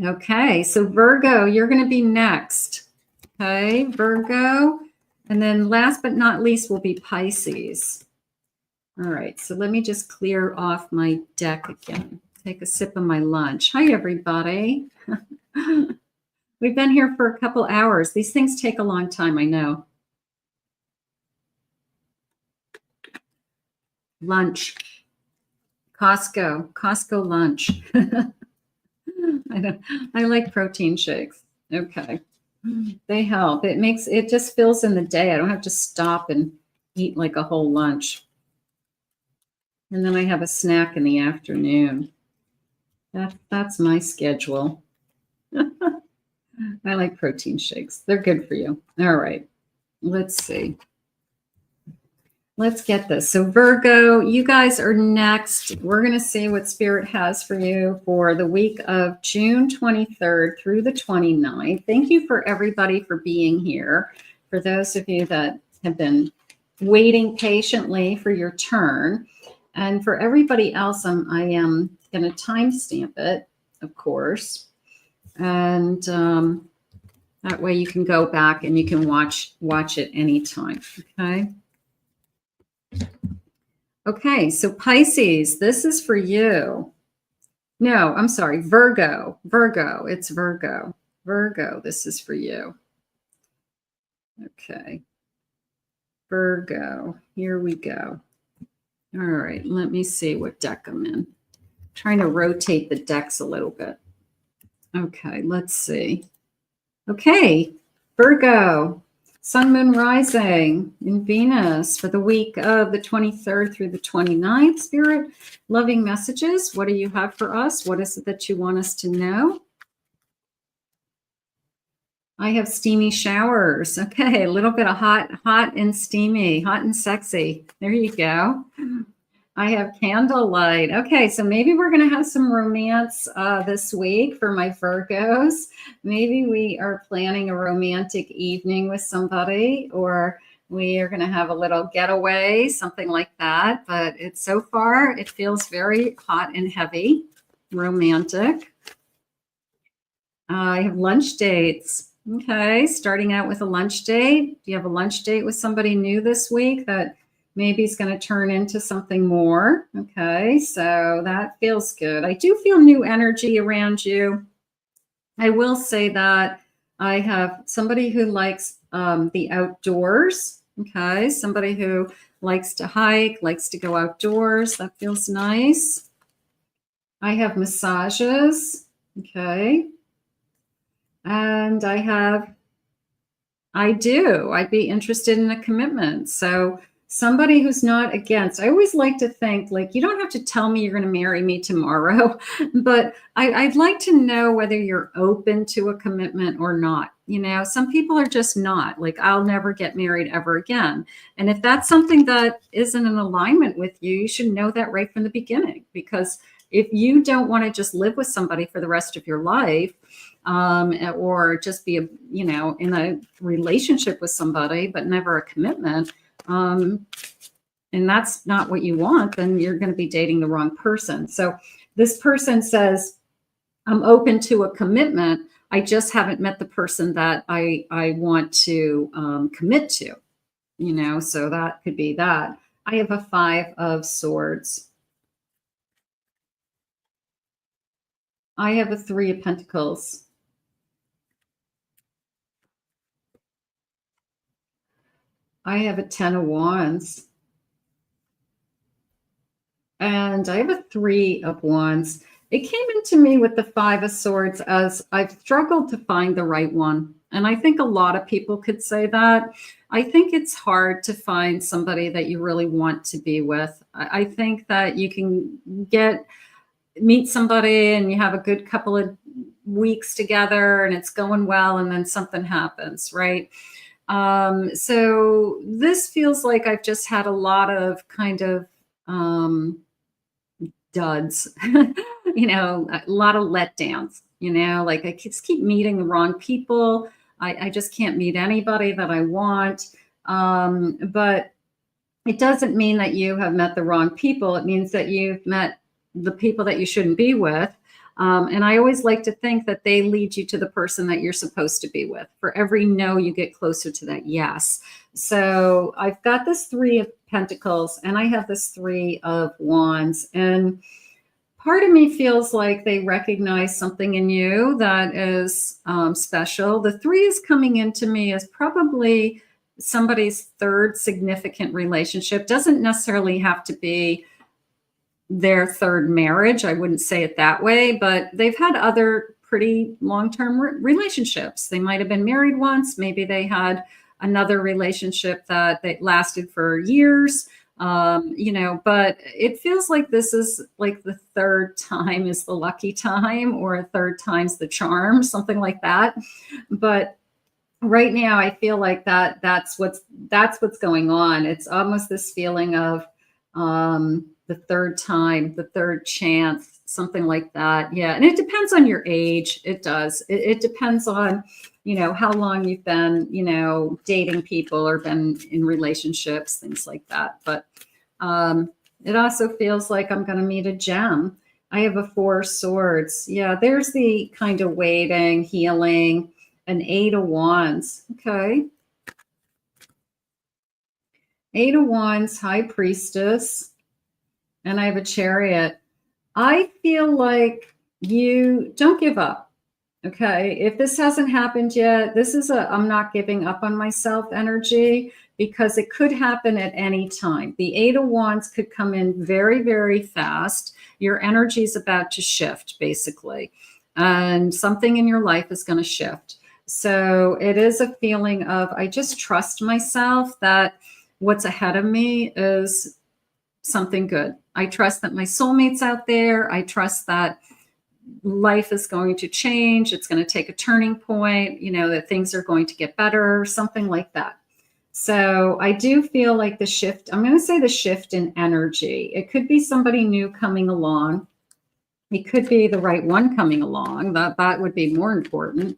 Okay, so Virgo, you're going to be next. Okay, Virgo. And then last but not least will be Pisces. All right, so let me just clear off my deck again. Take a sip of my lunch. Hi, everybody. We've been here for a couple hours. These things take a long time, I know. Lunch. Costco lunch. I like protein shakes. Okay. They help. It just fills in the day. I don't have to stop and eat like a whole lunch. And then I have a snack in the afternoon. That's my schedule. I like protein shakes. They're good for you. All right. Let's see. Let's get this. So Virgo, you guys are next. We're going to see what Spirit has for you for the week of June 23rd through the 29th. Thank you for everybody for being here. For those of you that have been waiting patiently for your turn. And for everybody else, I am going to timestamp it, of course. And that way you can go back and you can watch it anytime. Okay. Okay, so Pisces, this is for you. No, I'm sorry, Virgo. It's Virgo. Virgo, this is for you. Okay. Virgo, here we go. All right, let me see what deck I'm in. Trying to rotate the decks a little bit. Okay, let's see. Okay, Virgo, Sun, Moon, Rising in Venus for the week of the 23rd through the 29th. Spirit, loving messages. What do you have for us? What is it that you want us to know? I have steamy showers. Okay, a little bit of hot and steamy, hot and sexy. There you go. I have candlelight. Okay, so maybe we're going to have some romance this week for my Virgos. Maybe we are planning a romantic evening with somebody, or we are going to have a little getaway, something like that. But it's so far, it feels very hot and heavy, romantic. I have lunch dates. Okay, starting out with a lunch date. Do you have a lunch date with somebody new this week that maybe it's going to turn into something more? Okay, so that feels good. I do feel new energy around you. I will say that I have somebody who likes the outdoors. Okay, somebody who likes to hike, likes to go outdoors. That feels nice. I have massages. Okay. And I'd be interested in a commitment. So somebody who's not against. I always like to think, like, you don't have to tell me you're going to marry me tomorrow, but I'd like to know whether you're open to a commitment or not. You know, some people are just not, like, I'll never get married ever again. And if that's something that isn't in alignment with you, you should know that right from the beginning, because if you don't want to just live with somebody for the rest of your life, or just be in a relationship with somebody, but never a commitment, and that's not what you want, then you're going to be dating the wrong person. So this person says, I'm open to a commitment. I just haven't met the person that I want to commit to, so that could be that. I have a 5 of Swords. I have a 3 of Pentacles. I have a 10 of Wands. And I have a 3 of Wands. It came into me with the 5 of Swords as I've struggled to find the right one. And I think a lot of people could say that. I think it's hard to find somebody that you really want to be with. I think that you can meet somebody and you have a good couple of weeks together and it's going well, and then something happens, right? So this feels like I've just had a lot of kind of duds, a lot of letdowns, like I just keep meeting the wrong people. I just can't meet anybody that I want. But it doesn't mean that you have met the wrong people. It means that you've met the people that you shouldn't be with. And I always like to think that they lead you to the person that you're supposed to be with. For every no, you get closer to that yes. So I've got this 3 of Pentacles and I have this 3 of Wands. And part of me feels like they recognize something in you that is special. The 3 is coming into me as probably somebody's 3rd significant relationship. Doesn't necessarily have to be their 3rd marriage. I wouldn't say it that way, but they've had other pretty long-term relationships. They might have been married once. Maybe they had another relationship that lasted for years, but it feels like this is like the 3rd time is the lucky time, or a 3rd time's the charm, something like that. But right now I feel like that's what's going on. It's almost this feeling of the 3rd time, the 3rd chance, something like that. Yeah. And it depends on your age. It does. It depends on, how long you've been, dating people or been in relationships, things like that. But it also feels like I'm going to meet a gem. I have a 4 of Swords. Yeah. There's the kind of waiting, healing, an 8 of Wands. Okay. 8 of Wands, High Priestess. And I have a Chariot. I feel like you don't give up. Okay. If this hasn't happened yet, this is I'm not giving up on myself energy, because it could happen at any time. The 8 of Wands could come in very, very fast. Your energy is about to shift, basically. and something in your life is going to shift. So it is a feeling of, I just trust myself that what's ahead of me is something good. I trust that my soulmate's out there. I trust that life is going to change. It's going to take a turning point, that things are going to get better, something like that. So I do feel like the shift, I'm going to say the shift in energy. It could be somebody new coming along. It could be the right one coming along. That would be more important.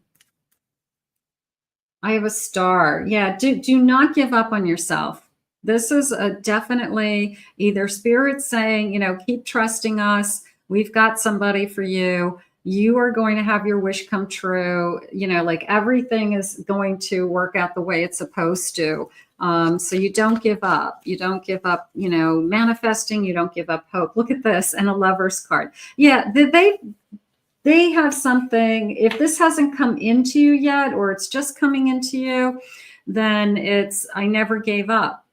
I have a star. Yeah, do not give up on yourself. This is definitely either spirit saying, keep trusting us. We've got somebody for you. You are going to have your wish come true. Like everything is going to work out the way it's supposed to. So you don't give up. You don't give up, manifesting. You don't give up hope. Look at this, and a Lover's card. Yeah, they have something. If this hasn't come into you yet, or it's just coming into you, then it's, I never gave up.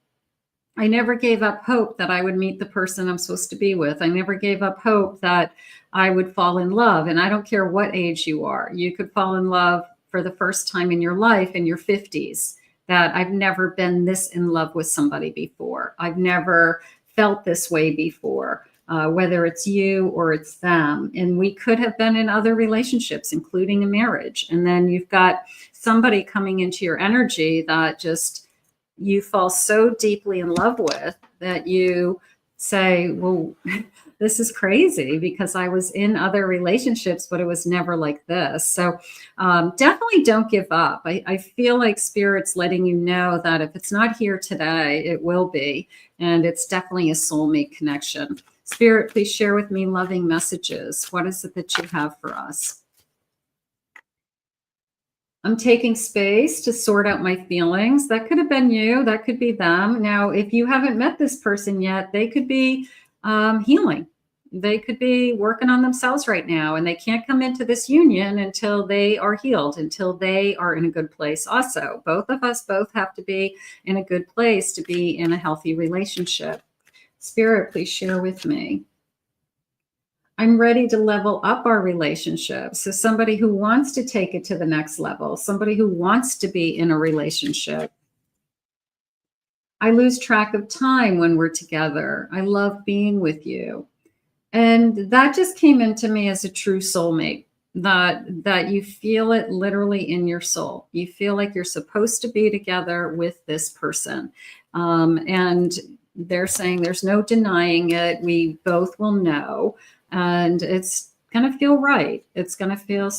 I never gave up hope that I would meet the person I'm supposed to be with. I never gave up hope that I would fall in love. And I don't care what age you are. You could fall in love for the first time in your life in your 50s. That I've never been this in love with somebody before. I've never felt this way before. Whether it's you or it's them. And we could have been in other relationships, including a marriage. And then you've got somebody coming into your energy that just you fall so deeply in love with that you say, well, this is crazy because I was in other relationships, but it was never like this. So definitely don't give up. I feel like Spirit's letting you know that if it's not here today, it will be. And it's definitely a soulmate connection. Spirit, please share with me loving messages. What is it that you have for us? I'm taking space to sort out my feelings. That could have been you. That could be them. Now, if you haven't met this person yet, they could be healing. They could be working on themselves right now, and they can't come into this union until they are healed, until they are in a good place. Also, both of us both have to be in a good place to be in a healthy relationship. Spirit, please share with me. I'm ready to level up our relationship. So somebody who wants to take it to the next level, somebody who wants to be in a relationship. I lose track of time when we're together. I love being with you. And that just came into me as a true soulmate, that you feel it literally in your soul. You feel like you're supposed to be together with this person. And they're saying there's no denying it. We both will know. And it's going to feel right. It's going to feel,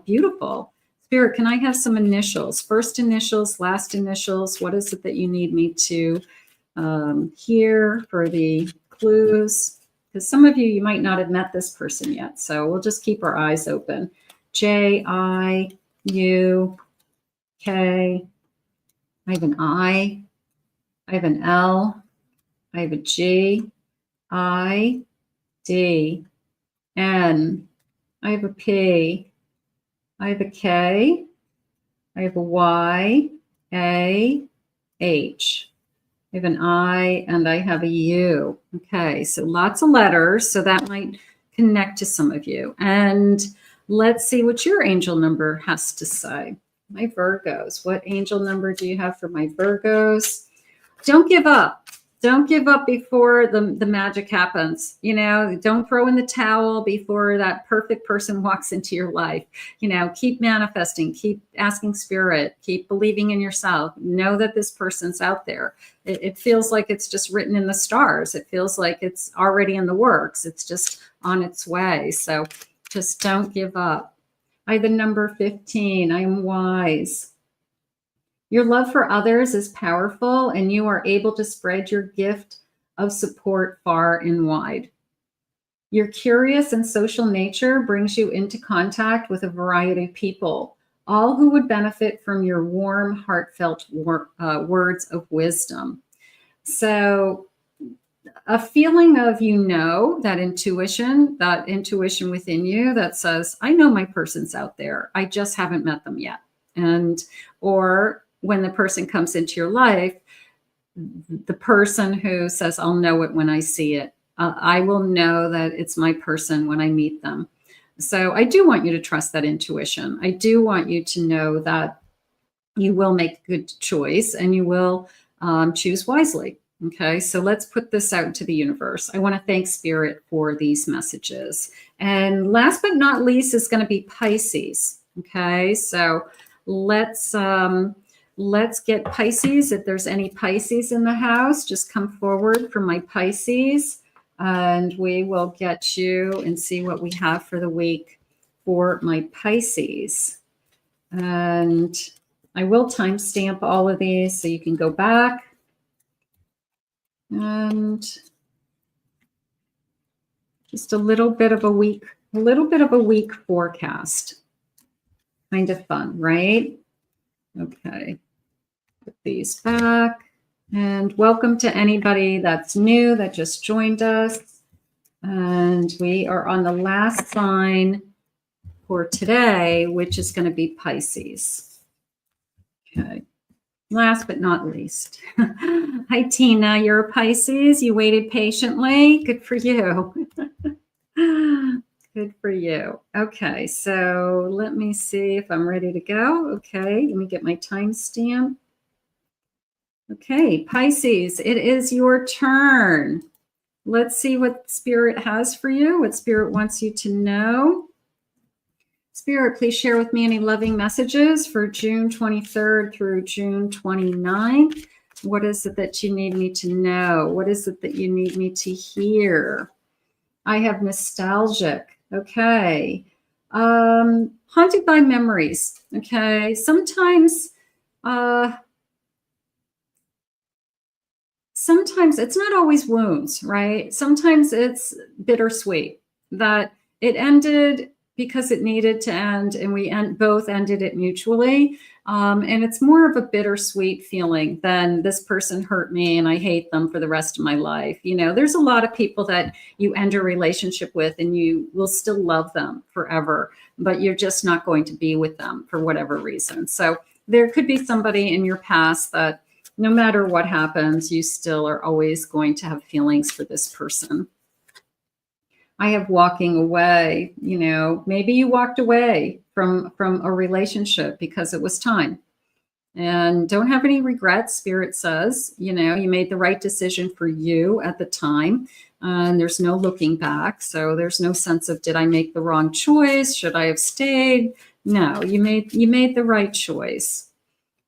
beautiful. Spirit, can I have some initials? First initials, last initials. What is it that you need me to hear for the clues? Because some of you might not have met this person yet. So we'll just keep our eyes open. J-I-U-K. I have an I. I have an L. I have a G. I. D, N, I have a P, I have a K, I have a Y, A, H, I have an I, and I have a U. Okay, so lots of letters, so that might connect to some of you. And let's see what your angel number has to say. My Virgos, what angel number do you have for my Virgos? Don't give up. Don't give up before the magic happens. Don't throw in the towel before that perfect person walks into your life. Keep manifesting, keep asking Spirit, keep believing in yourself. Know that this person's out there. It feels like it's just written in the stars. It feels like it's already in the works. It's just on its way. So just don't give up. I have the number 15. I am wise. Your love for others is powerful, and you are able to spread your gift of support far and wide. Your curious and social nature brings you into contact with a variety of people, all who would benefit from your warm, heartfelt words of wisdom. So a feeling of, that intuition within you that says, I know my person's out there. I just haven't met them yet. Or when the person comes into your life, the person who says, I'll know it when I see it. I will know that it's my person when I meet them. So I do want you to trust that intuition. I do want you to know that you will make a good choice and you will choose wisely. Okay, so let's put this out into the universe. I want to thank Spirit for these messages. And last but not least is going to be Pisces. Okay, so let's get Pisces. If there's any Pisces in the house, just come forward for my Pisces and we will get you and see what we have for the week for my Pisces. And I will timestamp all of these so you can go back. And just a little bit of a week forecast. Kind of fun, right? Okay. Put these back. And welcome to anybody that's new that just joined us. And we are on the last sign for today, which is going to be Pisces. Okay. Last but not least. Hi, Tina. You're a Pisces. You waited patiently. Good for you. Good for you. Okay, so let me see if I'm ready to go. Okay, let me get my timestamp. Okay, Pisces, it is your turn. Let's see what Spirit has for you, what Spirit wants you to know. Spirit, please share with me any loving messages for June 23rd through June 29th. What is it that you need me to know? What is it that you need me to hear? I have nostalgic. Okay. Haunted by memories. Okay. Sometimes it's not always wounds, right? Sometimes it's bittersweet that it ended because it needed to end and we both ended it mutually. And it's more of a bittersweet feeling than this person hurt me and I hate them for the rest of my life. You know, there's a lot of people that you end a relationship with and you will still love them forever, but you're just not going to be with them for whatever reason. So there could be somebody in your past that no matter what happens, you still are always going to have feelings for this person. I have walking away. You know, maybe you walked away from a relationship because it was time and don't have any regrets. Spirit says, you know, you made the right decision for you at the time and there's no looking back. So there's no sense of, did I make the wrong choice? Should I have stayed? No, you made the right choice.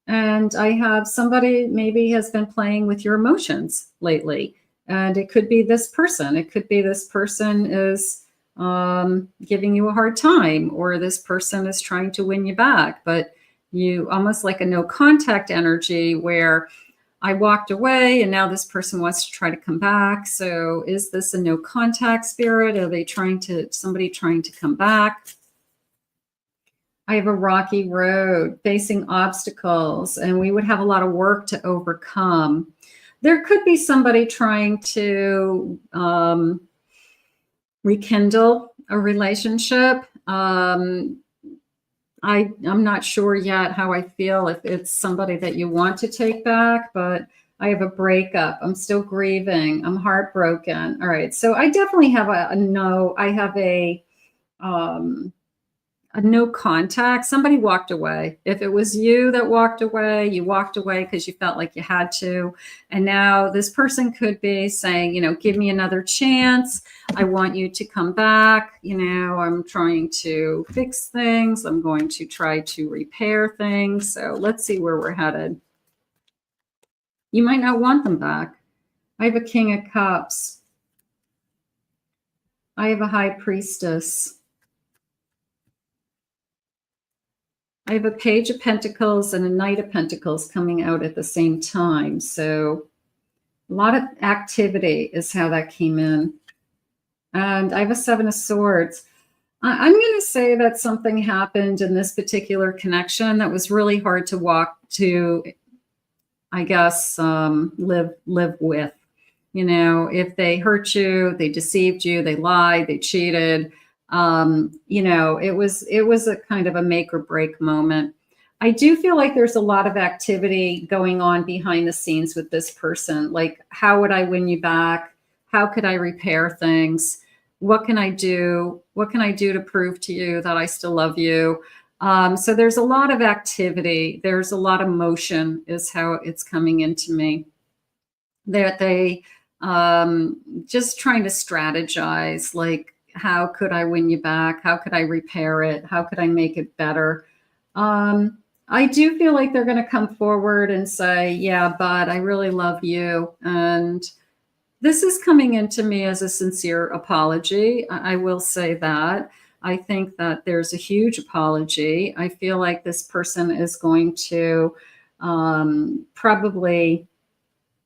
And I have somebody maybe has been playing with your emotions lately. And it could be this person. It could be this person is giving you a hard time, or this person is trying to win you back. But you almost like a no contact energy where I walked away and now this person wants to try to come back. So is this a no contact spirit? Are they somebody trying to come back? I have a rocky road facing obstacles and we would have a lot of work to overcome. There could be somebody trying to rekindle a relationship. I'm not sure yet how I feel, if it's somebody that you want to take back, but I have a breakup. I'm still grieving. I'm heartbroken. All right. So I definitely have a no. I have a no contact. Somebody walked away. If it was you that walked away, you walked away because you felt like you had to. And now this person could be saying, you know, give me another chance. I want you to come back. You know, I'm trying to fix things. I'm going to try to repair things. So let's see where we're headed. You might not want them back. I have a King of Cups. I have a High Priestess. I have a Page of Pentacles and a Knight of Pentacles coming out at the same time. So a lot of activity is how that came in. And I have a Seven of Swords. I'm going to say that something happened in this particular connection that was really hard to walk to, I guess, live with. You know, if they hurt you, they deceived you, they lied, they cheated. You know, it was a kind of a make or break moment. I do feel like there's a lot of activity going on behind the scenes with this person. Like, how would I win you back? How could I repair things? What can I do? What can I do to prove to you that I still love you? So there's a lot of activity. There's a lot of motion is how it's coming into me. That they just trying to strategize, like, how could I win you back? How could I repair it? How could I make it better? I do feel like they're going to come forward and say, yeah, but I really love you. And this is coming into me as a sincere apology. I will say that. I think that there's a huge apology. I feel like this person is going to probably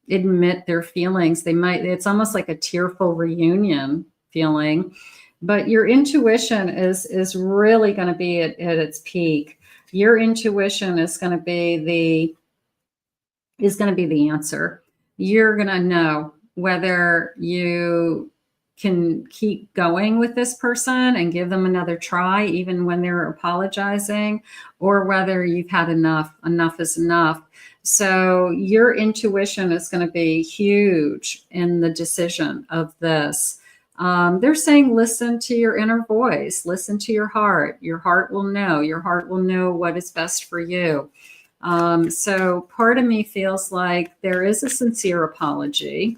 admit their feelings. They might, it's almost like a tearful reunion feeling, but your intuition is really going to be at its peak. Your intuition is going to be the answer. You're going to know whether you can keep going with this person and give them another try, even when they're apologizing, or whether you've had enough. Enough is enough. So your intuition is going to be huge in the decision of this. They're saying, listen to your inner voice, listen to your heart. Your heart will know. Your heart will know what is best for you. So part of me feels like there is a sincere apology.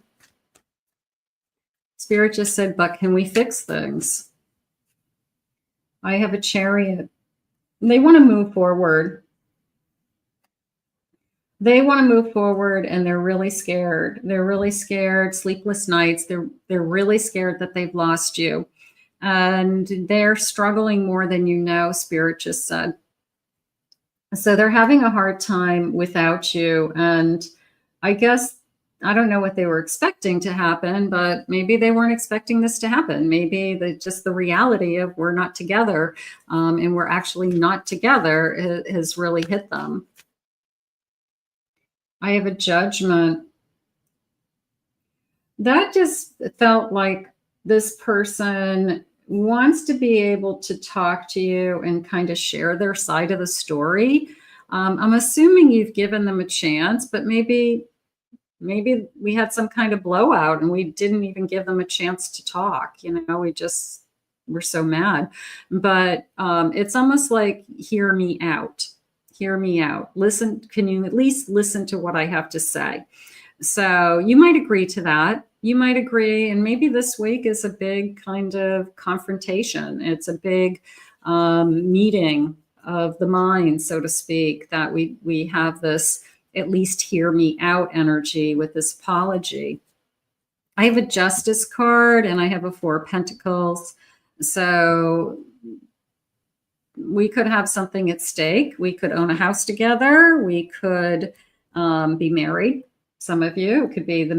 Spirit just said, but can we fix things? I have a Chariot. They want to move forward. They want to move forward, and they're really scared. They're really scared, sleepless nights. They're really scared that they've lost you. And they're struggling more than you know, Spirit just said. So they're having a hard time without you. And I guess, I don't know what they were expecting to happen, but maybe they weren't expecting this to happen. Maybe just the reality of we're not together, and we're actually not together has really hit them. I have a Judgment. That just felt like this person wants to be able to talk to you and kind of share their side of the story. I'm assuming you've given them a chance, but maybe we had some kind of blowout and we didn't even give them a chance to talk. We're so mad. But it's almost like, hear me out. Hear me out. Listen. Can you at least listen to what I have to say? So you might agree to that. You might agree. And maybe this week is a big kind of confrontation. It's a big meeting of the mind, so to speak, that we have this at least hear me out energy with this apology. I have a Justice card and I have a Four of Pentacles. So we could have something at stake. We could own a house together. We could be married. Some of you, it could be a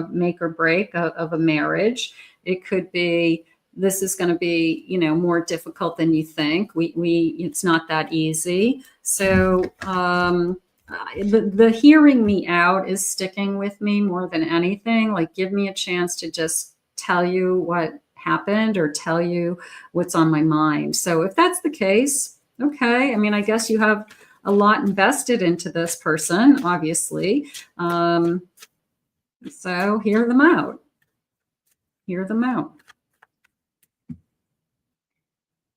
make or break of a marriage. It could be, this is going to be, more difficult than you think. It's not that easy. So the hearing me out is sticking with me more than anything. Like, give me a chance to just tell you what happened or tell you what's on my mind. So if that's the case, okay. I mean, I guess you have a lot invested into this person, obviously. So hear them out. Hear them out.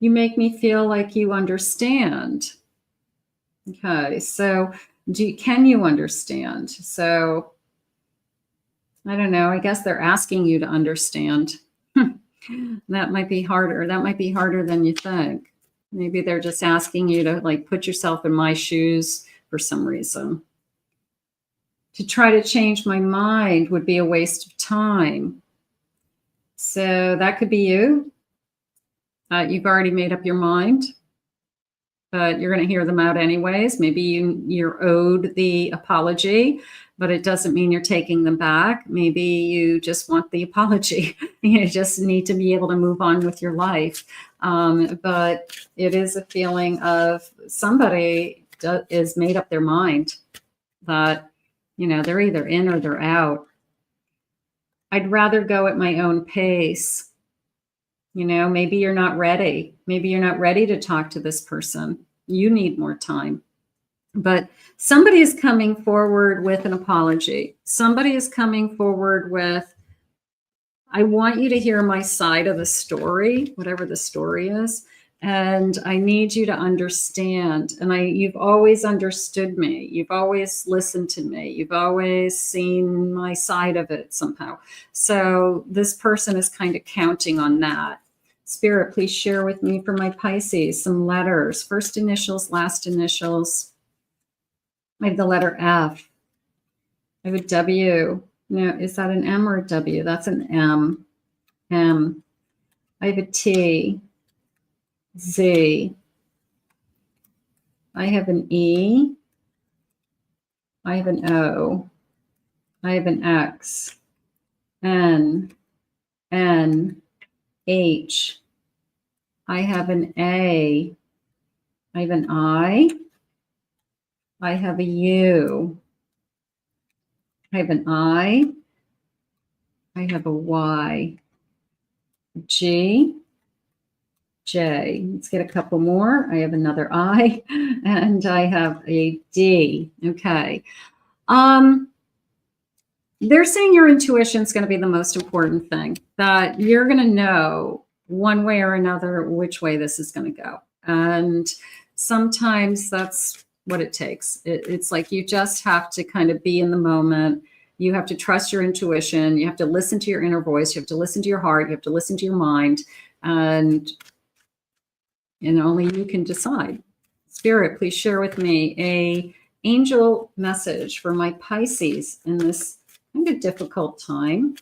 You make me feel like you understand. Okay, so can you understand? So I don't know. I guess they're asking you to understand. That might be harder. That might be harder than you think. Maybe they're just asking you to, like, put yourself in my shoes for some reason. To try to change my mind would be a waste of time. So that could be you. You've already made up your mind, but you're going to hear them out anyways. Maybe you're owed the apology, but it doesn't mean you're taking them back. Maybe you just want the apology. You just need to be able to move on with your life. But it is a feeling of somebody is made up their mind that, they're either in or they're out. I'd rather go at my own pace. Maybe you're not ready. Maybe you're not ready to talk to this person. You need more time. But somebody is coming forward with an apology. Somebody is coming forward with, I want you to hear my side of the story, whatever the story is. And I need you to understand. And you've always understood me. You've always listened to me. You've always seen my side of it somehow. So this person is kind of counting on that. Spirit, please share with me for my Pisces some letters. First initials, last initials. I have the letter F. I have a W. No, is that an M or a W? That's an M. M. I have a T. Z. I have an E. I have an O. I have an X. N. N. H. I have an A. I have an I. I have a U. I have an I. I have a Y. G. J. Let's get a couple more. I have another I, and I have a D. Okay. They're saying your intuition is going to be the most important thing, that you're going to know one way or another which way this is going to go. And sometimes that's what it takes. It's like you just have to kind of be in the moment. You have to trust your intuition. You have to listen to your inner voice. You have to listen to your heart. You have to listen to your mind. And only you can decide. Spirit, please share with me a angel message for my Pisces in this kind of difficult time.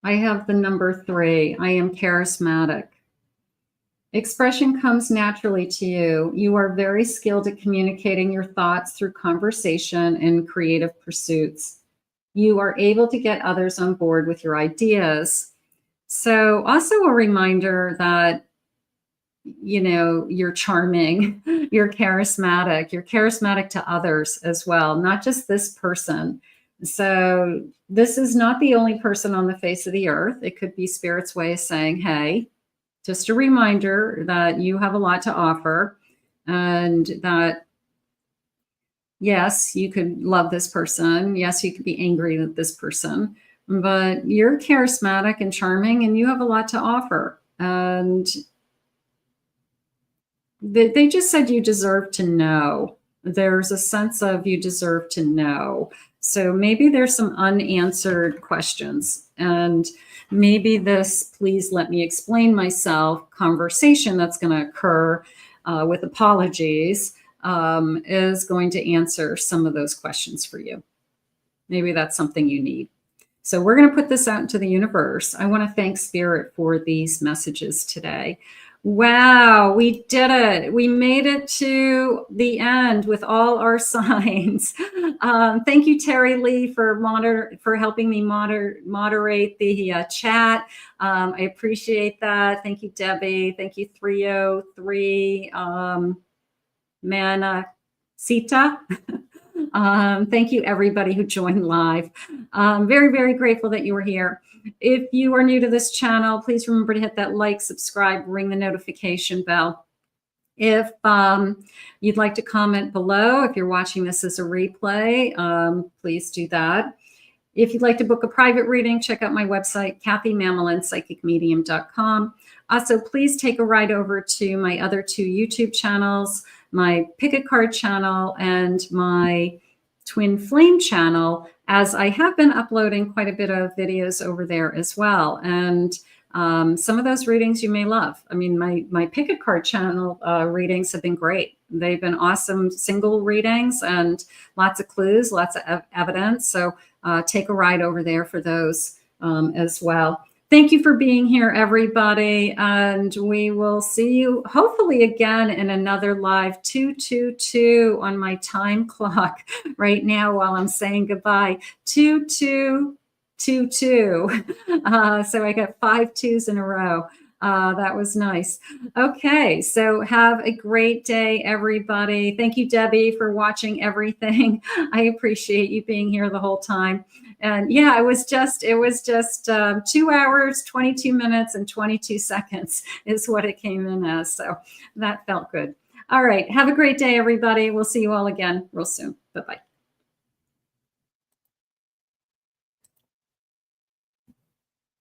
I have the number 3. I am charismatic. Expression comes naturally to you. You are very skilled at communicating your thoughts through conversation and creative pursuits. You are able to get others on board with your ideas. So also a reminder that, you're charming, you're charismatic to others as well, not just this person. So this is not the only person on the face of the earth. It could be Spirit's way of saying, hey, just a reminder that you have a lot to offer, and that, yes, you could love this person. Yes, you could be angry with this person, but you're charismatic and charming, and you have a lot to offer. And they just said you deserve to know. There's a sense of you deserve to know. So maybe there's some unanswered questions, and maybe this please let me explain myself conversation that's going to occur with apologies is going to answer some of those questions for you. Maybe that's something you need. So we're going to put this out into the universe. I want to thank Spirit for these messages today. Wow, we did it. We made it to the end with all our signs. Thank you, Terry Lee, for helping me moderate the chat. I appreciate that. Thank you, Debbie. Thank you, 303 Manasita. Thank you, everybody who joined live. Very, very grateful that you were here. If you are new to this channel, please remember to hit that like, subscribe, ring the notification bell. If you'd like to comment below, if you're watching this as a replay, please do that. If you'd like to book a private reading, check out my website, kathymamolin.psychicmedium.com. Also, please take a ride over to my other 2 YouTube channels, my Pick a Card channel and my Twin Flame channel, as I have been uploading quite a bit of videos over there as well. And some of those readings you may love. I mean, my Pick a Card channel readings have been great. They've been awesome single readings and lots of clues, lots of evidence. So take a ride over there for those as well. Thank you for being here, everybody. And we will see you hopefully again in another live 222 on my time clock right now while I'm saying goodbye. 2222. So I got 5 2s in a row. That was nice. Okay, so have a great day, everybody. Thank you, Debbie, for watching everything. I appreciate you being here the whole time. And yeah, it was just 2 hours, 22 minutes, and 22 seconds is what it came in as. So that felt good. All right, have a great day, everybody. We'll see you all again real soon. Bye-bye.